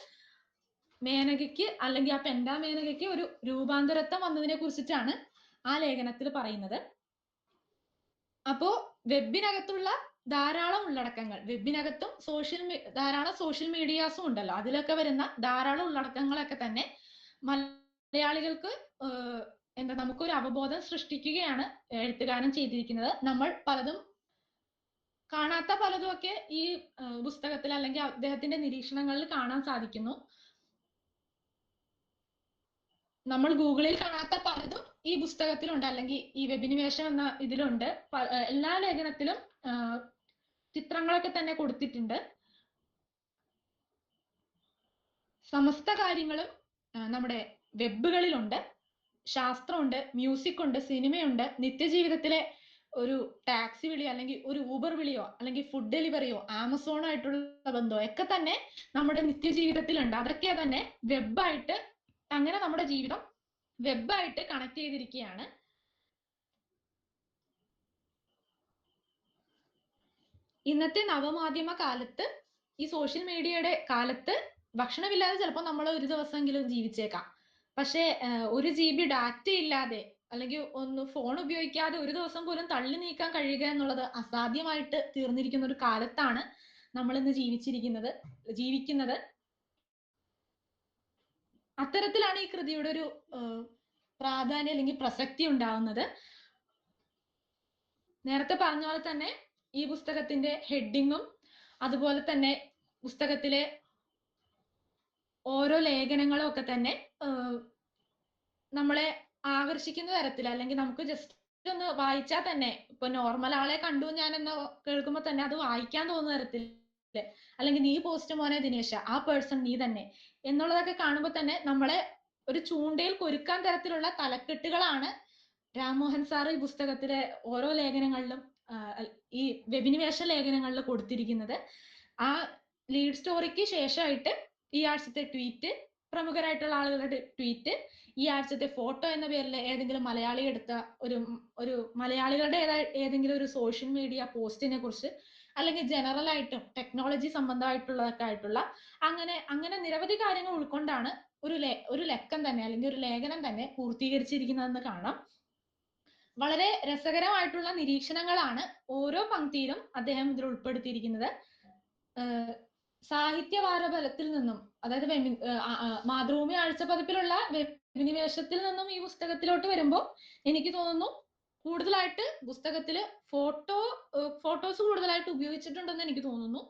മേനകയ്ക്ക് അല്ലെങ്കിൽ ആ പെൻഡാ മേനകയ്ക്ക് ഒരു രൂപാന്തരത്വം വന്നതിനെ കുറിച്ചിട്ടാണ് ആ ലേഖനത്തിൽ പറയുന്നത്. അപ്പോ വെബിനകത്തുള്ള ധാരാളം ഉള്ളടക്കങ്ങൾ, വെബിനകത്തും ധാരാളം സോഷ്യൽ മീഡിയാസും ഉണ്ടല്ലോ, അതിലൊക്കെ വരുന്ന ധാരാളം ഉള്ളടക്കങ്ങളൊക്കെ തന്നെ മലയാളികൾക്ക് നമുക്കൊരു അവബോധം സൃഷ്ടിക്കുകയാണ് എഴുത്തുകാരൻ ചെയ്തിരിക്കുന്നത്. നമ്മൾ പലതും കാണാത്ത പലതും ഒക്കെ ഈ പുസ്തകത്തിൽ അല്ലെങ്കിൽ അദ്ദേഹത്തിന്റെ നിരീക്ഷണങ്ങളിൽ കാണാൻ സാധിക്കുന്നു. നമ്മൾ ഗൂഗിളിൽ കാണാത്ത പലതും ഈ പുസ്തകത്തിലുണ്ട്, അല്ലെങ്കിൽ ഈ വെബിനിവേശം എന്ന ഇതിലുണ്ട്. എല്ലാ ലേഖനത്തിലും ചിത്രങ്ങളൊക്കെ തന്നെ കൊടുത്തിട്ടുണ്ട്. സമസ്ത കാര്യങ്ങളും നമ്മുടെ വെബുകളിലുണ്ട്. ശാസ്ത്രമുണ്ട്, മ്യൂസിക് ഉണ്ട്, സിനിമയുണ്ട്, നിത്യജീവിതത്തിലെ ഒരു ടാക്സി വിളിയോ അല്ലെങ്കിൽ ഒരു ഊബർ വിളിയോ അല്ലെങ്കിൽ ഫുഡ് ഡെലിവറിയോ ആമസോണോ ആയിട്ടുള്ള ബന്ധമോ ഒക്കെ തന്നെ നമ്മുടെ നിത്യജീവിതത്തിലുണ്ട്. അതൊക്കെ തന്നെ വെബായിട്ട്, അങ്ങനെ നമ്മുടെ ജീവിതം വെബായിട്ട് കണക്ട് ചെയ്തിരിക്കുകയാണ്. ഇന്നത്തെ നവമാധ്യമ കാലത്ത്, ഈ സോഷ്യൽ മീഡിയയുടെ കാലത്ത് ഭക്ഷണമില്ലാതെ ചിലപ്പോൾ നമ്മൾ ഒരു ദിവസമെങ്കിലും ജീവിച്ചേക്കാം. പക്ഷെ 1 GB ഡാറ്റ ഇല്ലാതെ അല്ലെങ്കിൽ ഒന്ന് ഫോൺ ഉപയോഗിക്കാതെ ഒരു ദിവസം പോലും തള്ളി നീക്കാൻ കഴിയുക എന്നുള്ളത് അസാധ്യമായിട്ട് തീർന്നിരിക്കുന്ന ഒരു കാലത്താണ് നമ്മൾ ഇന്ന് ജീവിക്കുന്നത്. അത്തരത്തിലാണ് ഈ കൃതിയുടെ ഒരു പ്രാധാന്യം അല്ലെങ്കിൽ പ്രസക്തി ഉണ്ടാവുന്നത്. നേരത്തെ പറഞ്ഞ പോലെ തന്നെ ഈ പുസ്തകത്തിന്റെ ഹെഡിങ്ങും അതുപോലെ തന്നെ പുസ്തകത്തിലെ ഓരോ ലേഖനങ്ങളും ഒക്കെ തന്നെ നമ്മളെ ആകർഷിക്കുന്ന തരത്തിൽ, അല്ലെങ്കിൽ നമുക്ക് ജസ്റ്റ് ഒന്ന് വായിച്ചാൽ തന്നെ, ഇപ്പൊ നോർമൽ ആളെ കണ്ടു ഞാൻ എന്ന് കേൾക്കുമ്പോൾ തന്നെ അത് വായിക്കാൻ തോന്നുന്ന തരത്തിൽ, അല്ലെങ്കിൽ നീ പോസ്റ്റ് മോനെ ദിനേശ, ആ പേഴ്സൺ നീ തന്നെ എന്നുള്ളതൊക്കെ കാണുമ്പോൾ തന്നെ നമ്മളെ ഒരു ചൂണ്ടയിൽ കൊരുക്കാൻ തരത്തിലുള്ള തലക്കെട്ടുകളാണ് രാംമോഹൻ സാർ ഈ പുസ്തകത്തിലെ ഓരോ ലേഖനങ്ങളിലും ഈ വെബിനിവേശ ലേഖനങ്ങളിൽ കൊടുത്തിരിക്കുന്നത്. ആ ലീഡ് സ്റ്റോറിക്ക് ശേഷമായിട്ട് ഈ ആഴ്ചത്തെ ട്വീറ്റ്, പ്രമുഖരായിട്ടുള്ള ആളുകളുടെ ട്വീറ്റ്, ഈ ആഴ്ചത്തെ ഫോട്ടോ എന്ന പേരിൽ ഏതെങ്കിലും മലയാളി എടുത്ത ഒരു മലയാളികളുടെ ഏതെങ്കിലും ഒരു സോഷ്യൽ മീഡിയ പോസ്റ്റിനെ കുറിച്ച് അല്ലെങ്കിൽ ജനറൽ ആയിട്ടും ടെക്നോളജി സംബന്ധമായിട്ടുള്ളതൊക്കെ ആയിട്ടുള്ള അങ്ങനെ നിരവധി കാര്യങ്ങൾ ഉൾക്കൊണ്ടാണ് ഒരു ലക്കം തന്നെ അല്ലെങ്കിൽ ഒരു ലേഖനം തന്നെ പൂർത്തീകരിച്ചിരിക്കുന്നതെന്ന് കാണാം. വളരെ രസകരമായിട്ടുള്ള നിരീക്ഷണങ്ങളാണ് ഓരോ പംക്തിയിലും അദ്ദേഹം ഇതിൽ ഉൾപ്പെടുത്തിയിരിക്കുന്നത്. സാഹിത്യവാരബലത്തിൽ നിന്നും, അതായത് മാതൃഭൂമി ആഴ്ചപ്പതിപ്പിലുള്ള വെബിനിവേശത്തിൽ നിന്നും ഈ പുസ്തകത്തിലോട്ട് വരുമ്പോൾ എനിക്ക് തോന്നുന്നു കൂടുതലായിട്ട് പുസ്തകത്തില് ഫോട്ടോസ് കൂടുതലായിട്ട് ഉപയോഗിച്ചിട്ടുണ്ടെന്ന് എനിക്ക് തോന്നുന്നു.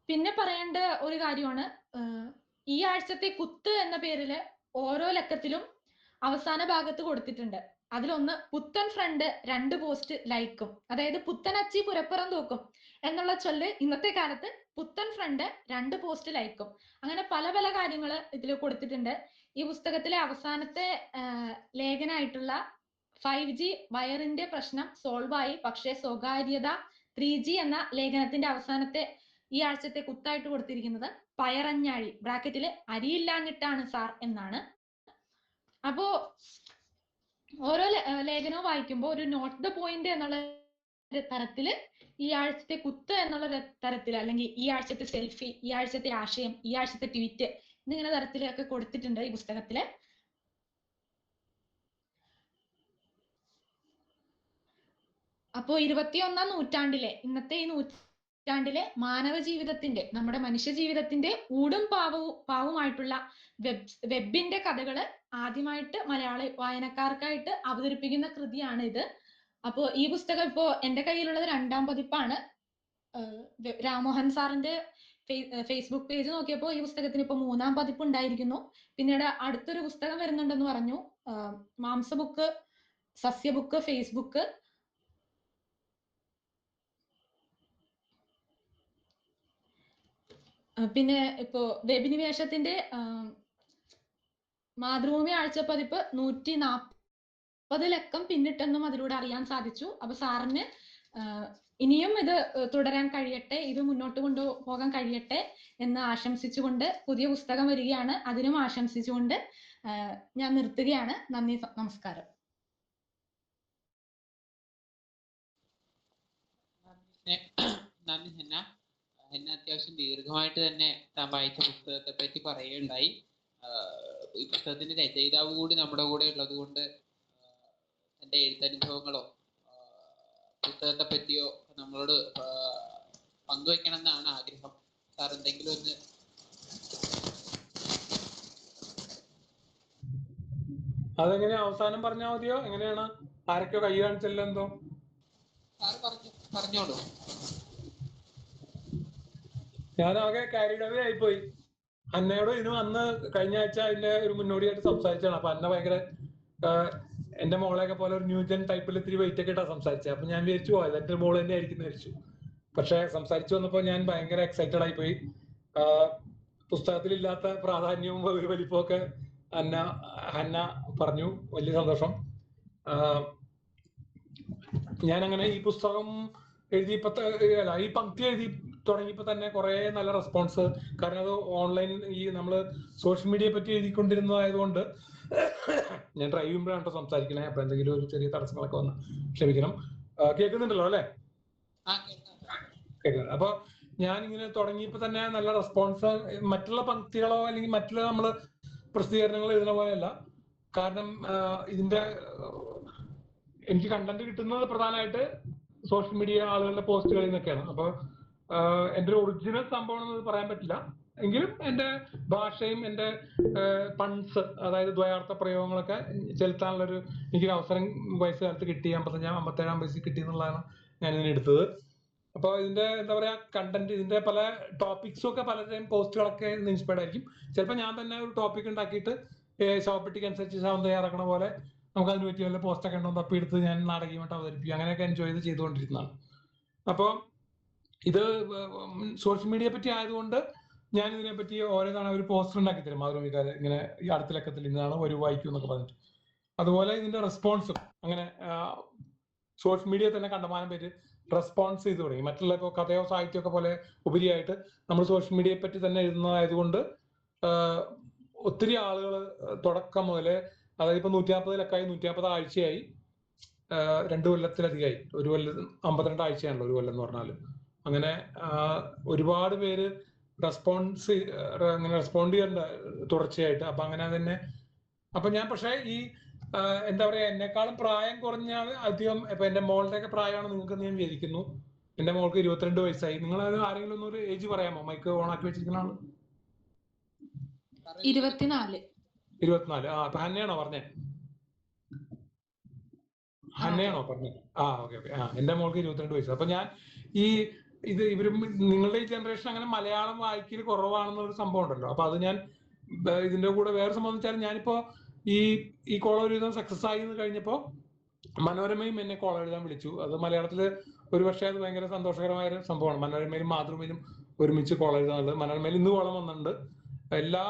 പിന്നെ പറയേണ്ട ഒരു കാര്യമാണ്, ഈ ആഴ്ചത്തെ കുത്ത് എന്ന പേരില് ഓരോ ലക്കത്തിലും അവസാന ഭാഗത്ത് കൊടുത്തിട്ടുണ്ട്. അതിലൊന്ന് പുത്തൻ ഫ്രണ്ട് 2 പോസ്റ്റ് ലൈക്കും, അതായത് പുത്തനച്ചി പുരപ്പുറം തൂക്കും എന്നുള്ള ചൊല്ല് ഇന്നത്തെ കാലത്ത് പുത്തൻ ഫ്രണ്ട് 2 പോസ്റ്റ് ലൈക്കും, അങ്ങനെ പല പല കാര്യങ്ങൾ ഇതിൽ കൊടുത്തിട്ടുണ്ട്. ഈ പുസ്തകത്തിലെ അവസാനത്തെ ലേഖനമായിട്ടുള്ള 5G വയറിന്റെ പ്രശ്നം സോൾവ് ആയി, പക്ഷേ സ്വകാര്യത 3G എന്ന ലേഖനത്തിന്റെ അവസാനത്തെ ഈ ആഴ്ചത്തെ കുത്തായിട്ട് കൊടുത്തിരിക്കുന്നത് പയറഞ്ഞാഴി ബ്രാക്കറ്റില് അരിയില്ലാഞ്ഞിട്ടാണ് സാർ എന്നാണ്. അപ്പോ ഓരോ ലേഖനവും വായിക്കുമ്പോൾ ഒരു നോട്ട് ദ പോയിന്റ് എന്നുള്ള തരത്തില് ഈ ആഴ്ചത്തെ കുത്ത് എന്നുള്ള തരത്തിൽ, അല്ലെങ്കിൽ ഈ ആഴ്ചത്തെ സെൽഫി, ഈ ആഴ്ചത്തെ ആശയം, ഈ ആഴ്ചത്തെ ട്വീറ്റ് എന്നിങ്ങനെ തരത്തിലൊക്കെ കൊടുത്തിട്ടുണ്ട് ഈ പുസ്തകത്തില്. അപ്പോ 21ാം നൂറ്റാണ്ടിലെ, ഇന്നത്തെ ഈ നൂറ്റാണ്ടിലെ മാനവ ജീവിതത്തിന്റെ, നമ്മുടെ മനുഷ്യ ജീവിതത്തിന്റെ ഊടും പാവുമായിട്ടുള്ള വെബിന്റെ കഥകള് ആദ്യമായിട്ട് മലയാള വായനക്കാർക്കായിട്ട് അവതരിപ്പിക്കുന്ന കൃതിയാണ് ഇത്. അപ്പോ ഈ പുസ്തകം ഇപ്പോ എന്റെ കയ്യിലുള്ളത് 2ാം പതിപ്പാണ്. രാമോഹൻ സാറിന്റെ ഫേസ്ബുക്ക് പേജ് നോക്കിയപ്പോൾ ഈ പുസ്തകത്തിന് ഇപ്പൊ 3ാം പതിപ്പ് ഉണ്ടായിരിക്കുന്നു. പിന്നീട് അടുത്തൊരു പുസ്തകം വരുന്നുണ്ടെന്ന് പറഞ്ഞു. മാംസ ബുക്ക്, സസ്യ ബുക്ക്, ഫേസ്ബുക്ക്, പിന്നെ ഇപ്പോ വെബിനിവേശത്തിന്റെ മാതൃഭൂമി ആഴ്ചപ്പതിപ്പ് 140 ലക്കം പിന്നിട്ടെന്നും അതിലൂടെ അറിയാൻ സാധിച്ചു. അപ്പൊ സാറിന് ഇനിയും ഇത് തുടരാൻ കഴിയട്ടെ, ഇത് മുന്നോട്ട് കൊണ്ടുപോകാൻ കഴിയട്ടെ എന്ന് ആശംസിച്ചുകൊണ്ട്, പുതിയ പുസ്തകം വരികയാണ് അതിനും ആശംസിച്ചുകൊണ്ട് ഞാൻ നിർത്തുകയാണ്. നന്ദി, നമസ്കാരം. നന്ദി ഹെന്ന. ഹെന്ന അത്യാവശ്യം ദീർഘമായിട്ട് തന്നെ താൻ വായിച്ച പുസ്തകത്തെ പറ്റി പറയുകയുണ്ടായി. ഈ പുസ്തകത്തിന്റെ രചയിതാവ് കൂടി നമ്മുടെ കൂടെ ഉള്ളത് കൊണ്ട് എൻ്റെ എഴുത്തനുഭവങ്ങളോ പുസ്തകത്തെ പറ്റിയോ നമ്മളോട് പങ്കുവെക്കണം എന്നാണ് ആഗ്രഹം. സാർ എന്തെങ്കിലും ഒന്ന് അതെങ്ങനെ അവസാനം പറഞ്ഞാൽ മതിയോ? എങ്ങനെയാണ്? ആരൊക്കെയോ കൈ കാണിച്ചല്ലോ എന്തോ? സാർ പറഞ്ഞോളൂ. ഞാനാകെ കാരിഡ് അവേ ആയിപ്പോയി. അന്നയോട് ഇതിന് അന്ന് കഴിഞ്ഞ ആഴ്ച അതിന്റെ ഒരു മുന്നോടിയായിട്ട് സംസാരിച്ചാണ്. അപ്പൊ അന്ന ഭയങ്കര എന്റെ മോളെയൊക്കെ പോലെ ഒരു ന്യൂജൻ ടൈപ്പിൽ ഇത്തിരി വെയിറ്റ് ഒക്കെ ഇട്ടാ സംസാരിച്ചത്. അപ്പൊ ഞാൻ വിചാരിച്ചു പോയത് എന്റെ മോള് തന്നെ ആയിരിക്കും വിചാരിച്ചു. പക്ഷെ സംസാരിച്ചു വന്നപ്പോ ഞാൻ ഭയങ്കര എക്സൈറ്റഡ് ആയിപ്പോയി. പുസ്തകത്തിലില്ലാത്ത പ്രാധാന്യവും ഒരു വലിപ്പമൊക്കെ ഹന്ന പറഞ്ഞു. വലിയ സന്തോഷം. ഞാനങ്ങനെ ഈ പുസ്തകം എഴുതിയപ്പോ, ഈ പങ്ക്തി എഴുതി തുടങ്ങിയപ്പോ തന്നെ കുറെ നല്ല റെസ്പോൺസ്. കാരണം അത് ഓൺലൈൻ, ഈ നമ്മള് സോഷ്യൽ മീഡിയയെ പറ്റി എഴുതിക്കൊണ്ടിരുന്നതായതുകൊണ്ട് ഞാൻ ഡ്രൈവ് ചെയ്യുമ്പോഴാണ് സംസാരിക്കണേ. അപ്പൊ എന്തെങ്കിലും ഒരു ചെറിയ തടസ്സങ്ങളൊക്കെ വന്ന് ക്ഷമിക്കണം. കേൾക്കുന്നുണ്ടല്ലോ അല്ലെ? കേൾക്കുന്നത്. അപ്പൊ ഞാൻ ഇങ്ങനെ തുടങ്ങിയപ്പോ തന്നെ നല്ല റെസ്പോൺസ്. മറ്റുള്ള പങ്ക്തികളോ അല്ലെങ്കിൽ മറ്റുള്ള നമ്മള് പ്രസിദ്ധീകരണങ്ങൾ എഴുതുന്ന പോലെയല്ല. കാരണം ഇതിന്റെ എനിക്ക് കണ്ടന്റ് കിട്ടുന്നത് പ്രധാനമായിട്ട് സോഷ്യൽ മീഡിയ ആളുകളുടെ പോസ്റ്റുകളിൽ നിന്നൊക്കെയാണ്. അപ്പൊ എന്റെ ഒരു ഒറിജിനൽ സംഭവം എന്ന് പറയാൻ പറ്റില്ല. എങ്കിലും എന്റെ ഭാഷയും എന്റെ പൺസ്, അതായത് ദ്വയാർത്ഥ പ്രയോഗങ്ങളൊക്കെ ചെലുത്താനുള്ളൊരു എനിക്കൊരു അവസരം വയസ്സുകാലത്ത് കിട്ടി. 57 വയസ്സിൽ കിട്ടി എന്നുള്ളതാണ് ഞാൻ ഇതിനെ എടുത്തത്. അപ്പോൾ ഇതിന്റെ എന്താ പറയാ, കണ്ടന്റ്, ഇതിന്റെ പല ടോപ്പിക്സും ഒക്കെ പലരുടെയും പോസ്റ്റുകളൊക്കെ ഇൻസ്പയർഡ് ആയിരിക്കും. ചിലപ്പോൾ ഞാൻ തന്നെ ഒരു ടോപ്പിക് ഉണ്ടാക്കിയിട്ട് ശവപ്പെട്ടിക്ക് അനുസരിച്ച് ശവം തയ്യാറാക്കണ പോലെ നമുക്ക് അതിന് പറ്റിയ വല്ല പോസ്റ്റൊക്കെ ഉണ്ടോ തപ്പിയെടുത്ത് ഞാൻ നാടകീയമായിട്ട് അവതരിപ്പിക്കും. അങ്ങനെയൊക്കെ എൻജോയ് ചെയ്തുകൊണ്ടിരുന്നതാണ്. അപ്പോൾ ഇത് സോഷ്യൽ മീഡിയയെ പറ്റി ആയതുകൊണ്ട് ഞാൻ ഇതിനെ പറ്റി ഓരോ തവണ ഒരു പോസ്റ്റർ ഉണ്ടാക്കി തരും മാതൃഭൂമിക്കാര്, ഇങ്ങനെ ഈ അടുത്ത ലക്കത്തിൽ ഇന്നാണ് ഒരു വായിക്കും എന്നൊക്കെ പറഞ്ഞിട്ട്. അതുപോലെ ഇതിന്റെ റെസ്പോൺസും അങ്ങനെ സോഷ്യൽ മീഡിയ തന്നെ കണ്ടമാനം പേര് റെസ്പോൺസ് ചെയ്ത് തുടങ്ങി. മറ്റുള്ള ഇപ്പോൾ കഥയോ സാഹിത്യമൊക്കെ പോലെ ഉപരിയായിട്ട് നമ്മൾ സോഷ്യൽ മീഡിയയെ പറ്റി തന്നെ എഴുതുന്നതായതുകൊണ്ട് ഒത്തിരി ആളുകൾ തുടക്കം മുതലേ, അതായത് ഇപ്പൊ 150 ലക്കമായി, 150 ആഴ്ചയായി 2 കൊല്ലത്തിലധികമായി. 1 കൊല്ലം 52 ആഴ്ചയാണല്ലോ 1 കൊല്ലം എന്ന് പറഞ്ഞാൽ. അങ്ങനെ ഒരുപാട് പേര് അങ്ങനെ റെസ്പോണ്ട് ചെയ്യാറുണ്ട് തുടർച്ചയായിട്ട്. അപ്പൊ അങ്ങനെ തന്നെ അപ്പൊ ഞാൻ പക്ഷേ ഈ എന്താ പറയാ, എന്നെക്കാളും പ്രായം കുറഞ്ഞ അധികം ഇപ്പൊ എന്റെ മോളുടെ ഒക്കെ പ്രായമാണ് നിങ്ങൾക്ക് ഞാൻ വിചാരിക്കുന്നു. എന്റെ മോൾക്ക് 22 വയസ്സായി. നിങ്ങൾ ആരെങ്കിലും ഒന്നൊരു ഏജ് പറയാമോ? മൈക്ക് ഓൺ ആക്കി വെച്ചിരിക്കുന്ന ആള്? 24. 24. അപ്പൊ ഹന്നയാണോ പറഞ്ഞേ? ഹന്നയാണോ പറഞ്ഞേ? ഓക്കെ. എന്റെ മോൾക്ക് 22 വയസ്സ്. അപ്പൊ ഞാൻ ഇവരും നിങ്ങളുടെ ഈ ജനറേഷൻ അങ്ങനെ മലയാളം വായിക്കൽ കുറവാണെന്നൊരു സംഭവം ഉണ്ടല്ലോ. അപ്പൊ അത് ഞാൻ ഇതിന്റെ കൂടെ വേറെ സംഭവം വെച്ചാൽ, ഞാനിപ്പോ ഈ കോളം എഴുതാൻ സക്സസ് ആയി എന്ന് കഴിഞ്ഞപ്പോ മനോരമയും എന്നെ കോളം എഴുതാൻ വിളിച്ചു. അത് മലയാളത്തില് ഒരു പക്ഷേ അത് ഭയങ്കര സന്തോഷകരമായ ഒരു സംഭവമാണ്. മനോരമയിലും മാതൃഭൂമിയിലും ഒരുമിച്ച് കോളം എഴുതാനുള്ളത്. മനോരമയിൽ ഇന്ന് കോളം വന്നിട്ടുണ്ട്. എല്ലാ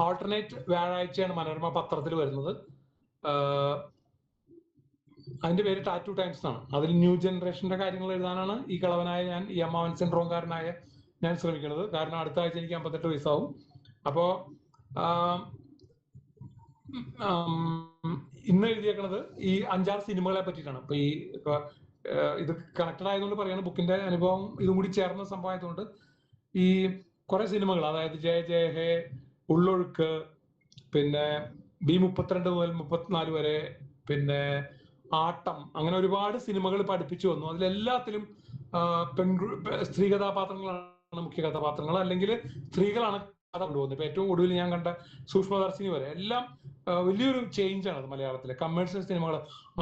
ആൾട്ടർനേറ്റ് വ്യാഴാഴ്ചയാണ് മനോരമ പത്രത്തിൽ വരുന്നത്. അതിന്റെ പേര് ടാറ്റു ടൈംസ് എന്നാണ്. അതിൽ ന്യൂ ജനറേഷന്റെ കാര്യങ്ങൾ എഴുതാനാണ് ഈ കളവനായ ഞാൻ, ഈ അമ്മാവൻ സിൻഡ്രോംകാരനായ ഞാൻ ശ്രമിക്കുന്നത്. കാരണം അടുത്ത ആഴ്ച എനിക്ക് 58 വയസ്സാവും. അപ്പോ ഇന്ന് എഴുതിയേക്കണത് ഈ 5-6 സിനിമകളെ പറ്റിയിട്ടാണ്. ഇപ്പൊ ഇത് കണക്റ്റഡ് ആയതുകൊണ്ട് പറയാണ്, ബുക്കിന്റെ അനുഭവം ഇതും കൂടി ചേർന്ന സംഭവമായതുകൊണ്ട് ഈ കുറെ സിനിമകൾ, അതായത് ജയ ജയ ഹേ, ഉള്ളൊഴുക്ക്, പിന്നെ B32 മുതൽ 34 വരെ, പിന്നെ ആട്ടം, അങ്ങനെ ഒരുപാട് സിനിമകൾ പഠിപ്പിച്ചു വന്നു. അതിലെല്ലാത്തിലും സ്ത്രീ കഥാപാത്രങ്ങളാണ് മുഖ്യ കഥാപാത്രങ്ങൾ, അല്ലെങ്കിൽ സ്ത്രീകളാണ് കഥ കൊണ്ടുപോകുന്നത്. ഇപ്പൊ ഏറ്റവും ഒടുവിൽ ഞാൻ കണ്ട സൂക്ഷ്മദർശിനി വരെ എല്ലാം വലിയൊരു ചേഞ്ച് ആണ് അത് മലയാളത്തിലെ കമേഴ്ഷ്യൽ സിനിമകൾ.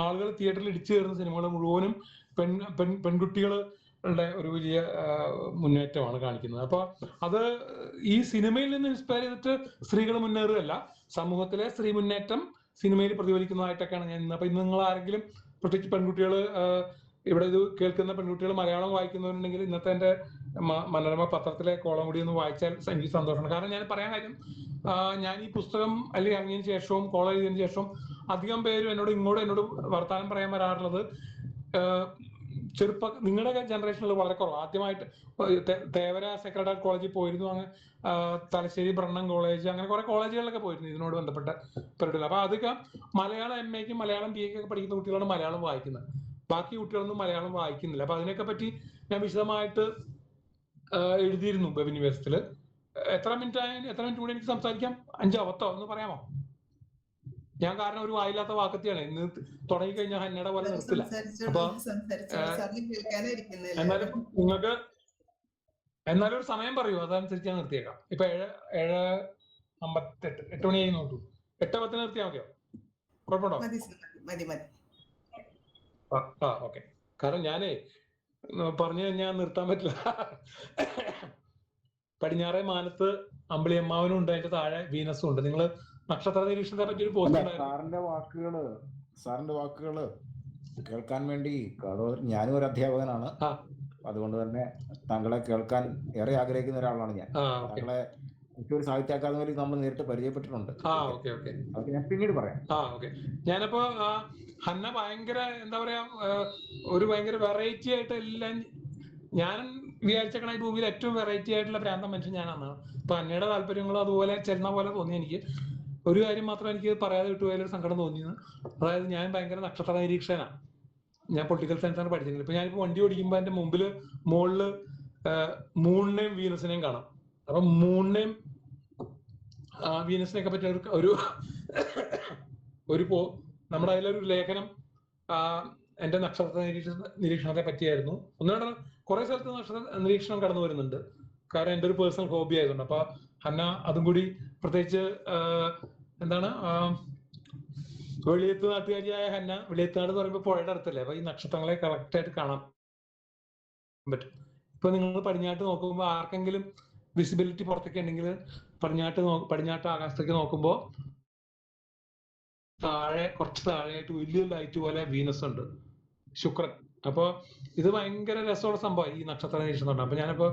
ആളുകൾ തിയേറ്ററിൽ ഇടിച്ചു കയറുന്ന സിനിമകൾ മുഴുവനും പെൺകുട്ടികളുടെ ഒരു വലിയ മുന്നേറ്റമാണ് കാണിക്കുന്നത്. അപ്പൊ അത് ഈ സിനിമയിൽ നിന്ന് ഇൻസ്പയർ ചെയ്തിട്ട് സ്ത്രീകൾ മുന്നേറുകയല്ല, സമൂഹത്തിലെ സ്ത്രീ മുന്നേറ്റം സിനിമയിൽ പ്രതിഫലിക്കുന്നതായിട്ടൊക്കെയാണ് ഞാൻ ഇന്ന്. അപ്പൊ ഇന്ന് നിങ്ങൾ ആരെങ്കിലും, പ്രത്യേകിച്ച് പെൺകുട്ടികൾ, ഇവിടെ ഇത് കേൾക്കുന്ന പെൺകുട്ടികൾ മലയാളം വായിക്കുന്നവരുണ്ടെങ്കിൽ ഇന്നത്തെ എന്റെ മനോരമ പത്രത്തിലെ കോളം കൂടി ഒന്ന് വായിച്ചാൽ എനിക്ക് സന്തോഷമാണ്. കാരണം ഞാൻ പറയാൻ കാര്യം, ഞാൻ ഈ പുസ്തകം അല്ലെങ്കിൽ ഇറങ്ങിയതിന് ശേഷവും കോളം എഴുതിയതിനു ശേഷം അധികം പേരും എന്നോട് വർത്തമാനം പറയാൻ വരാറുള്ളത്, നിങ്ങളുടെ ജനറേഷനിൽ വളരെ കുറവ്. ആദ്യമായിട്ട് തേവര സെക്രട്ടേറിയറ്റ് കോളേജിൽ പോയിരുന്നു, അങ്ങനെ തലശ്ശേരി ബ്രണ്ണൻ കോളേജ്, അങ്ങനെ കുറെ കോളേജുകളിലൊക്കെ പോയിരുന്നു ഇതിനോട് ബന്ധപ്പെട്ട പരിപാടികൾ. അപ്പൊ അതൊക്കെ മലയാളം MAക്കും മലയാളം BAക്കും ഒക്കെ പഠിക്കുന്ന കുട്ടികളാണ് മലയാളം വായിക്കുന്നത്. ബാക്കി കുട്ടികളൊന്നും മലയാളം വായിക്കുന്നില്ല. അപ്പൊ അതിനൊക്കെ പറ്റി ഞാൻ വിശദമായിട്ട് എഴുതിയിരുന്നു വെബിനിവേഴ്സിൽ. എത്ര മിനിറ്റ് കൂടി എനിക്ക് സംസാരിക്കാം? 5-10 ഒന്ന് പറയാമോ? ഞാൻ കാരണം ഒരു വായില്ലാത്ത വാക്കത്തിയാണ്. ഇന്ന് തുടങ്ങിക്കഴിഞ്ഞാൽ ഹന്നയുടെ പോലെ നിർത്തില്ല. അപ്പൊ എന്നാലും ഒരു സമയം പറയൂ, അതനുസരിച്ച് ഞാൻ നിർത്തിയേക്കാം. ഇപ്പൊ 7:58, 8 മണിയായി നോക്കൂ. 8:10 നിർത്തിയാൽ മതിയോ? കുഴപ്പമുണ്ടോ? ഓക്കെ. കാരണം ഞാനേ പറഞ്ഞു കഴിഞ്ഞാൽ നിർത്താൻ പറ്റില്ല. പടിഞ്ഞാറേ മാനത്ത് അമ്പിളിയമ്മാവനും ഉണ്ട്, അതിന്റെ താഴെ വീനസും ഉണ്ട്. നിങ്ങൾ നക്ഷത്ര നിരീക്ഷണത്തെ പറ്റി ഒരു പോസ്റ്റ് സാറിന്റെ വാക്കുകള് കേൾക്കാൻ വേണ്ടി, ഞാനും ഒരു അധ്യാപകനാണ്, അതുകൊണ്ട് തന്നെ താങ്കളെ കേൾക്കാൻ ഏറെ ആഗ്രഹിക്കുന്ന ഒരാളാണ് ഞാൻ. താങ്കളെ ഒരു സാഹിത്യ അക്കാദമിയിൽ നമ്മൾ നേരിട്ട് പരിചയപ്പെട്ടിട്ടുണ്ട്. അതൊക്കെ ഞാൻ പിന്നീട് പറയാം. ഞാനപ്പോ ഹന്ന ഭയങ്കര എന്താ പറയാ, ഒരു ഭയങ്കര വെറൈറ്റി ആയിട്ട് എല്ലാം, ഞാൻ വിചാരിച്ചേക്കണ ഈ ഭൂമിയിൽ ഏറ്റവും വെറൈറ്റി ആയിട്ടുള്ള ഭ്രാന്തം മനുഷ്യൻ ഞാനാണ്. അപ്പൊ ഹന്നയുടെ താല്പര്യങ്ങളും അതുപോലെ ചെല്ലുന്ന പോലെ തോന്നി എനിക്ക്. ഒരു കാര്യം മാത്രം എനിക്ക് പറയാതെ വിട്ടുപോയാലൊരു സങ്കടം തോന്നിയത്, അതായത് ഞാൻ ഭയങ്കര നക്ഷത്ര നിരീക്ഷകനാണ്. ഞാൻ പൊളിറ്റിക്കൽ സയൻസ് ആണ് പഠിച്ചിരുന്നത്. ഇപ്പൊ ഞാനിപ്പോ വണ്ടി ഓടിക്കുമ്പോ എന്റെ മുകളില് മൂണിനെയും വീനസിനെയും കാണാം. അപ്പൊ മൂണിനെയും വീനസിനെയൊക്കെ പറ്റിയ നമ്മുടെ അതിലൊരു ലേഖനം എന്റെ നക്ഷത്ര നിരീക്ഷണത്തെ പറ്റിയായിരുന്നു. ഒന്നുകൂടെ കുറെ സ്ഥലത്ത് നക്ഷത്ര നിരീക്ഷണം കടന്നു വരുന്നുണ്ട്, കാരണം എന്റെ ഒരു പേഴ്സണൽ ഹോബി ആയതുകൊണ്ട്. അപ്പൊ ഹന്ന അതും കൂടി, പ്രത്യേകിച്ച് എന്താണ്, വെളിയത്ത് നാട്ടുകാരിയായ ഹന്ന, വെളിയത്തുനാട് എന്ന് പറയുമ്പോൾ പുഴയുടെ അടുത്തല്ലേ, അപ്പൊ ഈ നക്ഷത്രങ്ങളെ കറക്റ്റ് ആയിട്ട് കാണാൻ പറ്റും. ഇപ്പൊ നിങ്ങൾ പടിഞ്ഞാട്ട് നോക്കുമ്പോൾ ആർക്കെങ്കിലും വിസിബിലിറ്റി പുറത്തൊക്കെ ഉണ്ടെങ്കിൽ പടിഞ്ഞാട്ട് ആകാശത്തേക്ക് നോക്കുമ്പോൾ കുറച്ച് താഴെയായിട്ട് വലിയ ലൈറ്റ് പോലെ വീനസ് ഉണ്ട്, ശുക്രൻ. അപ്പൊ ഇത് ഭയങ്കര രസമുള്ള സംഭവം ഈ നക്ഷത്ര നിരീക്ഷണം. അപ്പൊ ഞാനിപ്പോ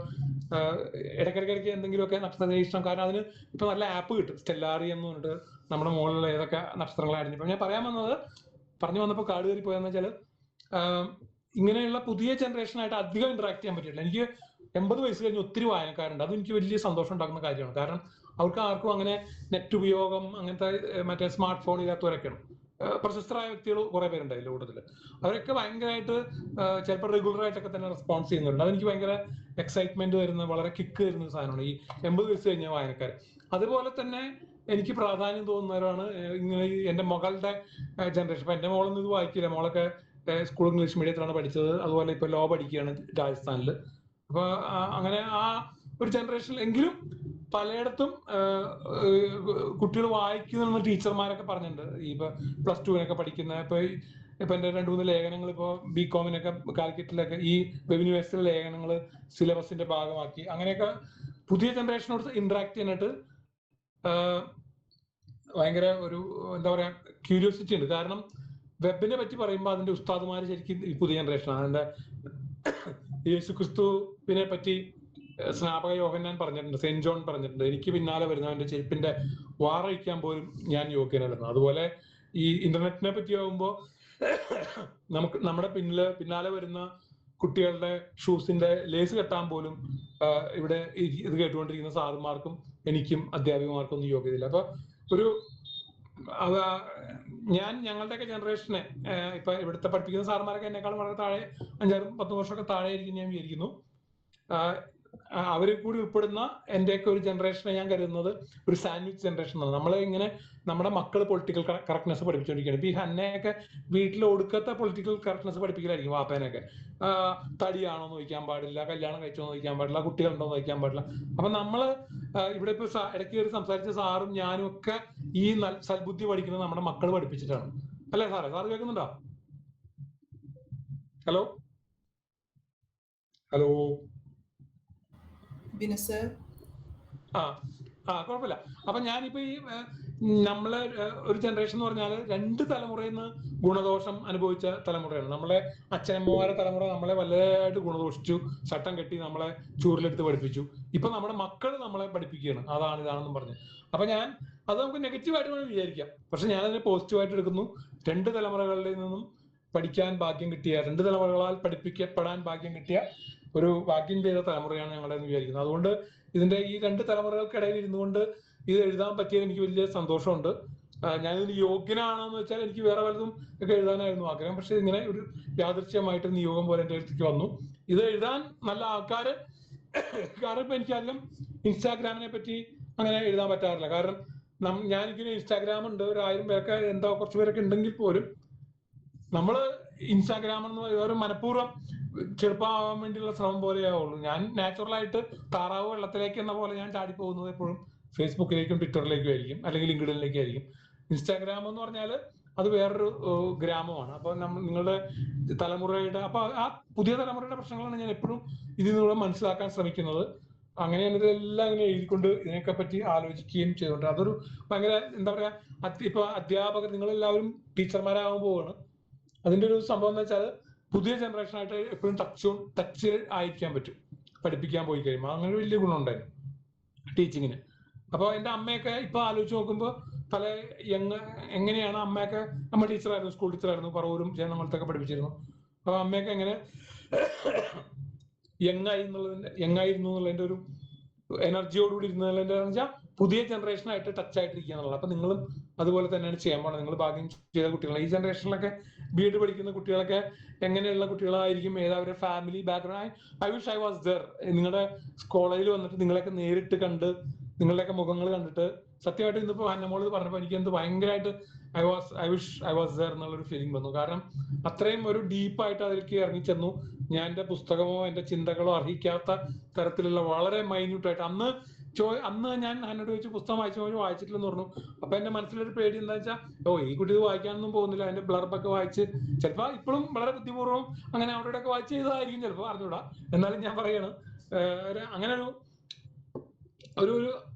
ഇടയ്ക്കിടയ്ക്ക് എന്തെങ്കിലുമൊക്കെ നക്ഷത്ര നിരീക്ഷണം, കാരണം അതിന് ഇപ്പൊ നല്ല ആപ്പ് കിട്ടും, സ്റ്റെല്ലാറി എന്ന് പറഞ്ഞിട്ട് നമ്മുടെ മുകളിലുള്ള ഏതൊക്കെ നക്ഷത്രങ്ങളായിരുന്നു. ഇപ്പൊ ഞാൻ പറഞ്ഞു വന്നപ്പോൾ കാട് കയറി പോയെന്ന് വെച്ചാൽ, ഇങ്ങനെയുള്ള പുതിയ ജനറേഷനായിട്ട് അധികം ഇന്ററാക്ട് ചെയ്യാൻ പറ്റില്ല. എനിക്ക് 80 വയസ്സ് കഴിഞ്ഞ് ഒത്തിരി വായനക്കാരുണ്ട്. അത് എനിക്ക് വലിയ സന്തോഷം ഉണ്ടാക്കുന്ന കാര്യമാണ്. കാരണം അവർക്ക് ആർക്കും അങ്ങനെ നെറ്റ് ഉപയോഗം, അങ്ങനത്തെ മറ്റേ സ്മാർട്ട് ഫോൺ ഇല്ലാത്തവരൊക്കെയാണ്. പ്രശസ്തരായ വ്യക്തികൾ കുറെ പേരുണ്ട് അതിന്റെ കൂട്ടത്തിൽ. അവരൊക്കെ ഭയങ്കരമായിട്ട് ചിലപ്പോൾ റെഗുലർ ആയിട്ടൊക്കെ തന്നെ റെസ്പോൺസ് ചെയ്യുന്നുണ്ട്. അതെനിക്ക് ഭയങ്കര എക്സൈറ്റ്മെന്റ് വരുന്ന, വളരെ കിക്ക് തരുന്ന ഒരു സാധനമാണ് ഈ 80 വയസ്സ് കഴിഞ്ഞ വായനക്കാർ. അതുപോലെ തന്നെ എനിക്ക് പ്രാധാന്യം തോന്നുന്നവരാണ് ഇങ്ങനെ എന്റെ മകളുടെ ജനറേഷൻ. ഇപ്പൊ എന്റെ മോളൊന്നും ഇത് വായിക്കില്ല. മോളൊക്കെ സ്കൂൾ ഇംഗ്ലീഷ് മീഡിയത്തിലാണ് പഠിച്ചത്. അതുപോലെ ഇപ്പൊ ലോ പഠിക്കുകയാണ് രാജസ്ഥാനിൽ. അപ്പൊ അങ്ങനെ ആ ഒരു ജനറേഷനിൽ എങ്കിലും പലയിടത്തും കുട്ടികൾ വായിക്കുന്ന ടീച്ചർമാരൊക്കെ പറഞ്ഞിട്ടുണ്ട്. ഇപ്പൊ +2 പഠിക്കുന്ന ഇപ്പൊ എന്റെ 2-3 ലേഖനങ്ങൾ ഇപ്പോ ബികോമിനൊക്കെ കാലിക്കറ്റിലൊക്കെ ഈ യൂണിവേഴ്സിറ്റി ലേഖനങ്ങൾ സിലബസിന്റെ ഭാഗമാക്കി. അങ്ങനെയൊക്കെ പുതിയ ജനറേഷനോട് ഇന്ററാക്ട് ചെയ്യാനായിട്ട് ഭയങ്കര ഒരു എന്താ പറയാ ക്യൂരിയോസിറ്റി ഉണ്ട്. കാരണം വെബിനെ പറ്റി പറയുമ്പോൾ അതിന്റെ ഉസ്താദുമാര് ശരിക്കും ഈ പുതിയ ജനറേഷനാണ്. അതിന്റെ യേശുക്രിസ്തുവിനെ പറ്റി സ്നാപക യോഹന്നാൻ പറഞ്ഞിട്ടുണ്ട്, സെന്റ് ജോൺ പറഞ്ഞിട്ടുണ്ട്, എനിക്ക് പിന്നാലെ വരുന്നവന്റെ ചെരുപ്പിന്റെ വാറഴിക്കാൻ പോലും ഞാൻ യോഗ്യനല്ലെന്ന്. അതുപോലെ ഈ ഇന്റർനെറ്റിനെ പറ്റി ആകുമ്പോൾ നമ്മുടെ പിന്നാലെ വരുന്ന കുട്ടികളുടെ ഷൂസിന്റെ ലേസ് കെട്ടാൻ പോലും ഇവിടെ ഇത് കേട്ടുകൊണ്ടിരിക്കുന്ന സാറുമാർക്കും എനിക്കും അധ്യാപികമാർക്കും ഒന്നും യോഗ്യതയില്ല. അപ്പൊ ഒരു ഞങ്ങളുടെയൊക്കെ ജനറേഷനെ ഇപ്പൊ ഇവിടുത്തെ പഠിപ്പിക്കുന്ന സാറുമാരൊക്കെ എന്നെക്കാളും വളരെ താഴെ 5-10 വർഷമൊക്കെ താഴെ ആയിരിക്കും ഞാൻ വിചാരിക്കുന്നു. അവരെ കൂടി ഉൾപ്പെടുന്ന എന്റെയൊക്കെ ഒരു ജനറേഷനെ ഞാൻ കരുതുന്നത് ഒരു സാൻഡ്വിച്ച് ജനറേഷൻ ആണ്. നമ്മളെ ഇങ്ങനെ നമ്മുടെ മക്കൾ പൊളിറ്റിക്കൽ കറക്റ്റ്നെസ് പഠിപ്പിച്ചുകൊണ്ടിരിക്കുകയാണ്. ഇപ്പൊ ഈ ഹന്നയൊക്കെ വീട്ടിൽ ഒടുക്കത്തെ പൊളിറ്റിക്കൽ കറക്റ്റ്നെസ് പഠിപ്പിക്കലായിരിക്കും വാപ്പേനൊക്കെ. തടിയാണോ എന്ന് ചോദിക്കാൻ പാടില്ല, കല്യാണം കഴിച്ചോ എന്ന് ചോദിക്കാൻ പാടില്ല, കുട്ടികളുണ്ടോ എന്ന് ചോദിക്കാൻ പാടില്ല. അപ്പൊ നമ്മള് ഇവിടെ ഇപ്പൊ ഇടയ്ക്ക് കയറി സംസാരിച്ച സാറും ഞാനും ഒക്കെ ഈ സൽബുദ്ധി പഠിക്കുന്നത് നമ്മുടെ മക്കൾ പഠിപ്പിച്ചിട്ടാണ്. അല്ലേ സാറേ? സാറ് കേൾക്കുന്നുണ്ടോ? ഹലോ ഹലോ കുഴപ്പമില്ല. അപ്പൊ ഞാനിപ്പോ ഈ നമ്മളെ ഒരു ജനറേഷൻ എന്ന് പറഞ്ഞാൽ 2 തലമുറയിൽ നിന്ന് ഗുണദോഷം അനുഭവിച്ച തലമുറയാണ്. നമ്മളെ അച്ഛനമ്മമാരെ തലമുറ നമ്മളെ വലുതായിട്ട് ഗുണദോഷിച്ചു, ചട്ടം കെട്ടി നമ്മളെ ചൂരിലെടുത്ത് പഠിപ്പിച്ചു. ഇപ്പൊ നമ്മുടെ മക്കൾ നമ്മളെ പഠിപ്പിക്കുകയാണ്, അതാണ് ഇതാണെന്നും പറഞ്ഞു. അപ്പൊ അത് നമുക്ക് നെഗറ്റീവായിട്ട് വേണം വിചാരിക്കാം. പക്ഷെ ഞാനതിനെ പോസിറ്റീവായിട്ട് എടുക്കുന്നു. 2 തലമുറകളിൽ നിന്നും പഠിക്കാൻ ഭാഗ്യം കിട്ടിയ, 2 തലമുറകളാൽ പഠിപ്പിക്കപ്പെടാൻ ഭാഗ്യം കിട്ടിയ ഒരു ഭാഗ്യം ചെയ്ത തലമുറയാണ് ഞങ്ങളെന്ന് വിചാരിക്കുന്നത്. അതുകൊണ്ട് ഇതിന്റെ ഈ 2 തലമുറകൾക്കിടയിൽ ഇരുന്നുകൊണ്ട് ഇത് എഴുതാൻ പറ്റിയത് എനിക്ക് വലിയ സന്തോഷമുണ്ട്. ഞാനിതിന് യോഗ്യനാണെന്ന് വെച്ചാൽ എനിക്ക് വേറെ പലതും ഒക്കെ എഴുതാനായിരുന്നു ആഗ്രഹം. പക്ഷെ ഇങ്ങനെ ഒരു യാദൃശ്യമായിട്ട് നിയോഗം പോലെ എൻ്റെ അടുത്തേക്ക് വന്നു. ഇത് എഴുതാൻ നല്ല ആൾക്കാര്, കാരണം ഇപ്പൊ എനിക്കധികം ഇൻസ്റ്റാഗ്രാമിനെ പറ്റി അങ്ങനെ എഴുതാൻ പറ്റാറില്ല. കാരണം ഞാനിങ്ങനെ ഇൻസ്റ്റാഗ്രാം ഉണ്ട്, 1000 പേരൊക്കെ എന്താ കുറച്ച് പേരൊക്കെ ഉണ്ടെങ്കിൽ പോലും നമ്മള് ഇൻസ്റ്റാഗ്രാം എന്ന് ഒരു മനഃപൂർവ്വം ചെറുപ്പമാവാൻ വേണ്ടിയുള്ള ശ്രമം പോലെയാവുള്ളൂ. ഞാൻ നാച്ചുറലായിട്ട് താറാവ് വെള്ളത്തിലേക്ക് എന്ന പോലെ ഞാൻ ചാടി പോകുന്നത് എപ്പോഴും ഫേസ്ബുക്കിലേക്കും ട്വിറ്ററിലേക്കും ആയിരിക്കും, അല്ലെങ്കിൽ ലിങ്ക്ഡിനിലേക്കും ആയിരിക്കും. ഇൻസ്റ്റാഗ്രാം എന്ന് പറഞ്ഞാൽ അത് വേറൊരു ഗ്രാമമാണ്. അപ്പൊ നിങ്ങളുടെ തലമുറയുടെ, അപ്പൊ ആ പുതിയ തലമുറയുടെ പ്രശ്നങ്ങളാണ് ഞാൻ എപ്പോഴും ഇതിൽ നിന്നൂടെ മനസ്സിലാക്കാൻ ശ്രമിക്കുന്നത്. അങ്ങനെയാണ് ഇതെല്ലാം ഇങ്ങനെ എഴുതിക്കൊണ്ട് ഇതിനൊക്കെ പറ്റി ആലോചിക്കുകയും ചെയ്തുകൊണ്ട് അതൊരു ഭയങ്കര എന്താ പറയാ, ഇപ്പൊ അധ്യാപകർ നിങ്ങളെല്ലാവരും ടീച്ചർമാരാകാൻ പോവാണ്. അതിന്റെ ഒരു സംഭവം എന്ന് വെച്ചാൽ പുതിയ ജനറേഷനായിട്ട് എപ്പോഴും ടച്ചിൽ ആയിരിക്കാൻ പറ്റും പഠിപ്പിക്കാൻ പോയി കഴിയുമ്പോൾ. അങ്ങനെ വലിയ ഗുണമുണ്ടായിരുന്നു ടീച്ചിങ്ങിന്. അപ്പൊ എന്റെ അമ്മയൊക്കെ ഇപ്പൊ ആലോചിച്ച് നോക്കുമ്പോൾ പല എങ്ങനെയാണ് അമ്മയൊക്കെ, അമ്മ ടീച്ചറായിരുന്നു, സ്കൂൾ ടീച്ചറായിരുന്നു, പറവൂരും ചേന്നമംഗലത്തൊക്കെ പഠിപ്പിച്ചിരുന്നു. അപ്പൊ അമ്മയൊക്കെ എങ്ങനെ യങ്ങായിരുന്നു എന്നുള്ളതിന്റെ ഒരു എനർജിയോടുകൂടി ഇരുന്നതിന്റെ വെച്ചാൽ പുതിയ ജനറേഷനായിട്ട് ടച്ച് ആയിട്ടിരിക്കുക എന്നുള്ളത്. അപ്പൊ നിങ്ങളും അതുപോലെ തന്നെയാണ് ചെയ്യാൻ പോണത്. നിങ്ങൾ ഭാഗ്യം ചെയ്ത കുട്ടികളാണ്. ഈ ജനറേഷനിലൊക്കെ B.Ed പഠിക്കുന്ന കുട്ടികളൊക്കെ എങ്ങനെയുള്ള കുട്ടികളായിരിക്കും, ഏതാവരുടെ family background. I wish I was there. നിങ്ങളുടെ കോളേജിൽ വന്നിട്ട് നിങ്ങളെയൊക്കെ നേരിട്ട് കണ്ട് നിങ്ങളുടെയൊക്കെ മുഖങ്ങൾ കണ്ടിട്ട് സത്യമായിട്ട് ഇന്നിപ്പോ ഹന്നമോള് പറഞ്ഞപ്പോൾ എനിക്ക് എന്ത് ഭയങ്കരമായിട്ട് I wish I was there എന്നുള്ളൊരു ഫീലിംഗ് വന്നു. കാരണം അത്രയും ഒരു ഡീപ്പായിട്ട് അതിലേക്ക് ഇറങ്ങിച്ചെന്നു. ഞാൻ എന്റെ പുസ്തകമോ എന്റെ ചിന്തകളോ അർഹിക്കാത്ത തരത്തിലുള്ള വളരെ മൈന്യൂട്ടായിട്ട് അന്ന് ഞാൻ എന്നോട് ചോദിച്ചു പുസ്തകം വായിച്ചിട്ടില്ലെന്ന് പറഞ്ഞു. അപ്പൊ എന്റെ മനസ്സിലൊരു പേടി എന്താ വെച്ചാൽ, ഈ കുട്ടി ഇത് വായിക്കാനൊന്നും പോകുന്നില്ല, അതിന്റെ ബ്ലർബൊക്കെ വായിച്ച് ചിലപ്പോ ഇപ്പോഴും വളരെ ബുദ്ധിപൂർവ്വം അങ്ങനെ അവിടെയൊക്കെ വായിച്ച് ചെയ്തതായിരിക്കും, ചിലപ്പോ അറിഞ്ഞൂടാ. എന്നാലും ഞാൻ പറയാണ്, അങ്ങനെ ഒരു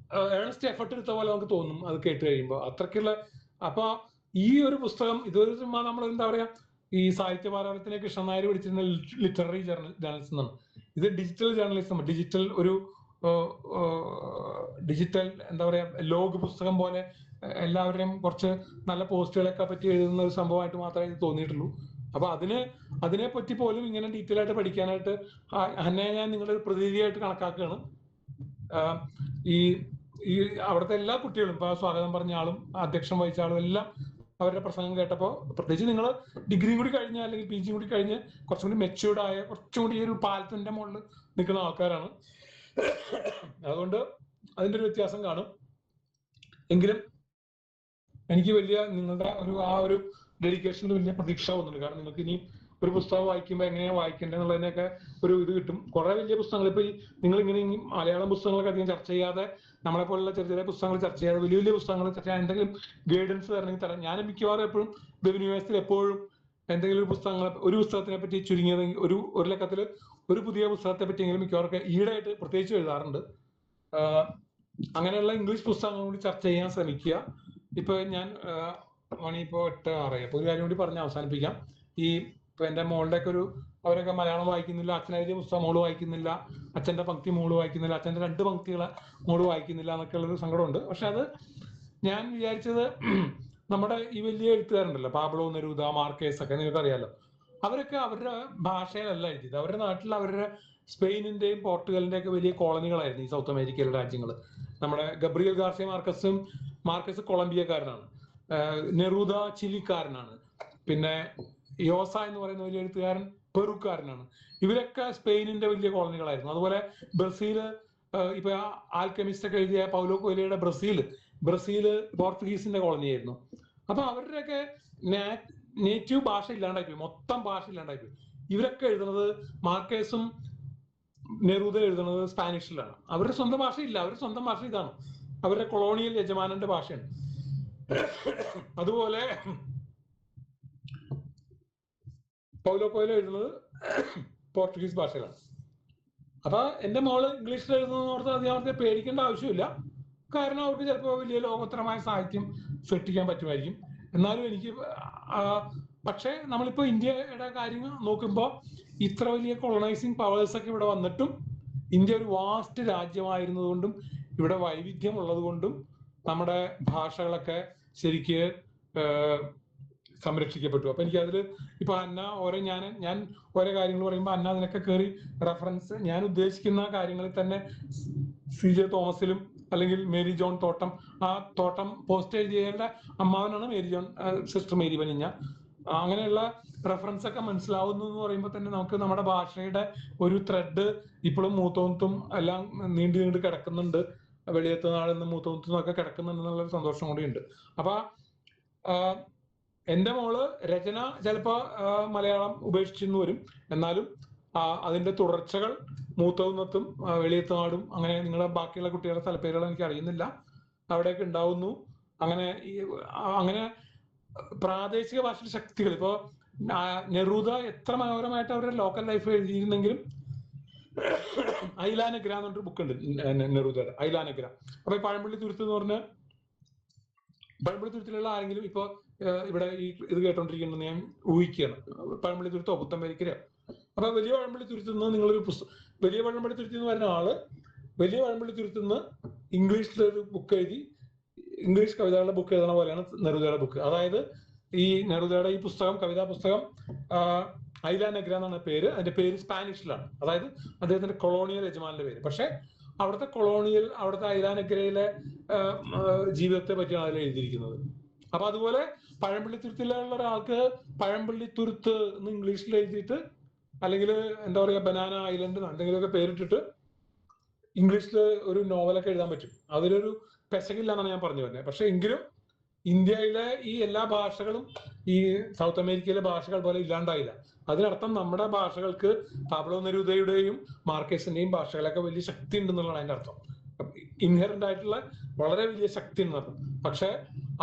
ഏണസ്റ്റ് എഫർട്ട് എടുത്ത പോലെ നമുക്ക് തോന്നും അത് കേട്ട് കഴിയുമ്പോൾ. അത്രയ്ക്കുള്ള അപ്പൊ ഈ ഒരു പുസ്തകം ഇതൊരു ചുമ്മാ നമ്മൾ എന്താ പറയാ, ഈ സാഹിത്യ പാരായണത്തിനെ കൃഷ്ണൻ നായർ പഠിച്ചിരുന്ന ലിറ്റററി ജേർണലിസം എന്നാണ്. ഇത് ഡിജിറ്റൽ ജേർണലിസം, ഡിജിറ്റൽ എന്താ പറയാ ലോഗ് പുസ്തകം പോലെ എല്ലാവരുടെയും കുറച്ച് നല്ല പോസ്റ്റുകളൊക്കെ പറ്റി എഴുതുന്ന ഒരു സംഭവമായിട്ട് മാത്രമേ ഇത് തോന്നിയിട്ടുള്ളൂ. അപ്പൊ അതിനെ പറ്റി പോലും ഇങ്ങനെ ഡീറ്റെയിൽ ആയിട്ട് പഠിക്കാനായിട്ട് അന്നെ ഞാൻ നിങ്ങളുടെ ഒരു പ്രതിനിധിയായിട്ട് കണക്കാക്കുകയാണ്. ഈ അവിടുത്തെ എല്ലാ കുട്ടികളും, ഇപ്പൊ സ്വാഗതം പറഞ്ഞ ആളും അധ്യക്ഷം വഹിച്ച ആളും എല്ലാം അവരുടെ പ്രസംഗം കേട്ടപ്പോൾ, പ്രത്യേകിച്ച് നിങ്ങൾ ഡിഗ്രിയും കൂടി കഴിഞ്ഞ് അല്ലെങ്കിൽ പി ജിയും കൂടി കഴിഞ്ഞ് കുറച്ചും കൂടി മെച്യൂർഡ് ആയ, കുറച്ചും കൂടി ഒരു പാലത്തിന്റെ മുകളിൽ നിൽക്കുന്ന ആൾക്കാരാണ്. അതുകൊണ്ട് അതിന്റെ ഒരു വ്യത്യാസം കാണും. എങ്കിലും എനിക്ക് വലിയ നിങ്ങളുടെ ഒരു ഡെഡിക്കേഷനിൽ വലിയ പ്രതീക്ഷ തോന്നുന്നുണ്ട്. കാരണം നിങ്ങൾക്ക് ഇനി ഒരു പുസ്തകം വായിക്കുമ്പോൾ എങ്ങനെയാണ് വായിക്കേണ്ടത് എന്നുള്ളതിനൊക്കെ ഒരു ഇത് കിട്ടും. കുറെ വലിയ പുസ്തകങ്ങൾ ഇപ്പൊ നിങ്ങൾ ഇങ്ങനെ മലയാളം പുസ്തകങ്ങളൊക്കെ അധികം ചർച്ച ചെയ്യാതെ, നമ്മളെ പോലുള്ള ചെറിയ ചെറിയ പുസ്തകങ്ങൾ ചർച്ച ചെയ്യാതെ വലിയ വലിയ പുസ്തകങ്ങൾ ചർച്ച ചെയ്യാൻ എന്തെങ്കിലും ഗൈഡൻസ് തരണമെങ്കിൽ തരാം. ഞാൻ മിക്കവാറും എപ്പോഴും യൂണിവേഴ്സിറ്റിയിൽ എപ്പോഴും എന്തെങ്കിലും ഒരു പുസ്തകത്തിനെ പറ്റി ചുരുങ്ങിയത് ഒരു ലക്കത്തിൽ ഒരു പുതിയ പുസ്തകത്തെ പറ്റിയെങ്കിലും മിക്കവാറൊക്കെ ഈടായിട്ട് പ്രത്യേകിച്ച് എഴുതാറുണ്ട്. അങ്ങനെയുള്ള ഇംഗ്ലീഷ് പുസ്തകങ്ങൾ കൂടി ചർച്ച ചെയ്യാൻ ശ്രമിക്കുക. ഇപ്പൊ ഞാൻ ഇപ്പോ 8:06 അപ്പൊ ഒരു കാര്യം കൂടി പറഞ്ഞ് അവസാനിപ്പിക്കാം. ഇപ്പൊ എന്റെ മോളുടെ ഒക്കെ അവരൊക്കെ മലയാളം വായിക്കുന്നില്ല, അച്ഛൻ എഴുതിയ പുസ്തകം മോള് വായിക്കുന്നില്ല, അച്ഛന്റെ പങ്ക്തി മോള് വായിക്കുന്നില്ല, അച്ഛന്റെ 2 പങ്ക്തികളെ മോള് വായിക്കുന്നില്ല എന്നൊക്കെ ഉള്ളൊരു സങ്കടമുണ്ട്. പക്ഷെ അത് ഞാൻ വിചാരിച്ചത്, നമ്മുടെ ഈ വലിയ എഴുത്തുകാരുണ്ടല്ലോ, പാബ്ലോ നെരൂദ, മാർക്കേസ് ഒക്കെ നിങ്ങൾക്ക് അറിയാലോ, അവരൊക്കെ അവരുടെ ഭാഷയിലല്ല എഴുതിയത്. അവരുടെ നാട്ടിൽ അവരുടെ സ്പെയിനിന്റെയും പോർട്ടുഗലിന്റെ ഒക്കെ വലിയ കോളനികളായിരുന്നു ഈ സൗത്ത് അമേരിക്കയിലെ രാജ്യങ്ങൾ. നമ്മുടെ ഗബ്രിയൽ ഗാർസിയ മാർക്കസ് കൊളംബിയക്കാരനാണ്, നെറൂദ ചിലിക്കാരനാണ്, പിന്നെ യോസ എന്ന് പറയുന്ന വലിയ എഴുത്തുകാരൻ പെറുക്കാരനാണ്. ഇവരൊക്കെ സ്പെയിനിന്റെ വലിയ കോളനികളായിരുന്നു. അതുപോലെ ബ്രസീല്, ഇപ്പൊ ആൽക്കെമിസ്റ്റ് ഒക്കെ എഴുതിയ പൗലോ കൊയ്ലോയുടെ ബ്രസീല് പോർച്ചുഗീസിന്റെ കോളനിയായിരുന്നു. അപ്പൊ അവരുടെയൊക്കെ നേറ്റീവ് ഭാഷ ഇല്ലാണ്ടായിപ്പോയി, മൊത്തം ഭാഷ ഇല്ലാണ്ടായിപ്പോയി. ഇവരൊക്കെ എഴുതുന്നത്, മാർക്കേസും നെറൂദ എഴുതുന്നത് സ്പാനിഷിലാണ്. അവരുടെ സ്വന്തം ഭാഷ ഇല്ല, അവരുടെ സ്വന്തം ഭാഷ ഇതാണ്, അവരുടെ കൊളോണിയൽ യജമാനന്റെ ഭാഷയാണ്. അതുപോലെ പൗലോ കൊയ്ലോ എഴുതുന്നത് പോർച്ചുഗീസ് ഭാഷയിലാണ്. അപ്പൊ എന്റെ മോള് ഇംഗ്ലീഷിൽ എഴുതുന്നതോർത്ത് അധികം പേടിക്കേണ്ട ആവശ്യമില്ല. കാരണം അവർക്ക് ചിലപ്പോൾ വലിയ ലോകോത്തരമായ സാഹിത്യം സൃഷ്ടിക്കാൻ പറ്റുമായിരിക്കും. എന്നാലും എനിക്ക് പക്ഷെ നമ്മളിപ്പോ ഇന്ത്യയുടെ കാര്യങ്ങൾ നോക്കുമ്പോൾ ഇത്ര വലിയ കൊളോണൈസിങ് പവേഴ്സ് ഒക്കെ ഇവിടെ വന്നിട്ടും ഇന്ത്യ ഒരു വാസ്റ്റ് രാജ്യമായിരുന്നതുകൊണ്ടും ഇവിടെ വൈവിധ്യം ഉള്ളത് കൊണ്ടും നമ്മുടെ ഭാഷകളൊക്കെ ശരിക്ക് സംരക്ഷിക്കപ്പെട്ടു. അപ്പൊ എനിക്ക് അതിൽ ഇപ്പൊ ഞാൻ ഓരോ കാര്യങ്ങൾ പറയുമ്പോൾ അന്ന അതിനൊക്കെ കയറി റെഫറൻസ്, ഞാൻ ഉദ്ദേശിക്കുന്ന കാര്യങ്ങളിൽ തന്നെ CJ തോമസിലും അല്ലെങ്കിൽ മേരി ജോൺ തോട്ടം, ആ തോട്ടം പോസ്റ്റ് എഴുതിയതിന്റെ അമ്മാവനാണ് സിസ്റ്റർ മേരി പനിഞ്ഞ. അങ്ങനെയുള്ള റെഫറൻസ് ഒക്കെ മനസ്സിലാവുന്നു എന്ന് പറയുമ്പോൾ തന്നെ നമുക്ക് നമ്മുടെ ഭാഷയുടെ ഒരു ത്രെഡ് ഇപ്പോഴും മൂത്തോത്തും എല്ലാം നീണ്ടു കിടക്കുന്നുണ്ട്, വെളിയത്ത് നാളിൽ മൂത്തോത്തും ഒക്കെ കിടക്കുന്നുണ്ട് എന്നുള്ള സന്തോഷം കൂടി ഉണ്ട്. അപ്പൊ എന്റെ മോള് രചന ചിലപ്പോ മലയാളം ഉപേക്ഷിച്ചെന്ന് വരും, എന്നാലും അതിന്റെ തുടർച്ചകൾ മൂത്തോന്നത്തും വെളിയത്ത് നാടും അങ്ങനെ നിങ്ങളുടെ ബാക്കിയുള്ള കുട്ടികളുടെ സ്ഥലപ്പേരുകൾ എനിക്ക് അറിയുന്നില്ല, അവിടെയൊക്കെ ഉണ്ടാവുന്നു. അങ്ങനെ പ്രാദേശിക ഭാഷയുടെ ശക്തികൾ, ഇപ്പോ നെറൂദ എത്ര മനോഹരമായിട്ട് അവരുടെ ലോക്കൽ ലൈഫ് എഴുതിയിരുന്നെങ്കിലും ഐലാനഗ്ര എന്ന് പറഞ്ഞൊരു ബുക്ക് ഉണ്ട് നെറൂദയുടെ, ഐലാനഗ്ര. അപ്പൊ പഴമ്പള്ളി തുരുത്ത് എന്ന് പറഞ്ഞ, പഴമ്പള്ളി തുരുത്തിലുള്ള ആരെങ്കിലും ഇപ്പൊ ഇവിടെ ഈ ഇത് കേട്ടോണ്ടിരിക്കുന്നത് ഞാൻ ഊഹിക്കുകയാണ്, പഴമ്പള്ളി തുരുത്തോ പുത്തമ്പരിക്കരോ. അപ്പൊ വലിയ പഴമ്പള്ളി തുരുത്തുനിന്ന് നിങ്ങളൊരു വലിയ പഴമ്പള്ളി തുരുത്തി എന്ന് പറയുന്ന ആള് വലിയ പഴമ്പള്ളി തുരുത്തുനിന്ന് ഇംഗ്ലീഷിലൊരു ബുക്ക് എഴുതി, ഇംഗ്ലീഷ് കവിതകളുടെ ബുക്ക് എഴുതുന്ന പോലെയാണ് നെറൂദയുടെ ബുക്ക്. അതായത് ഈ നെറൂദയുടെ ഈ പുസ്തകം, കവിതാ പുസ്തകം ഐലാനഗ്ര എന്നാണ് പേര്. അതിന്റെ പേര് സ്പാനിഷിലാണ്, അതായത് അദ്ദേഹത്തിന്റെ കൊളോണിയൽ യജമാന്റെ പേര്. പക്ഷെ അവിടുത്തെ ഐലാനഗ്രയിലെ ജീവിതത്തെ പറ്റിയാണ് അതിൽ എഴുതിയിരിക്കുന്നത്. അപ്പൊ അതുപോലെ പഴമ്പള്ളി തുരുത്തിലുള്ള ഒരാൾക്ക് പഴമ്പള്ളി തുരുത്ത് എന്ന് ഇംഗ്ലീഷിൽ എഴുതിയിട്ട്, അല്ലെങ്കിൽ എന്താ പറയാ ബനാന ഐലൻഡ് എന്തെങ്കിലുമൊക്കെ പേരിട്ടിട്ട് ഇംഗ്ലീഷിൽ ഒരു നോവലൊക്കെ എഴുതാൻ പറ്റും. അതിലൊരു പെശകില്ല എന്നാണ് ഞാൻ പറഞ്ഞു വരുന്നത്. പക്ഷെ എങ്കിലും ഇന്ത്യയിലെ ഈ എല്ലാ ഭാഷകളും ഈ സൗത്ത് അമേരിക്കയിലെ ഭാഷകൾ പോലെ ഇല്ലാണ്ടായില്ല. അതിനർത്ഥം നമ്മുടെ ഭാഷകൾക്ക് പാബ്ലോ നെരൂദയുടെയും മാർക്കേസിന്റെയും ഭാഷകളൊക്കെ വലിയ ശക്തി ഉണ്ടെന്നുള്ളതാണ് അതിന്റെ അർത്ഥം. ഇൻഹെറന്റ് ആയിട്ടുള്ള വളരെ വലിയ ശക്തി ഉണ്ടെന്നർത്ഥം. പക്ഷെ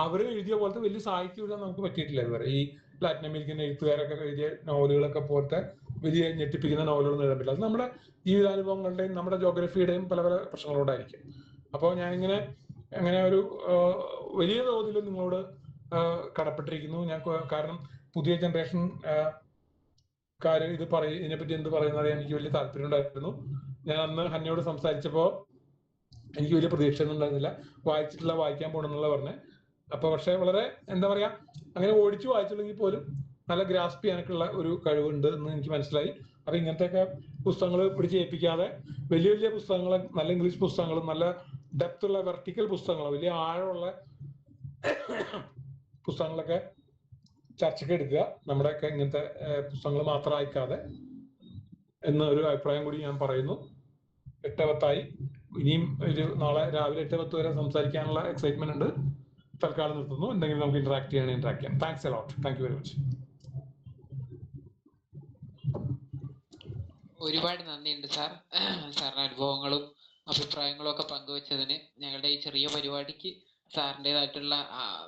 അവര് എഴുതിയ പോലത്തെ വലിയ സാഹിത്യം എഴുതാൻ നമുക്ക് പറ്റിയിട്ടില്ല ഇതുവരെ. ഈ ലാറ്റിൻ അമേരിക്കൻ എഴുത്തുകാരൊക്കെ എഴുതിയ നോവലുകളൊക്കെ പോലത്തെ വലിയ ഞെട്ടിപ്പിക്കുന്ന നോവലുകളൊന്നും എഴുതാൻ പറ്റില്ല. അത് നമ്മുടെ ജീവിതാനുഭവങ്ങളുടെയും നമ്മുടെ ജോഗ്രഫിയുടെയും പല പല പ്രശ്നങ്ങളോടായിരിക്കും. അപ്പോൾ ഞാനിങ്ങനെ അങ്ങനെ ഒരു വലിയ തോതിൽ നിങ്ങളോട് കടപ്പെട്ടിരിക്കുന്നു ഞാൻ. കാരണം പുതിയ ജനറേഷൻ ഇതിനെപ്പറ്റി എന്ത് പറയുന്നത് എനിക്ക് വലിയ താല്പര്യം ഉണ്ടായിരുന്നു. ഞാൻ അന്ന് ഹന്നയോട് സംസാരിച്ചപ്പോ എനിക്ക് വലിയ പ്രതീക്ഷയൊന്നും ഉണ്ടായിരുന്നില്ല, വായിക്കാൻ പോകണമെന്നുള്ള പറഞ്ഞ്. അപ്പൊ പക്ഷെ വളരെ എന്താ പറയാ, അങ്ങനെ ഓടിച്ചു വായിച്ചില്ലെങ്കിൽ പോലും നല്ല ഗ്രാസ്പ് ചെയ്യാനൊക്കെയുള്ള ഒരു കഴിവുണ്ട് എന്ന് എനിക്ക് മനസ്സിലായി. അപ്പൊ ഇങ്ങനത്തെയൊക്കെ പുസ്തകങ്ങൾ പിടിച്ചേൽപ്പിക്കാതെ വലിയ വലിയ പുസ്തകങ്ങൾ, നല്ല ഇംഗ്ലീഷ് പുസ്തകങ്ങളും നല്ല ഡെപ്ത് ഉള്ള വെർട്ടിക്കൽ പുസ്തകങ്ങൾ, വലിയ ആഴമുള്ള പുസ്തകങ്ങളൊക്കെ ചർച്ചയ്ക്ക് എടുക്കുക, നമ്മുടെയൊക്കെ ഇങ്ങനത്തെ പുസ്തകങ്ങൾ മാത്രം അയക്കാതെ എന്നൊരു അഭിപ്രായം കൂടി ഞാൻ പറയുന്നു. 8:10 ഇനിയും ഒരു നാളെ രാവിലെ 8:10 വരെ സംസാരിക്കാനുള്ള എക്സൈറ്റ്മെന്റ് ഉണ്ട്. തൽക്കാലം നിർത്തുന്നു. എന്തെങ്കിലും നമുക്ക് ഇന്ററാക്ട് ചെയ്യാം. Thanks a lot. Thank you very much. ഒരുപാട് നന്ദിയുണ്ട് സാർ. സാറിന്റെ അനുഭവങ്ങളും അഭിപ്രായങ്ങളും ഒക്കെ പങ്കുവച്ചതിന്, ഞങ്ങളുടെ ഈ ചെറിയ പരിപാടിക്ക് സാറിൻ്റെതായിട്ടുള്ള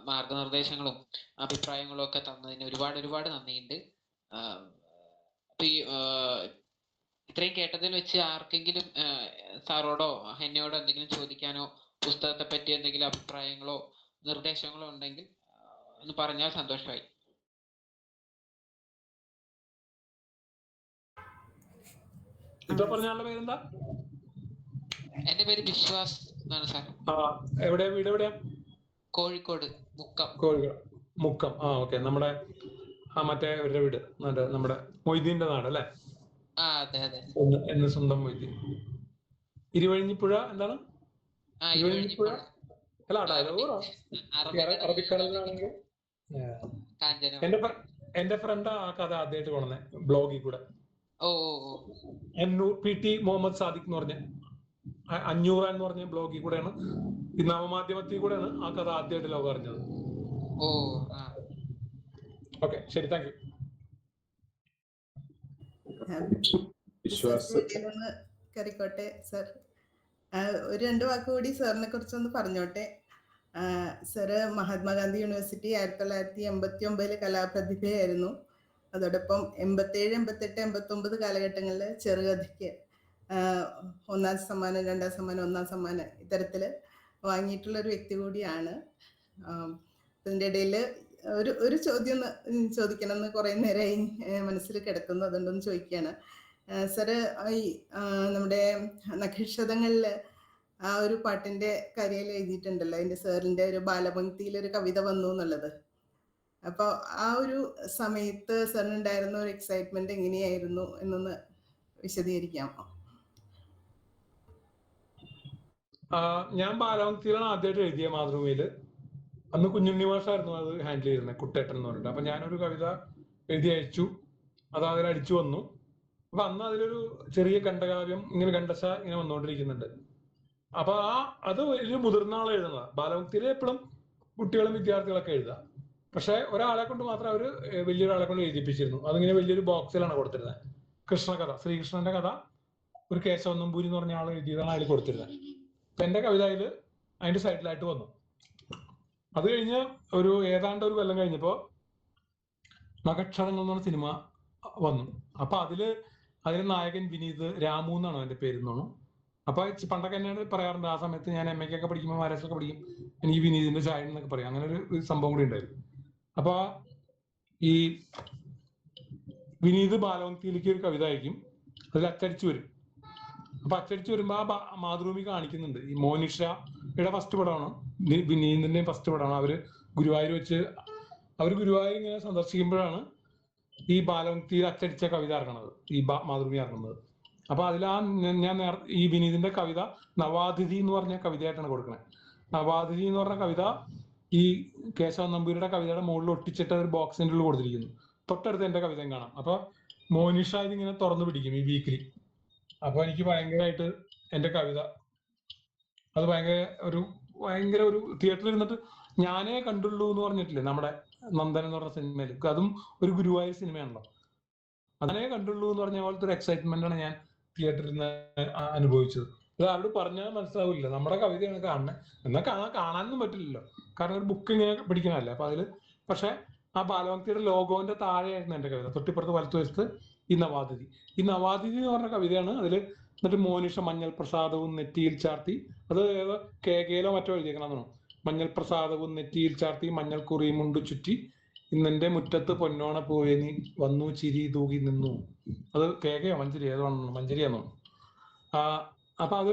മാർഗനിർദ്ദേശങ്ങളും അഭിപ്രായങ്ങളും ഒക്കെ തന്നതിന് ഒരുപാട് നന്ദിയുണ്ട്. അപ്പൊ ഈ ഇത്രയും കേട്ടതിൽ വെച്ച് ആർക്കെങ്കിലും സാറോടോ എന്നോടോ എന്തെങ്കിലും ചോദിക്കാനോ പുസ്തകത്തെ പറ്റി എന്തെങ്കിലും അഭിപ്രായങ്ങളോ നിർദ്ദേശങ്ങളോ ഉണ്ടെങ്കിൽ ഒന്ന് പറഞ്ഞാൽ സന്തോഷമായി. ഇപ്പൊ പറഞ്ഞാലുള്ള പേരെന്താ? എന്റെ പേര് വിശ്വാസ് എന്നാണ് സാർ. എവിടെയാ വീട്? എവിടെയാ? കോഴിക്കോട് മുക്കം. കോഴിക്കോട് മുക്കം. ഓക്കെ. നമ്മുടെ മറ്റേ ഒരു വീട് നമ്മുടെ മൊയ്തീന്റെ നാട് അല്ലേ? അതെ. എന്ന് സ്വന്തം മൊയ്തീൻ. ഇരുവഴിഞ്ഞിപ്പുഴ എന്താണ്? ഇരുവഴിഞ്ഞിപ്പുഴ അല്ല, ഡയലോഗ് അറബിക്കടലിലാണെങ്കിൽ എന്റെ ഫ്രണ്ട് ആ കഥ ആദ്യമായിട്ട് കൊണ്ടുവന്നേ ബ്ലോഗിൽ കൂടെ. PT മുഹമ്മദ് സാദിഖ് എന്ന് പറഞ്ഞ 500 എന്ന് പറഞ്ഞ ബ്ലോഗിൽ കൂടെയാണ്, ഈ നവമാധ്യമത്തിൽ കൂടെയാണ് ആ കഥ ആദ്യമായിട്ട് ലോകം അറിഞ്ഞത്. ഓക്കെ, ശരി, താങ്ക് യു. കറിക്കോട്ടെ സർ, ഒരു 2 വാക്ക് കൂടി സാറിനെ കുറിച്ചൊന്ന് പറഞ്ഞോട്ടെ. Sir Mahatma Gandhi university 1989 കലാപ്രതിഭയായിരുന്നു. അതോടൊപ്പം 87, 88, 89 കാലഘട്ടങ്ങളിൽ ചെറുകഥയ്ക്ക് 1ാം സമ്മാനം, 2ാം സമ്മാനം, 1ാം സമ്മാനം ഇത്തരത്തിൽ വാങ്ങിയിട്ടുള്ള ഒരു വ്യക്തി കൂടിയാണ്. ഇതിൻ്റെ ഇടയിൽ ഒരു ചോദ്യം ചോദിക്കണം എന്ന് കുറേ നേരമായി മനസ്സിൽ കിടക്കുന്നു, അതുകൊണ്ടൊന്ന് ചോദിക്കുകയാണ്. സാറ് ഈ നമ്മുടെ നഖക്ഷതങ്ങളിൽ ആ ഒരു പാട്ടിൻ്റെ കാര്യയിൽ എഴുതിയിട്ടുണ്ടല്ലോ, അതിൻ്റെ സാറിൻ്റെ ഒരു ബാലപംക്തിയിലൊരു കവിത വന്നു എന്നുള്ളത്. അപ്പോൾ ആ ഒരു സമയത്ത് സാറിനുണ്ടായിരുന്ന ഒരു എക്സൈറ്റ്മെന്റ് എങ്ങനെയായിരുന്നു എന്നൊന്ന് വിശദീകരിക്കാമോ? ഞാൻ ബാലപംക്തിയിലാണ് ആദ്യമായിട്ട് എഴുതിയ മാതൃഭൂമിയിൽ. അന്ന് കുഞ്ഞുണ്ണി മാഷായിരുന്നു അത് ഹാൻഡിൽ ചെയ്തിരുന്നത്, കുട്ടേട്ടൻ എന്ന് പറഞ്ഞിട്ട്. അപ്പൊ ഞാനൊരു കവിത എഴുതി അയച്ചു, അത് അതിൽ അടിച്ചു വന്നു. അപ്പൊ അന്ന് അതിലൊരു ചെറിയ ഖണ്ഡകാവ്യം ഇങ്ങനെ ഖണ്ഡശ ഇങ്ങനെ വന്നുകൊണ്ടിരിക്കുന്നുണ്ട്. അപ്പൊ അത് ഒരു മുതിർന്ന ആൾ എഴുതുന്നതാണ്. ബാലഭക്തിയിൽ എപ്പോഴും കുട്ടികളും വിദ്യാർത്ഥികളൊക്കെ എഴുതുക. പക്ഷെ ഒരാളെ കൊണ്ട് മാത്രം അവര് വലിയൊരാളെ കൊണ്ട് എഴുതിപ്പിച്ചിരുന്നു. അതിങ്ങനെ വലിയൊരു ബോക്സിലാണ് കൊടുത്തിരുന്നത്. കൃഷ്ണകഥ, ശ്രീകൃഷ്ണന്റെ കഥ ഒരു കേശവൻ നമ്പൂരി എന്ന് പറഞ്ഞ ആൾ എഴുതിയതാണ് അതിൽ കൊടുത്തിരുന്നത്. അപ്പൊ എന്റെ കവിത അതിന്റെ സൈഡിലായിട്ട് വന്നു. അത് കഴിഞ്ഞ് ഏതാണ്ട് ഒരു കൊല്ലം കഴിഞ്ഞപ്പോ നഖക്ഷതങ്ങൾ എന്ന് പറഞ്ഞ സിനിമ വന്നു. അപ്പൊ അതില് നായകൻ വിനീത് രാമു എന്നാണ് അവന്റെ പേര് തോന്നുന്നു. അപ്പൊ പണ്ടൊക്കെ എന്നോട് പറയാറുണ്ട്, ആ സമയത്ത് ഞാൻ MA ഒക്കെ പഠിക്കുമ്പോൾ മഹാരാഷ്ട്രയൊക്കെ പഠിക്കും, എനിക്ക് വിനീതിന്റെ ചായ എന്നൊക്കെ പറയാം. അങ്ങനെ ഒരു സംഭവം കൂടി ഉണ്ടായിരുന്നു. അപ്പൊ ഈ വിനീത് ബാലഭക്തിയിലേക്ക് ഒരു കവിത അയക്കും, അതിൽ അച്ചടിച്ചു വരും. അപ്പൊ അച്ചടിച്ചു വരുമ്പോ ആ മാതൃഭൂമി കാണിക്കുന്നുണ്ട്. ഈ മോനിഷയുടെ ഫസ്റ്റ് പടമാണ്, വിനീതിന്റെ ഫസ്റ്റ് പടമാണ്. അവര് ഗുരുവായൂർ വെച്ച് ഗുരുവായൂർ ഇങ്ങനെ സന്ദർശിക്കുമ്പോഴാണ് ഈ ബാലഭക്തിയിൽ അച്ചടിച്ച കവിത ഇറങ്ങുന്നത്, ഈ മാതൃഭൂമി ഇറങ്ങുന്നത്. അപ്പൊ ഞാൻ ഈ വിനീതിന്റെ കവിത നവാതിഥി എന്ന് പറഞ്ഞ കവിതയായിട്ടാണ് കൊടുക്കുന്നത്. നവാതിഥി എന്ന് പറഞ്ഞ കവിത ഈ കേശവൻ നമ്പൂരിയുടെ കവിതയുടെ മുകളിൽ ഒട്ടിച്ചിട്ട് ഒരു ബോക്സിന്റെ ഉള്ളിൽ കൊടുത്തിരിക്കുന്നു. തൊട്ടടുത്ത് എന്റെ കവിതയും കാണാം. അപ്പൊ മോനിഷ ഇതിങ്ങനെ തുറന്നു പിടിക്കും ഈ വീക്കിലി. അപ്പൊ എനിക്ക് ഭയങ്കരമായിട്ട് എന്റെ കവിത അത് ഭയങ്കര ഒരു തിയേറ്ററിൽ ഇരുന്നിട്ട് ഞാനേ കണ്ടുള്ളൂ എന്ന് പറഞ്ഞിട്ടില്ലേ നമ്മുടെ നന്ദൻ എന്ന് പറഞ്ഞ സിനിമയിൽ, അതും ഒരു ഗുരുവായൂർ സിനിമയാണല്ലോ, അതിനെ കണ്ടുള്ളൂ എന്ന് പറഞ്ഞ പോലത്തെ ഒരു എക്സൈറ്റ്മെന്റ് ആണ് ഞാൻ തിയേറ്ററിൽ നിന്ന് അനുഭവിച്ചത്. അത് ആരോട് പറഞ്ഞാൽ മനസ്സിലാവില്ല, നമ്മുടെ കവിതയാണ് കാണുന്നത്. എന്നാൽ കാണാനൊന്നും പറ്റില്ലല്ലോ, കാരണം ഒരു ബുക്ക് ഇങ്ങനെ പിടിക്കണമല്ലേ. അപ്പൊ അതില് പക്ഷെ ആ ബാലഭക്തിയുടെ ലോഗോന്റെ താഴെയായിരുന്നു എന്റെ കവിത. തൊട്ടിപ്പുറത്ത് വലത്തുവശത്ത് ഈ നവാതിഥി എന്ന് പറഞ്ഞ കവിതയാണ്. അതിൽ എന്നിട്ട് മോനിഷ മഞ്ഞൾ പ്രസാദവും നെറ്റിയിൽ ചാർത്തി, അത് കേകയിലോ മറ്റോ എഴുതിയേക്കണമെന്നാണ്. മഞ്ഞൾ പ്രസാദവും നെറ്റിയിൽ ചാർത്തി മഞ്ഞൾ കുറിയും മുണ്ടു ചുറ്റി ഇന്നെന്റെ മുറ്റത്ത് പൊന്നോണ പൂവേ നീ വന്നു ചിരി തൂകി നിന്നു. അത് കേകയോ മഞ്ചരി ഏതാണെന്ന്, മഞ്ചരിയാന്നോ. അപ്പൊ അത്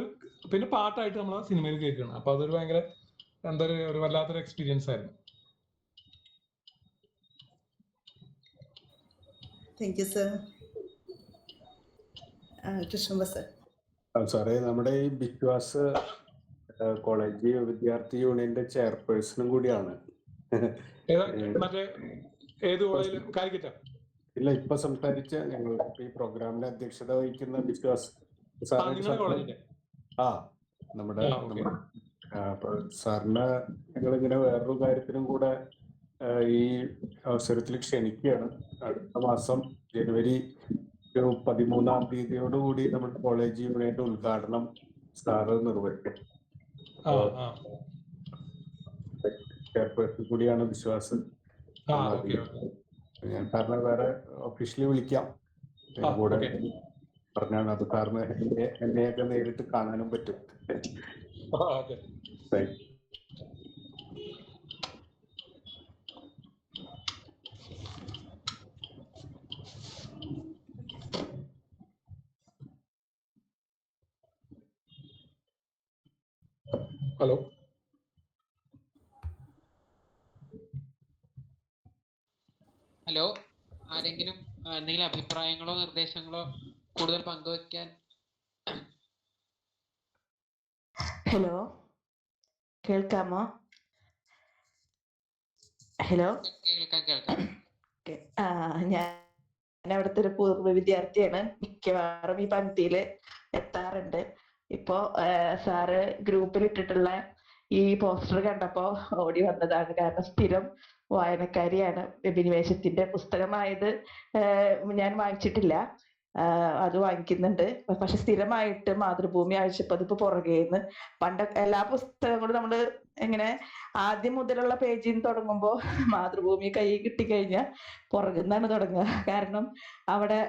പിന്നെ പാട്ടായിട്ട് നമ്മൾ സിനിമയിൽ കേൾക്കുകയാണ്. അപ്പൊ അതൊരു ഭയങ്കര ഒരു വല്ലാത്തൊരു എക്സ്പീരിയൻസ് ആയിരുന്നു. Thank you sir. Krishna sir. സാറേ, നമ്മുടെ ഈ ബിഗ് ബാസ് കോളേജ് വിദ്യാർത്ഥി യൂണിയന്റെ ചെയർപേഴ്സണും കൂടിയാണ്. മറ്റേ ഏത് കോളേജിൽ? കാലിക്കറ്റ? ഇല്ല, ഇപ്പൊ സംസാരിച്ച ഞങ്ങൾ ഈ പ്രോഗ്രാമിന്റെ അധ്യക്ഷത വഹിക്കുന്ന ബിശ്വാസ് നിങ്ങളുടെ കോളേജിന്റെ? നമ്മുടെ അപ്പൊ സാറിന് ഞങ്ങളിങ്ങനെ വേറൊരു കാര്യത്തിനും കൂടെ ഈ അവസരത്തിൽ ക്ഷണിക്കുകയാണ്. അടുത്ത മാസം ജനുവരി 13-ാം തീയതിയോടുകൂടി നമ്മുടെ കോളേജ് യൂണിയന്റെ ഉദ്ഘാടനം സാറ് നിർവഹിക്കും. ചെയർപേഴ്സൺ കൂടിയാണ് ബിശ്വാസ്. ഞാൻ സാറിനെ വേറെ ഒഫീഷ്യലി വിളിക്കാം കൂടെ പറഞ്ഞാണ്. അത് സാറിന് എന്നെയൊക്കെ നേരിട്ട് കാണാനും പറ്റും. ഹലോ, ഹലോ, ആരെങ്കിലും എന്തെങ്കിലും അഭിപ്രായങ്ങളോ നിർദ്ദേശങ്ങളോ കൂടുതൽ പങ്കുവയ്ക്കാൻ? ഹലോ, കേൾക്കാമോ? ഹലോ, കേൾക്കാം. ഞാൻ അവിടുത്തെ ഒരു പൂർവ്വ വിദ്യാർത്ഥിയാണ്. മിക്കവാറും ഈ പങ്ക്തിയില് എത്താറുണ്ട്. ഇപ്പോ സാറ് ഗ്രൂപ്പിൽ ഇട്ടിട്ടുള്ള ഈ പോസ്റ്റർ കണ്ടപ്പോ ഓടി വന്നതാണ്. കാരണം സ്ഥിരം വായനക്കാരിയാണ്. അഭിനിവേശത്തിന്റെ പുസ്തകമായത് ഞാൻ വാങ്ങിച്ചിട്ടില്ല, അത് വാങ്ങിക്കുന്നുണ്ട്. പക്ഷെ സ്ഥിരമായിട്ട് മാതൃഭൂമി ആഴ്ചപ്പതിപ്പ് പുറകേന്ന് എല്ലാ പുസ്തകങ്ങളും നമ്മള് ഇങ്ങനെ ആദ്യം മുതലുള്ള പേജിൽ നിന്ന് തുടങ്ങുമ്പോ മാതൃഭൂമി കൈ കിട്ടിക്കഴിഞ്ഞാൽ പുറകുന്നാണ് തുടങ്ങുക. കാരണം അവിടെ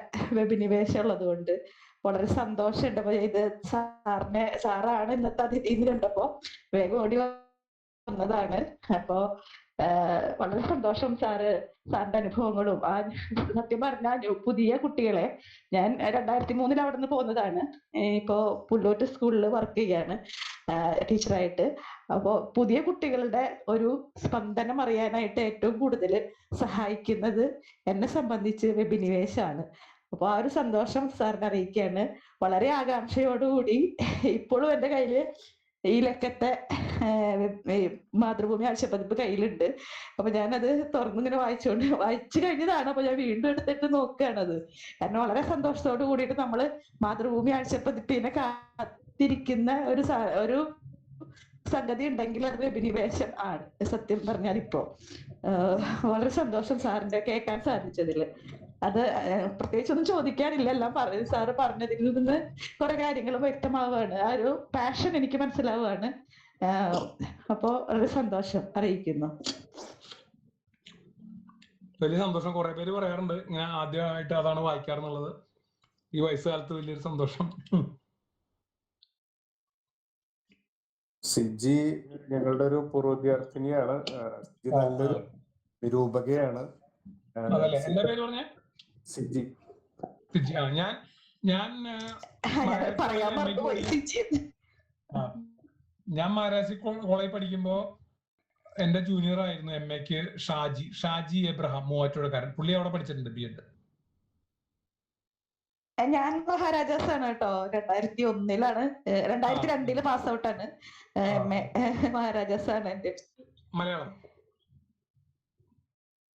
അഭിനിവേശം ഉള്ളത് കൊണ്ട് വളരെ സന്തോഷമുണ്ട്. അപ്പൊ ഇത് സാറാണ് ഇന്നത്തെ അതിഥി കണ്ടപ്പോ വേഗം ഓടി വന്നതാണ്. അപ്പോ വളരെ സന്തോഷം സാറിന്റെ അനുഭവങ്ങളും. സത്യം പറഞ്ഞാൽ പുതിയ കുട്ടികളെ, ഞാൻ 2003 അവിടെ നിന്ന് പോകുന്നതാണ്. ഇപ്പോ പുല്ലൂറ്റ് സ്കൂളിൽ വർക്ക് ചെയ്യാണ് ടീച്ചറായിട്ട്. അപ്പോ പുതിയ കുട്ടികളുടെ ഒരു സ്പന്ദനം അറിയാനായിട്ട് ഏറ്റവും കൂടുതൽ സഹായിക്കുന്നത് എന്നെ സംബന്ധിച്ച് അഭിനിവേശമാണ്. അപ്പൊ ആ ഒരു സന്തോഷം സാറിനെ അറിയിക്കുകയാണ്. വളരെ ആകാംക്ഷയോടുകൂടി ഇപ്പോഴും എന്റെ കയ്യില് ഈ ലക്കത്തെ മാതൃഭൂമി ആഴ്ചപ്പതിപ്പ് കയ്യിലുണ്ട്. അപ്പൊ ഞാനത് തുറന്നിങ്ങനെ വായിച്ചു കഴിഞ്ഞതാണ്. അപ്പൊ ഞാൻ വീണ്ടും എടുത്തിട്ട് നോക്കുകയാണത്. കാരണം വളരെ സന്തോഷത്തോട് കൂടിയിട്ട് നമ്മള് മാതൃഭൂമി ആഴ്ചപ്പതിപ്പിനെ കാത്തിരിക്കുന്ന ഒരു സംഗതി ഉണ്ടെങ്കിൽ അത് അഭിനിവേശം ആണ്. സത്യം പറഞ്ഞാൽ ഇപ്പോ വളരെ സന്തോഷം സാറിന്റെ കേൾക്കാൻ സാധിച്ചതില്. അത് പ്രത്യേകിച്ചൊന്നും ചോദിക്കാനില്ല, എല്ലാം സാറ് പറഞ്ഞതിൽ നിന്ന് കുറെ കാര്യങ്ങൾ വ്യക്തമാവുകയാണ്. ആ ഒരു പാഷൻ എനിക്ക് മനസ്സിലാവുകയാണ്. അപ്പോ വളരെ സന്തോഷം അറിയിക്കുന്നു. വലിയ സന്തോഷം. കുറെ പേര് പറയാറുണ്ട് ഇങ്ങനെ ആദ്യമായിട്ട് അതാണ് വായിക്കാറുള്ളത്. ഈ വയസ്സുകാലത്ത് വലിയൊരു സന്തോഷം. സിജി ഞങ്ങളുടെ ഒരു പൂർവ്വ വിദ്യാർത്ഥിനിയാണ്. സിജി നല്ലൊരു നിരൂപകയാണ്. എന്താ പേര് പറഞ്ഞേ? സിജി. സിജി. ഞാൻ മഹാരാജി കോളേജിൽ പഠിക്കുമ്പോ എന്റെ ജൂനിയർ ആയിരുന്നു MA-ക്ക് ഷാജി എബ്രഹാം, മൂവാറ്റുപുഴക്കാരൻ. പുള്ളി അവിടെ പഠിച്ചിട്ടുണ്ട് BEd. ഞാൻ മഹാരാജാസ് ആണ് കേട്ടോ. 2001-ലാണ് 2002 പാസ് ഔട്ടാണ്. മഹാരാജാസ് ആണ് എന്റെ. മലയാളം?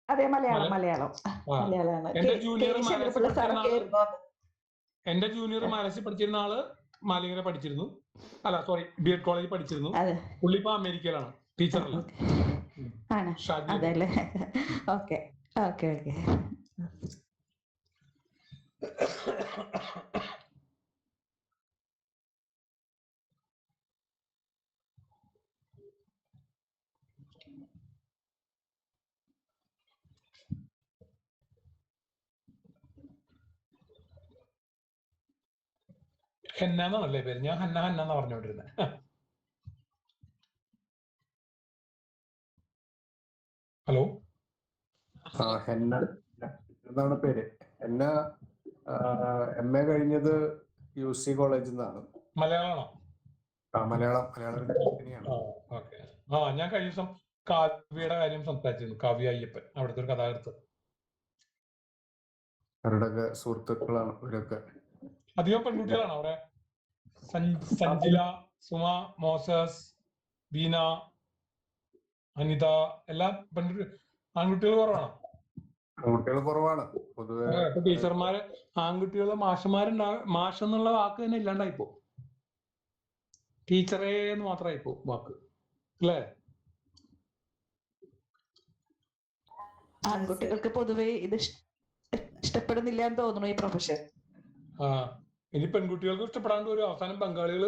അതെ, മലയാളമാണ്. എന്റെ ജൂനിയർ മാനസി പഠിച്ചിരുന്ന ആള് മാലിങ്ങര പഠിച്ചിരുന്നു. അല്ല, സോറി, BEd കോളേജിൽ പഠിച്ചിരുന്നു. പുള്ളി ഇപ്പൊ അമേരിക്കയിലാണ്, ടീച്ചറല്ല. അതല്ലേ? ഓക്കെ. ഹെന്നാന്നല്ലേ പേര്? ഞാൻ ഹന്നാന്ന് പറഞ്ഞുകൊണ്ടിരുന്നത്. ഹലോ, ഹെന്ന എന്നാണ് പേര്. ഹെന്ന MA കഴിഞ്ഞത് UC കോളേജിൽ നിന്നാണ്. മലയാളമാണോ? മലയാളം. ഞാൻ കഴിഞ്ഞ ദിവസം കാവ്യയുടെ കാര്യം സംസാരിച്ചിരുന്നു. കാവ്യ അയ്യപ്പൻ, അവിടുത്തെ ഒരു കഥാകൃത്ത്. അവരുടെ സുഹൃത്തുക്കളാണ് ഇവരൊക്കെ. അധികം പെൺകുട്ടികളാണ് അവിടെ. സഞ്ജില, സുമ, മോസസ്, ബീന, അനിത എല്ലാം ആൺകുട്ടികൾ കുറവാണോ? ആൺകുട്ടികൾ കുറവാണ് പൊതുവെ. ടീച്ചർമാര് ആൺകുട്ടികള് മാഷ് എന്നുള്ള വാക്ക് തന്നെ ഇല്ലാണ്ടായിപ്പോ, ടീച്ചറേ എന്ന് മാത്രമായിപ്പോ വാക്ക്, അല്ലേ? ആൺകുട്ടികൾക്ക് പൊതുവെ ഇത് ഇഷ്ടപ്പെടുന്നില്ല എന്ന് തോന്നുന്നു ഈ പ്രൊഫഷൻ. ഇനി പെൺകുട്ടികൾക്ക് ഇഷ്ടപ്പെടാണ്ട് വരും. അവസാനം ബംഗാളികൾ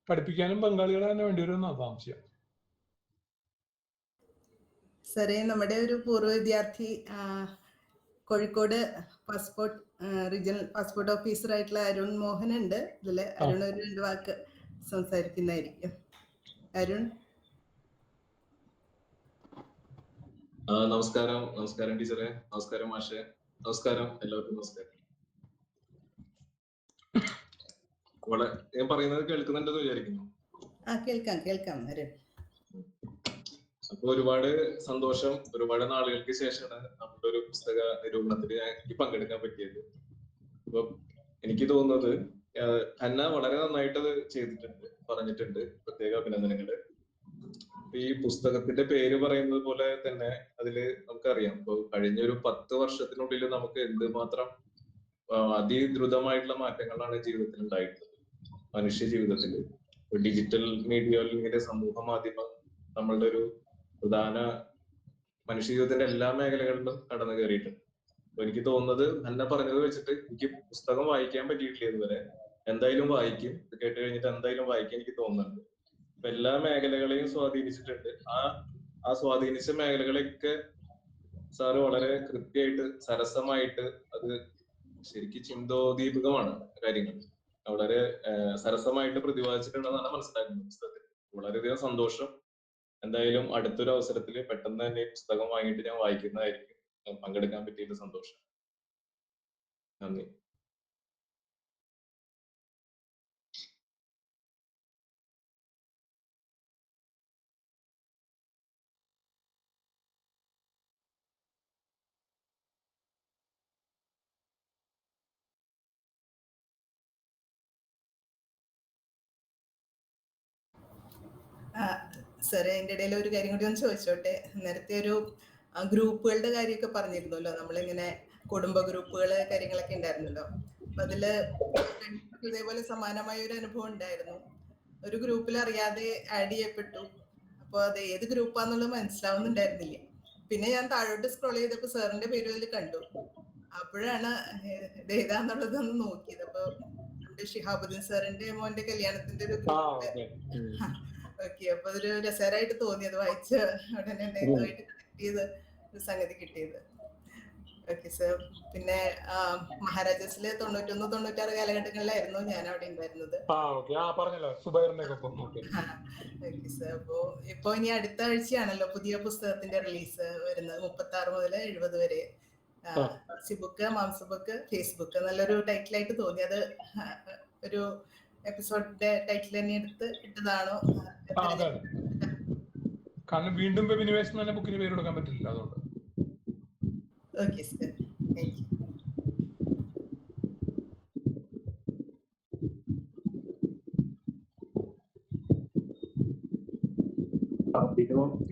പഠിപ്പിക്കാനും ബംഗാളികൾ തന്നെ വേണ്ടി വരും എന്നാണ് സംശയം. സാറേ, നമ്മുടെ ഒരു പൂർവ്വ വിദ്യാർത്ഥി Kozhikode passport regional passport officer ആയിട്ടുള്ള അരുൺ മോഹൻ ഉണ്ട്. ഇതില് അരുൺ ഒരു 2 വാക്ക് സംസാരിക്കുന്നതായിരിക്കും. അരുൺ. നമസ്കാരം ടീച്ചറെ, നമസ്കാരം മാഷെ, നമസ്കാരം എല്ലാവർക്കും. നമസ്കാരം. ഞാൻ പറയുന്നത് കേൾക്കുന്നുണ്ടെന്ന് വിചാരിക്കുന്നു. കേൾക്കാം അരുൺ. അപ്പൊ ഒരുപാട് സന്തോഷം. ഒരുപാട് നാളുകൾക്ക് ശേഷമാണ് നമ്മുടെ ഒരു പുസ്തക നിരൂപണത്തിൽ എനിക്ക് പങ്കെടുക്കാൻ പറ്റിയത്. അപ്പൊ എനിക്ക് തോന്നുന്നത് ഹന്ന വളരെ നന്നായിട്ട് അത് ചെയ്തിട്ടുണ്ട്, പറഞ്ഞിട്ടുണ്ട്. പ്രത്യേക അഭിനന്ദനങ്ങള്. ഈ പുസ്തകത്തിന്റെ പേര് പറയുന്നത് പോലെ തന്നെ അതില് നമുക്കറിയാം, ഇപ്പൊ കഴിഞ്ഞൊരു 10 വർഷത്തിനുള്ളിൽ നമുക്ക് എന്തുമാത്രം അതിദ്രുതമായിട്ടുള്ള മാറ്റങ്ങളാണ് ജീവിതത്തിൽ ഉണ്ടായിട്ടുള്ളത്, മനുഷ്യ ജീവിതത്തിൽ. ഡിജിറ്റൽ മീഡിയ അല്ലെങ്കിൽ സമൂഹ മാധ്യമം നമ്മളുടെ ഒരു പ്രധാന മനുഷ്യ ജീവിതത്തിന്റെ എല്ലാ മേഖലകളിലും കടന്നു കയറിയിട്ടുണ്ട്. അപ്പൊ എനിക്ക് തോന്നുന്നത് ഹന്ന പറഞ്ഞത് വെച്ചിട്ട് എനിക്ക് പുസ്തകം വായിക്കാൻ പറ്റിയിട്ടില്ല ഇതുവരെ. എന്തായാലും വായിക്കും. ഇത് കേട്ട് കഴിഞ്ഞിട്ട് എന്തായാലും വായിക്കാൻ എനിക്ക് തോന്നുന്നുണ്ട്. അപ്പൊ എല്ലാ മേഖലകളെയും സ്വാധീനിച്ചിട്ടുണ്ട്. ആ സ്വാധീനിച്ച മേഖലകളെയൊക്കെ സാറ് വളരെ കൃത്യമായിട്ട് സരസമായിട്ട്, അത് ശരിക്കും ചിന്തോദീപകമാണ് കാര്യങ്ങൾ, വളരെ സരസമായിട്ട് പ്രതിപാദിച്ചിട്ടുണ്ടെന്നാണ് മനസ്സിലാക്കുന്നത് പുസ്തകത്തിൽ. വളരെയധികം സന്തോഷം. എന്തായാലും അടുത്തൊരു അവസരത്തിൽ പെട്ടെന്ന് തന്നെ ഈ പുസ്തകം വാങ്ങിയിട്ട് ഞാൻ വായിക്കുന്നതായിരിക്കും. പങ്കെടുക്കാൻ പറ്റിയത് സന്തോഷം. നന്ദി. സാറേ, അതിൻ്റെ ഇടയിൽ ഒരു കാര്യം കൂടി ഒന്ന് ചോദിച്ചോട്ടെ. നേരത്തെ ഒരു ഗ്രൂപ്പുകളുടെ കാര്യമൊക്കെ പറഞ്ഞിരുന്നല്ലോ, നമ്മളിങ്ങനെ കുടുംബ ഗ്രൂപ്പുകള് കാര്യങ്ങളൊക്കെ ഉണ്ടായിരുന്നല്ലോ. അപ്പൊ അതില് ഇതേപോലെ സമാനമായ ഒരു അനുഭവം ഉണ്ടായിരുന്നു. ഒരു ഗ്രൂപ്പിൽ അറിയാതെ ആഡ് ചെയ്യപ്പെട്ടു. അപ്പൊ അത് ഏത് ഗ്രൂപ്പാന്നുള്ളത് മനസ്സിലാവുന്നുണ്ടായിരുന്നില്ല. പിന്നെ ഞാൻ താഴോട്ട് സ്ക്രോൾ ചെയ്തപ്പോ സാറിന്റെ പേര് അതിൽ കണ്ടു. അപ്പോഴാണ് ഇത് ഏതാന്നുള്ളതൊന്ന് നോക്കിയത്. അപ്പൊ നമ്മുടെ ഷിഹാബുദ്ദീൻ സാറിന്റെ മോന്റെ കല്യാണത്തിന്റെ ഒരു ഗ്രൂപ്പ്. ഓക്കെ, അപ്പൊ അതൊരു രസകരമായിട്ട് തോന്നി. അത് വായിച്ച ഉടനെ ഇതുമായിട്ട് കണക്ട് ചെയ്ത് ഒരു സംഗതി കിട്ടിയത്. Okay sir. പിന്നെ മഹാരാജാസിലെ 91-96 കാലഘട്ടങ്ങളിലായിരുന്നു ഞാൻ അവിടെ ഉണ്ടായിരുന്നത്. Okay sir. അപ്പോ ഇപ്പൊ ഇനി അടുത്ത ആഴ്ചയാണല്ലോ പുതിയ പുസ്തകത്തിന്റെ റിലീസ് വരുന്നത്, 36 മുതൽ 70 വരെ. സിബുക്ക്, മാംസബുക്ക്, ഫേസ്ബുക്ക്. നല്ലൊരു ടൈറ്റിലായിട്ട് തോന്നി. അത് ഒരു എപ്പിസോഡിന്റെ ടൈറ്റിൽ തന്നെ എടുത്ത് ഇട്ടതാണോ? കാരണം വീണ്ടും വെബിനിവേഷൻ തന്നെ ബുക്കിന് പേര് കൊടുക്കാൻ പറ്റില്ല, അതുകൊണ്ട്. Okay sir, thank you.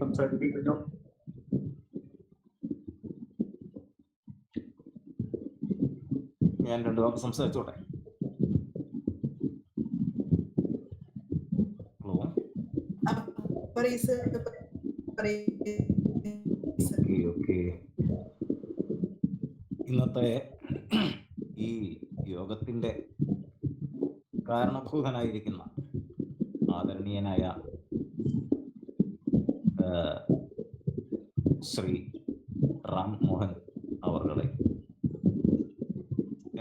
സംസാരിപ്പിക്കുന്നു. ഞാൻ 2 വാക്ക് സംസാരിച്ചോട്ടെ. ഇന്നത്തെ ഈ യോഗത്തിന്റെ കാരണഭൂതനായിരിക്കുന്ന ആദരണീയനായ ശ്രീ റാം മോഹൻ അവർകളെ,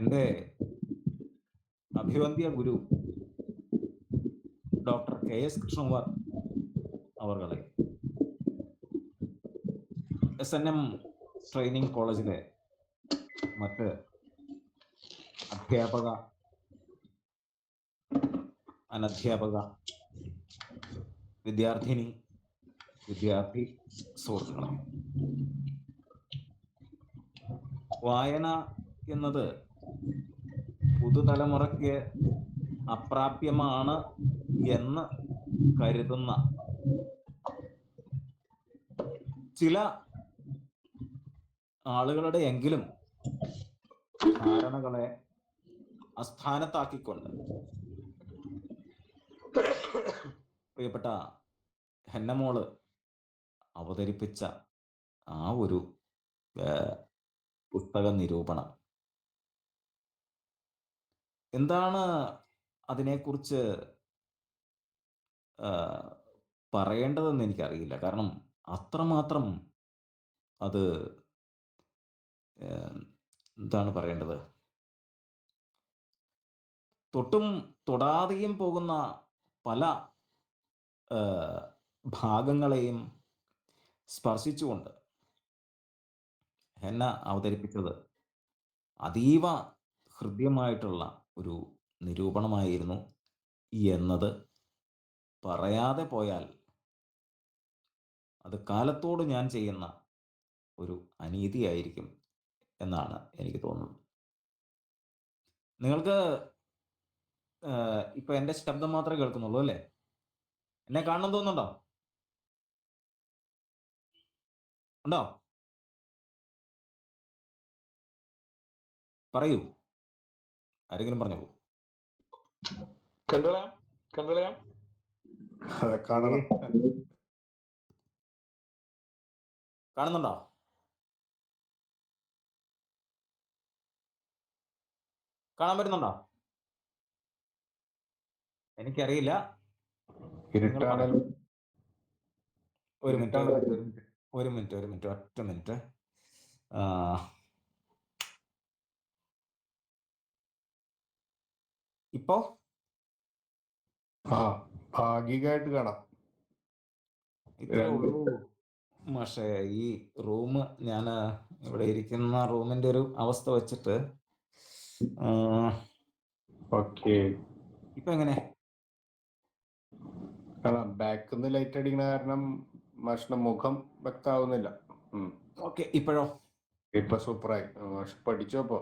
എൻ്റെ അഭിവന്ദ്യ ഗുരു ഡോക്ടർ KS കൃഷ്ണകുമാർ അവർകളെ, SNM ട്രെയിനിങ് കോളേജിലെ മറ്റ് അധ്യാപക, അനധ്യാപക, വിദ്യാർത്ഥി സുഹൃത്തുക്കളെ, വായന എന്നത് പുതുതലമുറയ്ക്ക് അപ്രാപ്യമാണ് എന്ന് കരുതുന്ന ചില ആളുകളുടെ എങ്കിലും ധാരണകളെ അസ്ഥാനത്താക്കിക്കൊണ്ട് പ്രിയപ്പെട്ട ഹെന്നമോള് അവതരിപ്പിച്ച ആ ഒരു പുസ്തക നിരൂപണം എന്താണ് അതിനെക്കുറിച്ച് പറയേണ്ടതെന്ന് എനിക്കറിയില്ല. കാരണം അത്രമാത്രം അത് എന്താണ് പറയേണ്ടത്, തൊട്ടും തൊടാതെയും പോകുന്ന പല ഭാഗങ്ങളെയും സ്പർശിച്ചുകൊണ്ട് ഹെന്ന അവതരിപ്പിച്ചത് അതീവ ഹൃദ്യമായിട്ടുള്ള ഒരു നിരൂപണമായിരുന്നു എന്നത് പറയാതെ പോയാൽ അത് കാലത്തോട് ഞാൻ ചെയ്യുന്ന ഒരു അനീതിയായിരിക്കും എന്നാണ് എനിക്ക് തോന്നുന്നത്. നിങ്ങൾക്ക് ഇപ്പൊ എൻ്റെ ശബ്ദം മാത്രമേ കേൾക്കുന്നുള്ളൂ അല്ലേ? എന്നെ കാണണം തോന്നുന്നുണ്ടോ? ഉണ്ടോ? പറയൂ, ആരെങ്കിലും പറഞ്ഞോളൂ. കാണുന്നുണ്ടോ? കാണാൻ പറ്റുന്നുണ്ടോ? എനിക്കറിയില്ല. ഒരു മിനിറ്റ് ഒറ്റ മിനിറ്റ്. ഇപ്പോ ഭാഗികമായിട്ട് കാണാം. ഇത്രേ ഉള്ളൂ പക്ഷേ ഈ റൂം, ഞാൻ ഇവിടെ ഇരിക്കുന്ന റൂമിന്റെ ഒരു അവസ്ഥ വെച്ചിട്ട് ഇപ്പൊ എങ്ങനെ കാണാം? ബാക്കിൽ നിന്ന് ലൈറ്റ് അടിക്കുന്ന കാരണം മാഷിന്റെ മുഖം വ്യക്തമാവുന്നില്ല. ഓക്കെ, ഇപ്പോഴോ? ഇപ്പൊ സൂപ്പറായി. മാഷ് പഠിച്ചപ്പോ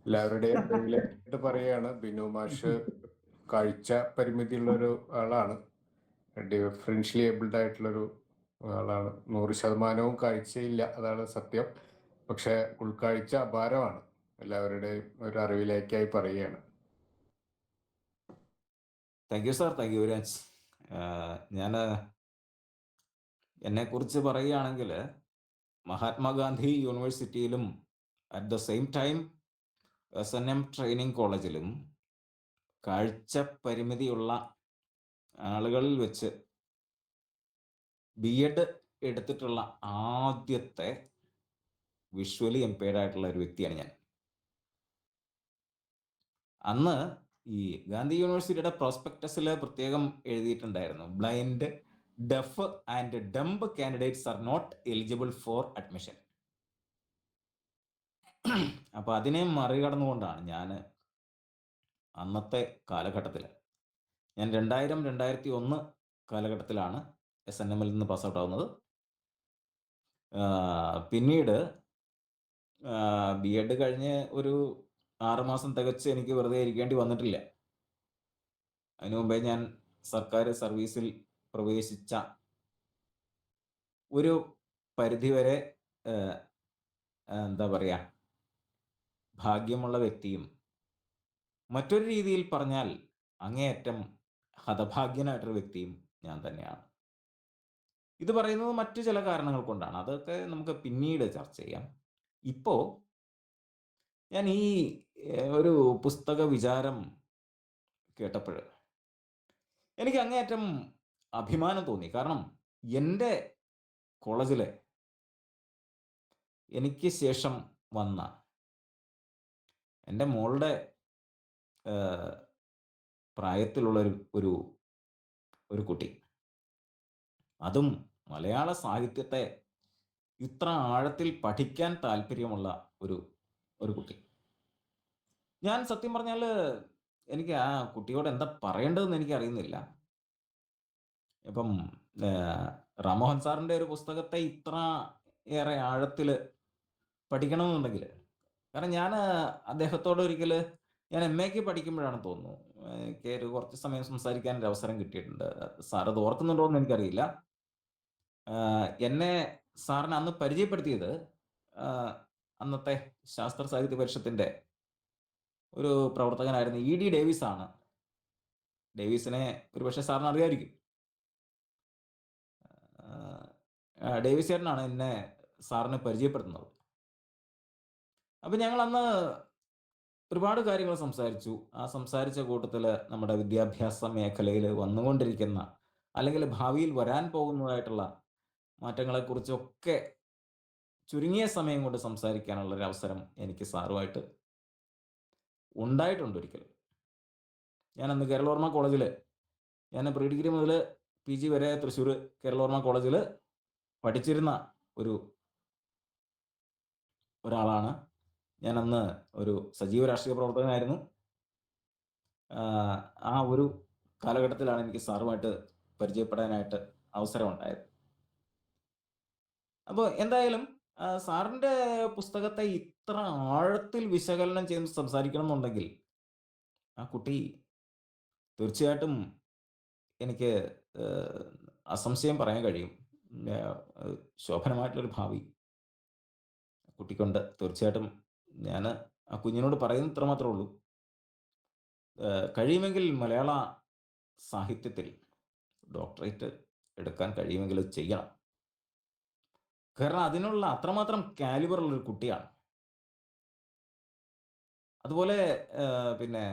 എല്ലാവരുടെയും പേരിലായിട്ട് പറയാണ്. ബിനു മാഷ് കാഴ്ച പരിമിതിയുള്ള ഒരു ആളാണ്, ഡിഫറൻഷ്യലി ഏബിൾഡ് ആയിട്ടുള്ളൊരു ആളാണ്. 100% കാഴ്ചയില്ല, അതാണ് സത്യം. പക്ഷെ ഉൾക്കാഴ്ച അപാരമാണ്. എല്ലാവരുടെയും ഒരു അറിവിലേക്കായി പറയുകയാണ്. Thank you sir, thank you very much. ഞാൻ എന്നെക്കുറിച്ച് പറയുകയാണെങ്കിൽ Mahatma Gandhi യൂണിവേഴ്സിറ്റിയിലും at the same time SNM training കോളേജിലും കാഴ്ച പരിമിതിയുള്ള ആളുകളിൽ വെച്ച് BEd എടുത്തിട്ടുള്ള ആദ്യത്തെ വിഷ്വലി എംപയർഡ് ആയിട്ടുള്ള ഒരു വ്യക്തിയാണ് ഞാൻ. അന്ന് ഈ ഗാന്ധി യൂണിവേഴ്സിറ്റിയുടെ പ്രോസ്പെക്ടസിൽ പ്രത്യേകം എഴുതിയിട്ടുണ്ടായിരുന്നു, blind, deaf and dumb candidates are not eligible for admission. അപ്പൊ അതിനെ മറികടന്നുകൊണ്ടാണ് ഞാൻ അന്നത്തെ കാലഘട്ടത്തിൽ, ഞാൻ 2000-2001 കാലഘട്ടത്തിലാണ് SNMൽ നിന്ന് പാസ് ഔട്ട് ആവുന്നത്. പിന്നീട് BEd കഴിഞ്ഞ് ഒരു 6 മാസം തികച്ച് എനിക്ക് വെറുതെ ഇരിക്കേണ്ടി വന്നിട്ടില്ല. അതിനു മുമ്പേ ഞാൻ സർക്കാർ സർവീസിൽ പ്രവേശിച്ച ഒരു പരിധിവരെ എന്താ പറയുക, ഭാഗ്യമുള്ള വ്യക്തിയും, മറ്റൊരു രീതിയിൽ പറഞ്ഞാൽ അങ്ങേയറ്റം ഹതഭാഗ്യനായിട്ടൊരു വ്യക്തിയും ഞാൻ തന്നെയാണ്. ഇത് പറയുന്നത് മറ്റു ചില കാരണങ്ങൾ കൊണ്ടാണ്, അതൊക്കെ നമുക്ക് പിന്നീട് ചർച്ച ചെയ്യാം. ഇപ്പോൾ ഞാൻ ഈ ഒരു പുസ്തക വിചാരം കേട്ടപ്പോൾ എനിക്ക് അങ്ങേയറ്റം അഭിമാനം തോന്നി. കാരണം എൻ്റെ കോളേജിലെ എനിക്ക് ശേഷം വന്ന എൻ്റെ മോളുടെ പ്രായത്തിലുള്ള ഒരു കുട്ടി, അതും മലയാള സാഹിത്യത്തെ ഇത്ര ആഴത്തിൽ പഠിക്കാൻ താല്പര്യമുള്ള ഒരു കുട്ടി. ഞാൻ സത്യം പറഞ്ഞാൽ എനിക്ക് ആ കുട്ടിയോട് എന്താ പറയേണ്ടതെന്ന് എനിക്ക് അറിയുന്നില്ല. ഇപ്പം റാംമോഹൻ സാറിൻ്റെ ഒരു പുസ്തകത്തെ ഇത്ര ഏറെ ആഴത്തിൽ പഠിക്കണമെന്നുണ്ടെങ്കിൽ, കാരണം ഞാൻ അദ്ദേഹത്തോട് ഒരിക്കൽ ഞാൻ MAക്ക് പഠിക്കുമ്പോഴാണ് തോന്നുന്നു എനിക്ക് ഒരു കുറച്ച് സമയം സംസാരിക്കാൻ ഒരു അവസരം കിട്ടിയിട്ടുണ്ട്. സാർ അത് ഓർക്കുന്നുണ്ടോ എന്ന് എനിക്കറിയില്ല. എന്നെ സാറിനെ അന്ന് പരിചയപ്പെടുത്തിയത് അന്നത്തെ ശാസ്ത്ര സാഹിത്യ പരിഷത്തിന്റെ ഒരു പ്രവർത്തകനായിരുന്ന ഇ ഡി ഡേവിസ് ആണ്. ഡേവിസിനെ ഒരുപക്ഷെ സാറിന് അറിയായിരിക്കും. ഡേവിസ് ചേട്ടനാണ് എന്നെ സാറിനെ പരിചയപ്പെടുത്തുന്നത്. അപ്പം ഞങ്ങൾ അന്ന് ഒരുപാട് കാര്യങ്ങൾ സംസാരിച്ചു. ആ സംസാരിച്ച കൂട്ടത്തിൽ നമ്മുടെ വിദ്യാഭ്യാസ മേഖലയിൽ വന്നുകൊണ്ടിരിക്കുന്ന അല്ലെങ്കിൽ ഭാവിയിൽ വരാൻ പോകുന്നതായിട്ടുള്ള മാറ്റങ്ങളെക്കുറിച്ചൊക്കെ ചുരുങ്ങിയ സമയം കൊണ്ട് സംസാരിക്കാനുള്ള ഒരു അവസരം എനിക്ക് സാറുമായിട്ട് ഉണ്ടായിട്ടുണ്ട് ഒരിക്കലും. ഞാനന്ന് കേരളവർമ്മ കോളേജിൽ, ഞാൻ പ്രീ ഡിഗ്രി മുതൽ PG വരെ തൃശ്ശൂർ കേരളവർമ്മ കോളേജിൽ പഠിച്ചിരുന്ന ഒരാളാണ്. ഞാനന്ന് ഒരു സജീവ രാഷ്ട്രീയ പ്രവർത്തകനായിരുന്നു. ആ ഒരു കാലഘട്ടത്തിലാണ് എനിക്ക് സാറുമായിട്ട് പരിചയപ്പെടാനായിട്ട് അവസരമുണ്ടായത്. അപ്പോൾ എന്തായാലും സാറിൻ്റെ പുസ്തകത്തെ ഇത്ര ആഴത്തിൽ വിശകലനം ചെയ്ത് സംസാരിക്കണം എന്നുണ്ടെങ്കിൽ ആ കുട്ടി തീർച്ചയായിട്ടും എനിക്ക് അസംശയം പറയാൻ കഴിയും, ശോഭനമായിട്ടുള്ളൊരു ഭാവി കുട്ടിക്കൊണ്ട്. തീർച്ചയായിട്ടും ഞാൻ ആ കുഞ്ഞിനോട് പറയുന്നത് ഇത്ര മാത്രമേ ഉള്ളൂ, കഴിയുമെങ്കിൽ മലയാള സാഹിത്യത്തിൽ ഡോക്ടറേറ്റ് എടുക്കാൻ കഴിയുമെങ്കിൽ ചെയ്യണം. കാരണം അതിനുള്ള അത്രമാത്രം കാലിബറുള്ളൊരു കുട്ടിയാണ്. അതുപോലെ പിന്നെ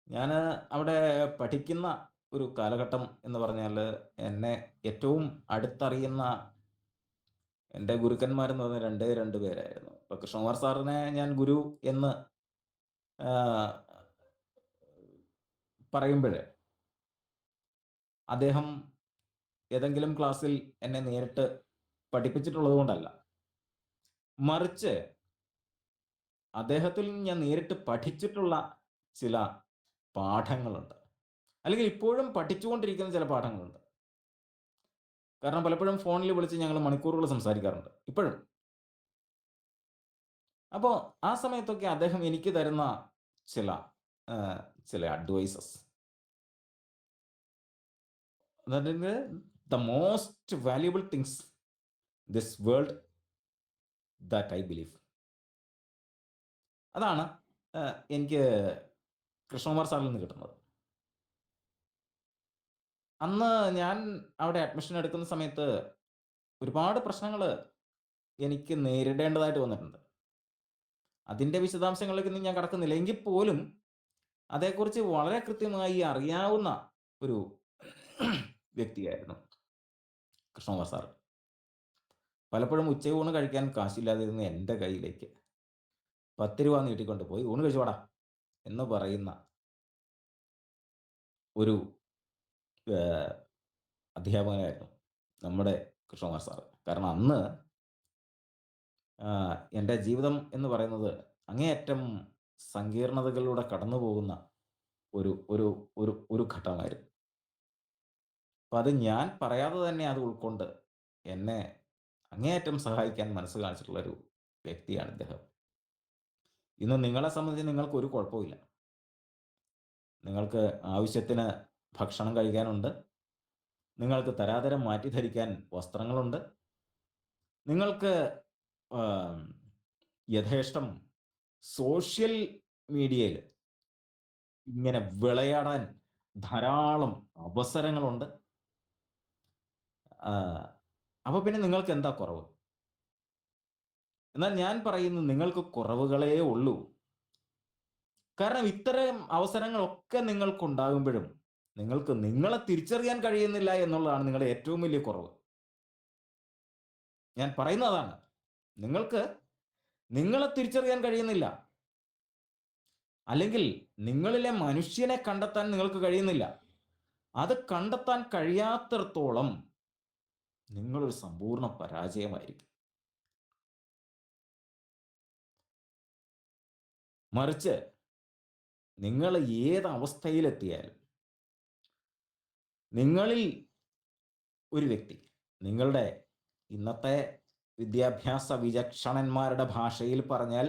ഞാൻ അവിടെ പഠിക്കുന്ന ഒരു കാലഘട്ടം എന്ന് പറഞ്ഞാൽ എന്നെ ഏറ്റവും അടുത്തറിയുന്ന എൻ്റെ ഗുരുക്കന്മാരെന്ന് പറഞ്ഞാൽ രണ്ട് പേരായിരുന്നു. ഇപ്പോൾ കൃഷ്ണകുമാർ സാറിനെ ഞാൻ ഗുരു എന്ന് പറയുമ്പോൾ അദ്ദേഹം ഏതെങ്കിലും ക്ലാസ്സിൽ എന്നെ നേരിട്ട് പഠിപ്പിച്ചിട്ടുള്ളത് കൊണ്ടല്ല, മറിച്ച് അദ്ദേഹത്തിൽ ഞാൻ നേരിട്ട് പഠിച്ചിട്ടുള്ള ചില പാഠങ്ങളുണ്ട്, അല്ലെങ്കിൽ ഇപ്പോഴും പഠിച്ചുകൊണ്ടിരിക്കുന്ന ചില പാഠങ്ങളുണ്ട്. കാരണം പലപ്പോഴും ഫോണിൽ വിളിച്ച് ഞങ്ങൾ മണിക്കൂറുകൾ സംസാരിക്കാറുണ്ട് ഇപ്പോഴും. അപ്പോൾ ആ സമയത്തൊക്കെ അദ്ദേഹം എനിക്ക് തരുന്ന ചില അഡ്വൈസസ്, അതായത് the most valuable things this world that I believe. അതാണ് എനിക്ക് കൃഷ്ണകുമാർ സാറിൽ നിന്ന് കിട്ടുന്നത്. അന്ന് ഞാൻ അവിടെ അഡ്മിഷൻ എടുക്കുന്ന സമയത്ത് ഒരുപാട് പ്രശ്നങ്ങൾ എനിക്ക് നേരിടേണ്ടതായിട്ട് വന്നിട്ടുണ്ട്. അതിൻ്റെ വിശദാംശങ്ങളിലേക്ക് ഞാൻ കടക്കുന്നില്ല. എങ്കിൽ പോലും അതേക്കുറിച്ച് വളരെ കൃത്യമായി അറിയാവുന്ന ഒരു വ്യക്തിയായിരുന്നു കൃഷ്ണകുമാർ സാർ. പലപ്പോഴും ഉച്ചയൂണ് കഴിക്കാൻ കാശില്ലാതിരുന്ന എൻ്റെ കയ്യിലേക്ക് 10 രൂപ നീട്ടിക്കൊണ്ട് പോയി ഊണ് കഴിച്ചോടാ എന്ന് പറയുന്ന ഒരു അധ്യാപകനായിരുന്നു നമ്മുടെ കൃഷ്ണകുമാർ സാർ. കാരണം അന്ന് എൻ്റെ ജീവിതം എന്ന് പറയുന്നത് അങ്ങേയറ്റം സങ്കീർണതകളിലൂടെ കടന്നു പോകുന്ന ഒരു ഘട്ടമായിരുന്നു. അപ്പം അത് ഞാൻ പറയാതെ തന്നെ അത് ഉൾക്കൊണ്ട് എന്നെ അങ്ങേയറ്റം സഹായിക്കാൻ മനസ്സ് കാണിച്ചിട്ടുള്ളൊരു വ്യക്തിയാണ് ഇദ്ദേഹം. ഇന്ന് നിങ്ങളെ സംബന്ധിച്ച് നിങ്ങൾക്ക് ഒരു കുഴപ്പമില്ല. നിങ്ങൾക്ക് ആവശ്യത്തിന് ഭക്ഷണം കഴിക്കാനുണ്ട്, നിങ്ങൾക്ക് തരാതരം മാറ്റി ധരിക്കാൻ വസ്ത്രങ്ങളുണ്ട്, നിങ്ങൾക്ക് യഥേഷ്ടം സോഷ്യൽ മീഡിയയിൽ ഇങ്ങനെ വിളയാടാൻ ധാരാളം അവസരങ്ങളുണ്ട്. അപ്പോൾ പിന്നെ നിങ്ങൾക്ക് എന്താ കുറവ്? എന്നാൽ ഞാൻ പറയുന്നു, നിങ്ങൾക്ക് കുറവുകളേ ഉള്ളൂ. കാരണം ഇത്തരം അവസരങ്ങളൊക്കെ നിങ്ങൾക്കുണ്ടാകുമ്പോഴും നിങ്ങൾക്ക് നിങ്ങളെ തിരിച്ചറിയാൻ കഴിയുന്നില്ല എന്നുള്ളതാണ് നിങ്ങളുടെ ഏറ്റവും വലിയ കുറവ്. ഞാൻ പറയുന്നതാണ്, നിങ്ങൾക്ക് നിങ്ങളെ തിരിച്ചറിയാൻ കഴിയുന്നില്ല, അല്ലെങ്കിൽ നിങ്ങളിലെ മനുഷ്യനെ കണ്ടെത്താൻ നിങ്ങൾക്ക് കഴിയുന്നില്ല. അത് കണ്ടെത്താൻ കഴിയാത്തിടത്തോളം നിങ്ങളൊരു സമ്പൂർണ്ണ പരാജയമായിരിക്കും. മറിച്ച് നിങ്ങൾ ഏത് അവസ്ഥയിലെത്തിയാലും നിങ്ങളിൽ ഒരു വ്യക്തി, നിങ്ങളുടെ ഇന്നത്തെ വിദ്യാഭ്യാസ വിചക്ഷണന്മാരുടെ ഭാഷയിൽ പറഞ്ഞാൽ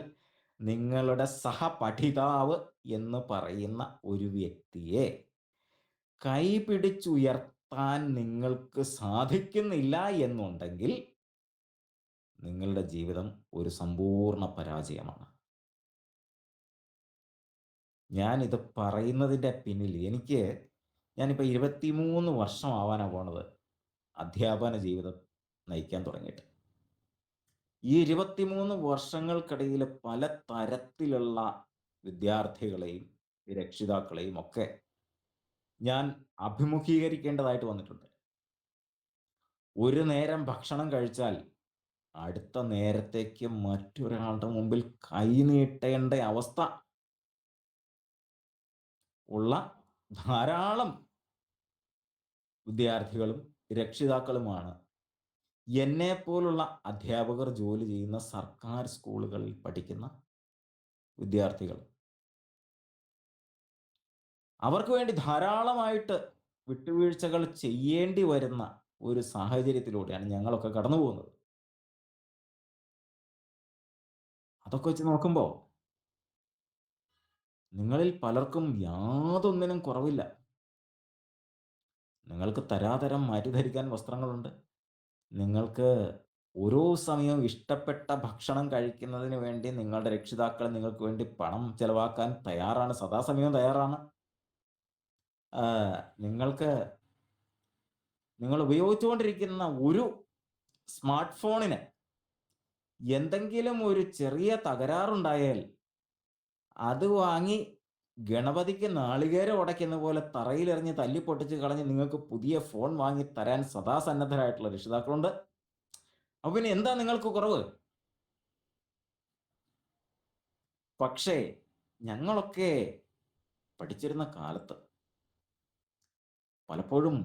നിങ്ങളുടെ സഹപഠിതാവ് എന്ന് പറയുന്ന ഒരു വ്യക്തിയെ കൈപിടിച്ചുയർത്തി എത്താൻ നിങ്ങൾക്ക് സാധിക്കുന്നില്ല എന്നുണ്ടെങ്കിൽ നിങ്ങളുടെ ജീവിതം ഒരു സമ്പൂർണ്ണ പരാജയമാണ്. ഞാനിത് പറയുന്നതിൻ്റെ പിന്നിൽ ഞാനിപ്പോൾ 23 വർഷമാവാനാണ് പോണത് അധ്യാപന ജീവിതം നയിക്കാൻ തുടങ്ങിയിട്ട്. ഈ 23 വർഷങ്ങൾക്കിടയിൽ പല തരത്തിലുള്ള വിദ്യാർത്ഥികളെയും രക്ഷിതാക്കളെയും ഒക്കെ ഞാൻ അഭിമുഖീകരിക്കേണ്ടതായിട്ട് വന്നിട്ടുണ്ട്. ഒരു നേരം ഭക്ഷണം കഴിച്ചാൽ അടുത്ത നേരത്തേക്ക് മറ്റൊരാളുടെ മുമ്പിൽ കൈനീട്ടേണ്ട അവസ്ഥ ഉള്ള ധാരാളം വിദ്യാർത്ഥികളും രക്ഷിതാക്കളുമാണ് എന്നെ പോലുള്ള അധ്യാപകർ ജോലി ചെയ്യുന്ന സർക്കാർ സ്കൂളുകളിൽ പഠിക്കുന്ന വിദ്യാർത്ഥികൾ. അവർക്ക് വേണ്ടി ധാരാളമായിട്ട് വിട്ടുവീഴ്ചകൾ ചെയ്യേണ്ടി വരുന്ന ഒരു സാഹചര്യത്തിലൂടെയാണ് ഞങ്ങളൊക്കെ കടന്നു പോകുന്നത്. അതൊക്കെ വെച്ച് നോക്കുമ്പോൾ നിങ്ങളിൽ പലർക്കും യാതൊന്നിനും കുറവില്ല. നിങ്ങൾക്ക് തരാതരം മാറ്റി ധരിക്കാൻ വസ്ത്രങ്ങളുണ്ട്. നിങ്ങൾക്ക് ഓരോ സമയവും ഇഷ്ടപ്പെട്ട ഭക്ഷണം കഴിക്കുന്നതിന് വേണ്ടി നിങ്ങളുടെ രക്ഷിതാക്കൾ നിങ്ങൾക്ക് വേണ്ടി പണം ചെലവാക്കാൻ തയ്യാറാണ്, സദാസമയവും തയ്യാറാണ്. നിങ്ങൾ ഉപയോഗിച്ചുകൊണ്ടിരിക്കുന്ന ഒരു സ്മാർട്ട് ഫോണിന് എന്തെങ്കിലും ഒരു ചെറിയ തകരാറുണ്ടായാൽ അത് വാങ്ങി ഗണപതിക്ക് നാളികേരം ഉടയ്ക്കുന്ന പോലെ തറയിലെറിഞ്ഞ് തല്ലിപ്പൊട്ടിച്ച് കളഞ്ഞ് നിങ്ങൾക്ക് പുതിയ ഫോൺ വാങ്ങി തരാൻ സദാസന്നദ്ധരായിട്ടുള്ള രക്ഷിതാക്കളുണ്ട്. അപ്പൊ പിന്നെ എന്താ നിങ്ങൾക്ക് കുറവ്? പക്ഷേ ഞങ്ങളൊക്കെ പഠിച്ചിരുന്ന കാലത്ത് പലപ്പോഴും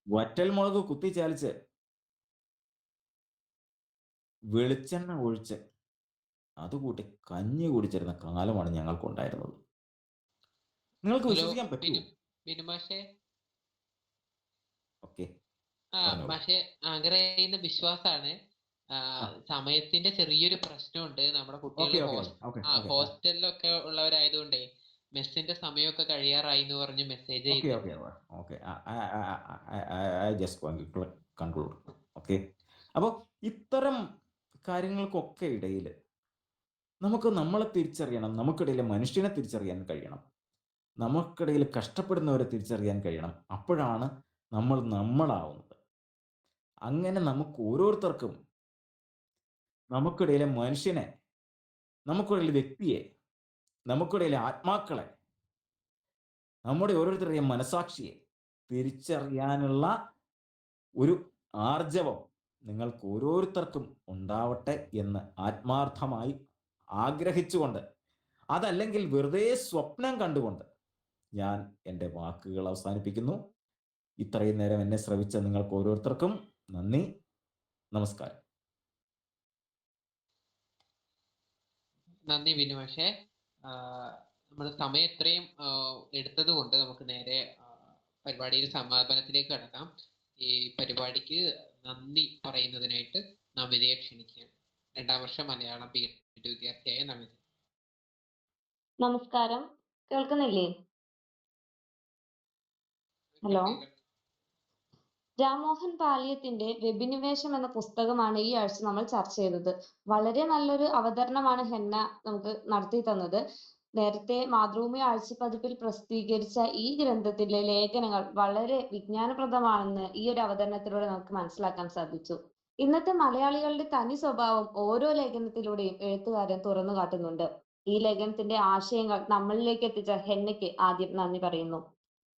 വറ്റൽമുളക് കുത്തിച്ചാലിച്ച് വെളിച്ചെണ്ണ ഒഴിച്ച് അതുകൂട്ടി കഞ്ഞി കുടിച്ചിരുന്ന കാലമാണ് ഞങ്ങൾക്കുണ്ടായിരുന്നത്. നിങ്ങൾക്ക് വിശ്വസിക്കാൻ പറ്റുമോ? ഓക്കെ, പക്ഷേ ആഗ്രഹിക്കുന്ന വിശ്വാസാണ്. സമയത്തിന്റെ ചെറിയൊരു പ്രശ്നമുണ്ട്. നമ്മുടെ കുട്ടികൾ ഹോസ്റ്റലിലൊക്കെ ഉള്ളവരായതുകൊണ്ടേ മെസ്സിന്റെ സമയമൊക്കെ കഴിയാറായി എന്ന് പറഞ്ഞ് മെസ്സേജ് ഓക്കെ. അപ്പോൾ ഇത്തരം കാര്യങ്ങൾക്കൊക്കെ ഇടയിൽ നമുക്ക് നമ്മളെ തിരിച്ചറിയണം. നമുക്കിടയിലെ മനുഷ്യനെ തിരിച്ചറിയാൻ കഴിയണം. നമുക്കിടയിൽ കഷ്ടപ്പെടുന്നവരെ തിരിച്ചറിയാൻ കഴിയണം. അപ്പോഴാണ് നമ്മൾ നമ്മളാവുന്നത്. അങ്ങനെ നമുക്ക് ഓരോരുത്തർക്കും നമുക്കിടയിലെ മനുഷ്യനെ, നമുക്കിടയിലെ വ്യക്തിയെ, നമുക്കിടയിലെ ആത്മാക്കളെ, നമ്മുടെ ഓരോരുത്തരുടെയും മനസാക്ഷിയെ തിരിച്ചറിയാനുള്ള ഒരു ആർജവം നിങ്ങൾക്ക് ഓരോരുത്തർക്കും ഉണ്ടാവട്ടെ എന്ന് ആത്മാർത്ഥമായി ആഗ്രഹിച്ചുകൊണ്ട്, അതല്ലെങ്കിൽ വെറുതെ സ്വപ്നം കണ്ടുകൊണ്ട് ഞാൻ എൻ്റെ വാക്കുകൾ അവസാനിപ്പിക്കുന്നു. ഇത്രയും നേരം എന്നെ ശ്രവിച്ച നിങ്ങൾക്ക് ഓരോരുത്തർക്കും നന്ദി, നമസ്കാരം. നന്ദി ബിനു. പക്ഷേ നമ്മൾ സമയം ഇത്രയും എടുത്തത് കൊണ്ട് നമുക്ക് നേരെ പരിപാടിയുടെ സമാപനത്തിലേക്ക് കടക്കാം. ഈ പരിപാടിക്ക് നന്ദി പറയുന്നതിനായിട്ട് നമിതയെ ക്ഷണിക്കുകയാണ്. 2ാം വർഷ മലയാളം PhD വിദ്യാർത്ഥിയായ നമിത. നമസ്കാരം, കേൾക്കുന്നില്ലേ? ഹലോ. രാമോഹൻ പാലിയത്തിന്റെ വെബിനിവേശം എന്ന പുസ്തകമാണ് ഈ ആഴ്ച നമ്മൾ ചർച്ച ചെയ്തത്. വളരെ നല്ലൊരു അവതരണമാണ് ഹെന്ന നമുക്ക് നടത്തി തന്നത്. നേരത്തെ മാതൃഭൂമി ആഴ്ചപ്പതിപ്പിൽ പ്രസിദ്ധീകരിച്ച ഈ ഗ്രന്ഥത്തിലെ ലേഖനങ്ങൾ വളരെ വിജ്ഞാനപ്രദമാണെന്ന് ഈ ഒരു അവതരണത്തിലൂടെ നമുക്ക് മനസ്സിലാക്കാൻ സാധിച്ചു. ഇന്നത്തെ മലയാളികളുടെ തനി സ്വഭാവം ഓരോ ലേഖനത്തിലൂടെയും എഴുത്തുകാരൻ തുറന്നു കാട്ടുന്നുണ്ട്. ഈ ലേഖനത്തിന്റെ ആശയങ്ങൾ നമ്മളിലേക്ക് എത്തിച്ച ഹെന്നയ്ക്ക് ആദ്യം നന്ദി പറയുന്നു.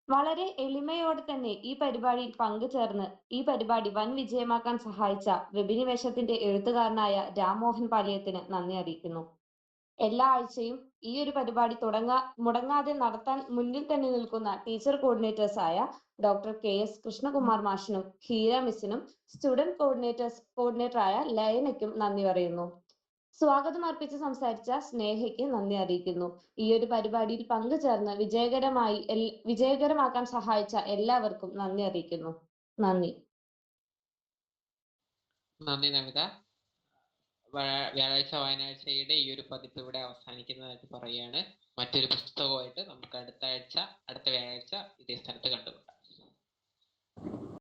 വളരെ എളിമയോടെ തന്നെ ഈ പരിപാടിയിൽ പങ്കുചേർന്ന് ഈ പരിപാടി വൻ വിജയമാക്കാൻ സഹായിച്ച വെബിനിവേശത്തിന്റെ എഴുത്തുകാരനായ രാമോഹൻ പാലിയത്തിന് നന്ദി അറിയിക്കുന്നു. എല്ലാ ആഴ്ചയും ഈ ഒരു പരിപാടി മുടങ്ങാതെ നടത്താൻ മുന്നിൽ തന്നെ നിൽക്കുന്ന ടീച്ചർ കോർഡിനേറ്റേഴ്സായ ഡോക്ടർ KS കൃഷ്ണകുമാർ മാഷിനും ഹീര മിസ്സിനും സ്റ്റുഡന്റ് കോർഡിനേറ്ററായ ലയനയ്ക്കും നന്ദി പറയുന്നു. സ്വാഗതം അർപ്പിച്ച് സംസാരിച്ച സ്നേഹയ്ക്ക് നന്ദി അറിയിക്കുന്നു. ഈ ഒരു പരിപാടിയിൽ പങ്കുചേർന്ന് വിജയകരമാക്കാൻ സഹായിച്ച എല്ലാവർക്കും നന്ദി അറിയിക്കുന്നു. നന്ദി. നന്ദി നമിത. വ്യാഴാഴ്ച വായനാഴ്ചയുടെ ഈ ഒരു പതിപ്പ് ഇവിടെ അവസാനിക്കുന്നതായിട്ട് പറയുകയാണ്. മറ്റൊരു പുസ്തകമായിട്ട് നമുക്ക് അടുത്ത വ്യാഴാഴ്ച ഇതേ സ്ഥലത്ത് കണ്ടുമുട്ടാം.